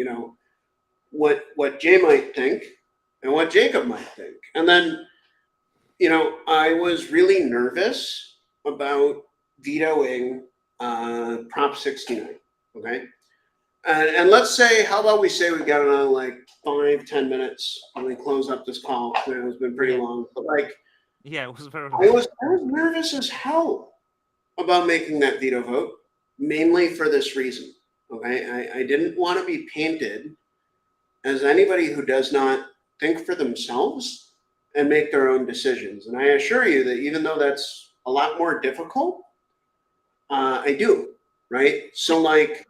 what Jay might think and what Jacob might think, and then I was really nervous about vetoing Prop 69. Okay, and let's say, how about we say we've got another like 5-10 minutes when we close up this call. It's been pretty Yeah. long, but like Yeah, it was very I was nervous as hell about making that veto vote, mainly for this reason. Okay, I didn't want to be painted as anybody who does not think for themselves and make their own decisions. And I assure you that even though that's a lot more difficult, I do. Right. So like,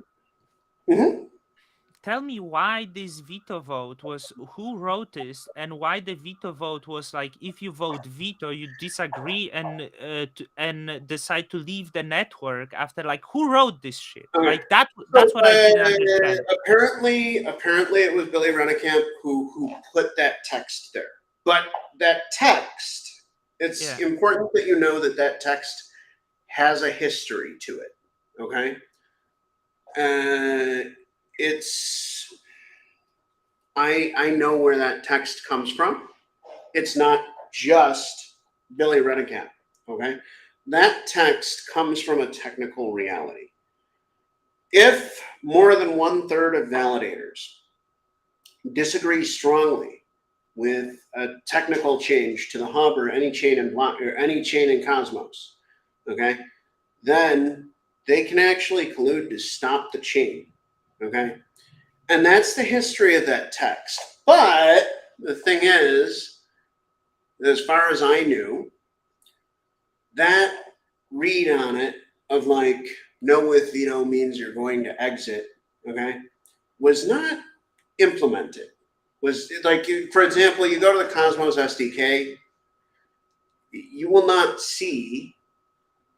mhm. Tell me why this veto vote was, who wrote this, and why the veto vote was like, if you vote veto you disagree and decide to leave the network after, like, who wrote this shit Okay. like that? So That's what I didn't understand. apparently it was Billy Rennekamp who put that text there. But that text, it's Yeah. important that you know that text has a history to it. Okay. It's I know where that text comes from. It's not just Billy Rennekamp. Okay. That text comes from a technical reality. If more than 1/3 of validators disagree strongly with a technical change to the hub or any chain in block or any chain in Cosmos, okay, then they can actually collude to stop the chain. Okay. And that's the history of that text. But the thing is, as far as I knew, that read on it of like no with veto means you're going to exit, okay, was not implemented. Was like, for example, you go to the Cosmos SDK, you will not see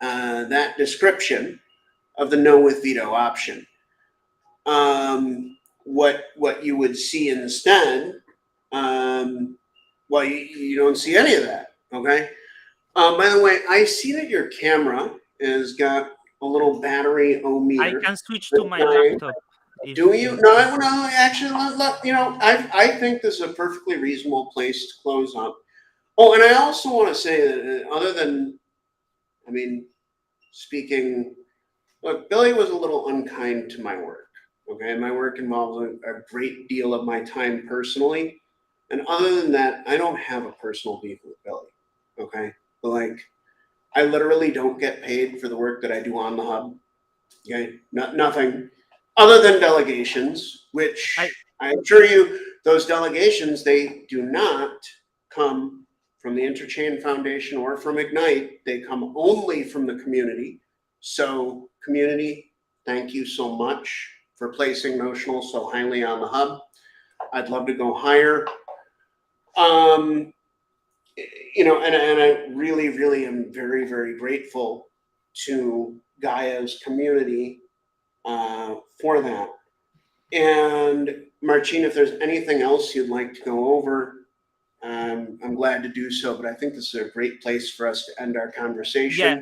that description of the no with veto option. What you would see instead, well, you don't see any of that. Okay. By the way, I see that your camera has got a little battery I meter can switch to that's my dying. laptop. Do you? No, no. Actually, I think this is a perfectly reasonable place to close up. Oh, and I also want to say that other than, I mean, speaking, look, Billy was a little unkind to my work. Okay, my work involves a great deal of my time personally, and other than that, I don't have a personal beef with Billy. Okay, but like, I literally don't get paid for the work that I do on the hub. Okay, nothing other than delegations, which I assure you, those delegations, they do not come from the Interchain Foundation or from Ignite. They come only from the community. So, community, thank you so much for placing Notional so highly on the hub. I'd love to go higher. And I really, really am very, very grateful to Gaia's community for that. And Marcin, if there's anything else you'd like to go over, I'm glad to do so. But I think this is a great place for us to end our conversation. Yeah,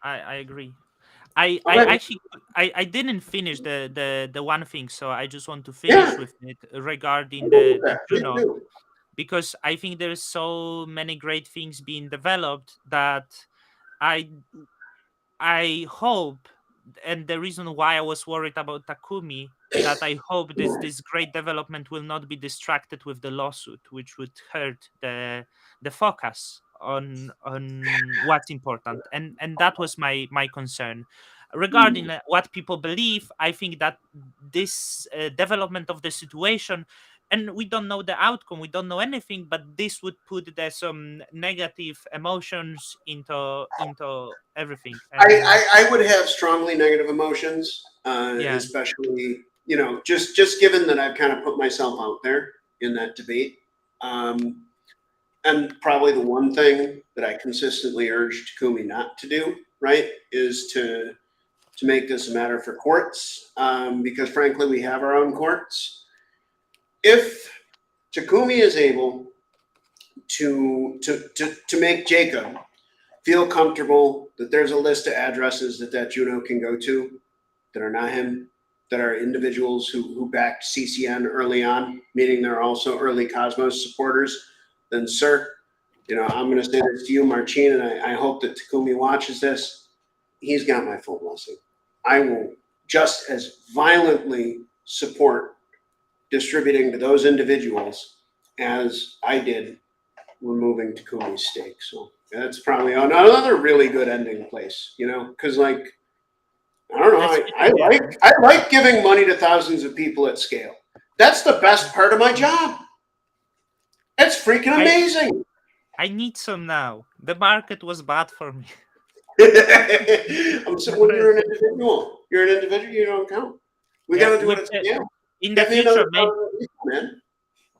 I agree. I Okay. actually I didn't finish the one thing, so I just want to Yeah. finish with it regarding the Please Juno, do. because I think there's so many great things being developed that I I hope, and the reason why I was worried about Takumi, that I hope this great development will not be distracted with the lawsuit, which would hurt the focus on what's important, and that was my concern regarding what people believe. I think that this development of the situation, and we don't know the outcome, we don't know anything, but this would put some negative emotions into everything. And I would have strongly negative emotions, yeah, especially just given that I've kind of put myself out there in that debate. Um, and probably the one thing that I consistently urge Takumi not to do, right, is to make this a matter for courts, because frankly we have our own courts. If Takumi is able to make Jacob feel comfortable that there's a list of addresses that Juno can go to that are not him, that are individuals who backed CCN early on, meaning they're also early Cosmos supporters, then sir, I'm going to say this to you, Marcin, and I hope that Takumi watches this. He's got my full blessing. I will just as violently support distributing to those individuals as I did removing Takumi's stake. So that's probably another really good ending place, because like, I don't know, let's I like giving money to thousands of people at scale. That's the best part of my job. It's freaking amazing. I need some now. The market was bad for me. I'm saying, well, you're an individual. You're an individual. You don't count. We Yeah, got to do it at scale. in the Get me another future, maybe 1,000 people, man.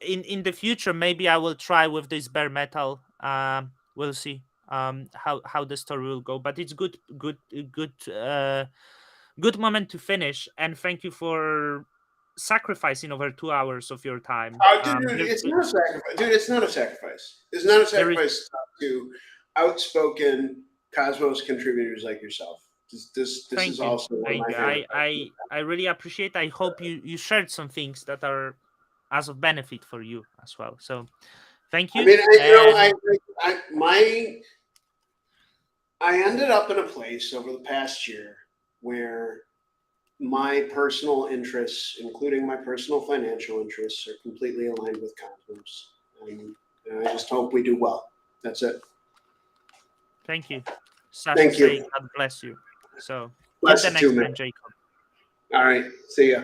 in the future, maybe I will try with this bare metal. We'll see how the story will go. But it's good moment to finish. And thank you for sacrificing over 2 hours of your time. Dude, it's not a sacrifice. Dude, it's not a sacrifice. It's not a sacrifice to talk to outspoken Cosmos contributors like yourself. This Thank is you. also one of Thank my you. favorite. I really appreciate. I hope you shared some things that are as of benefit for you as well. So thank I you. mean, And I ended up in a place over the past year where my personal interests, including my personal financial interests, are completely aligned with Cosmos. And I just hope we do well. That's it. thank you. Sasha Thank say you. God bless you. So till Bless the you too, next man. time, Jacob. All right. See ya.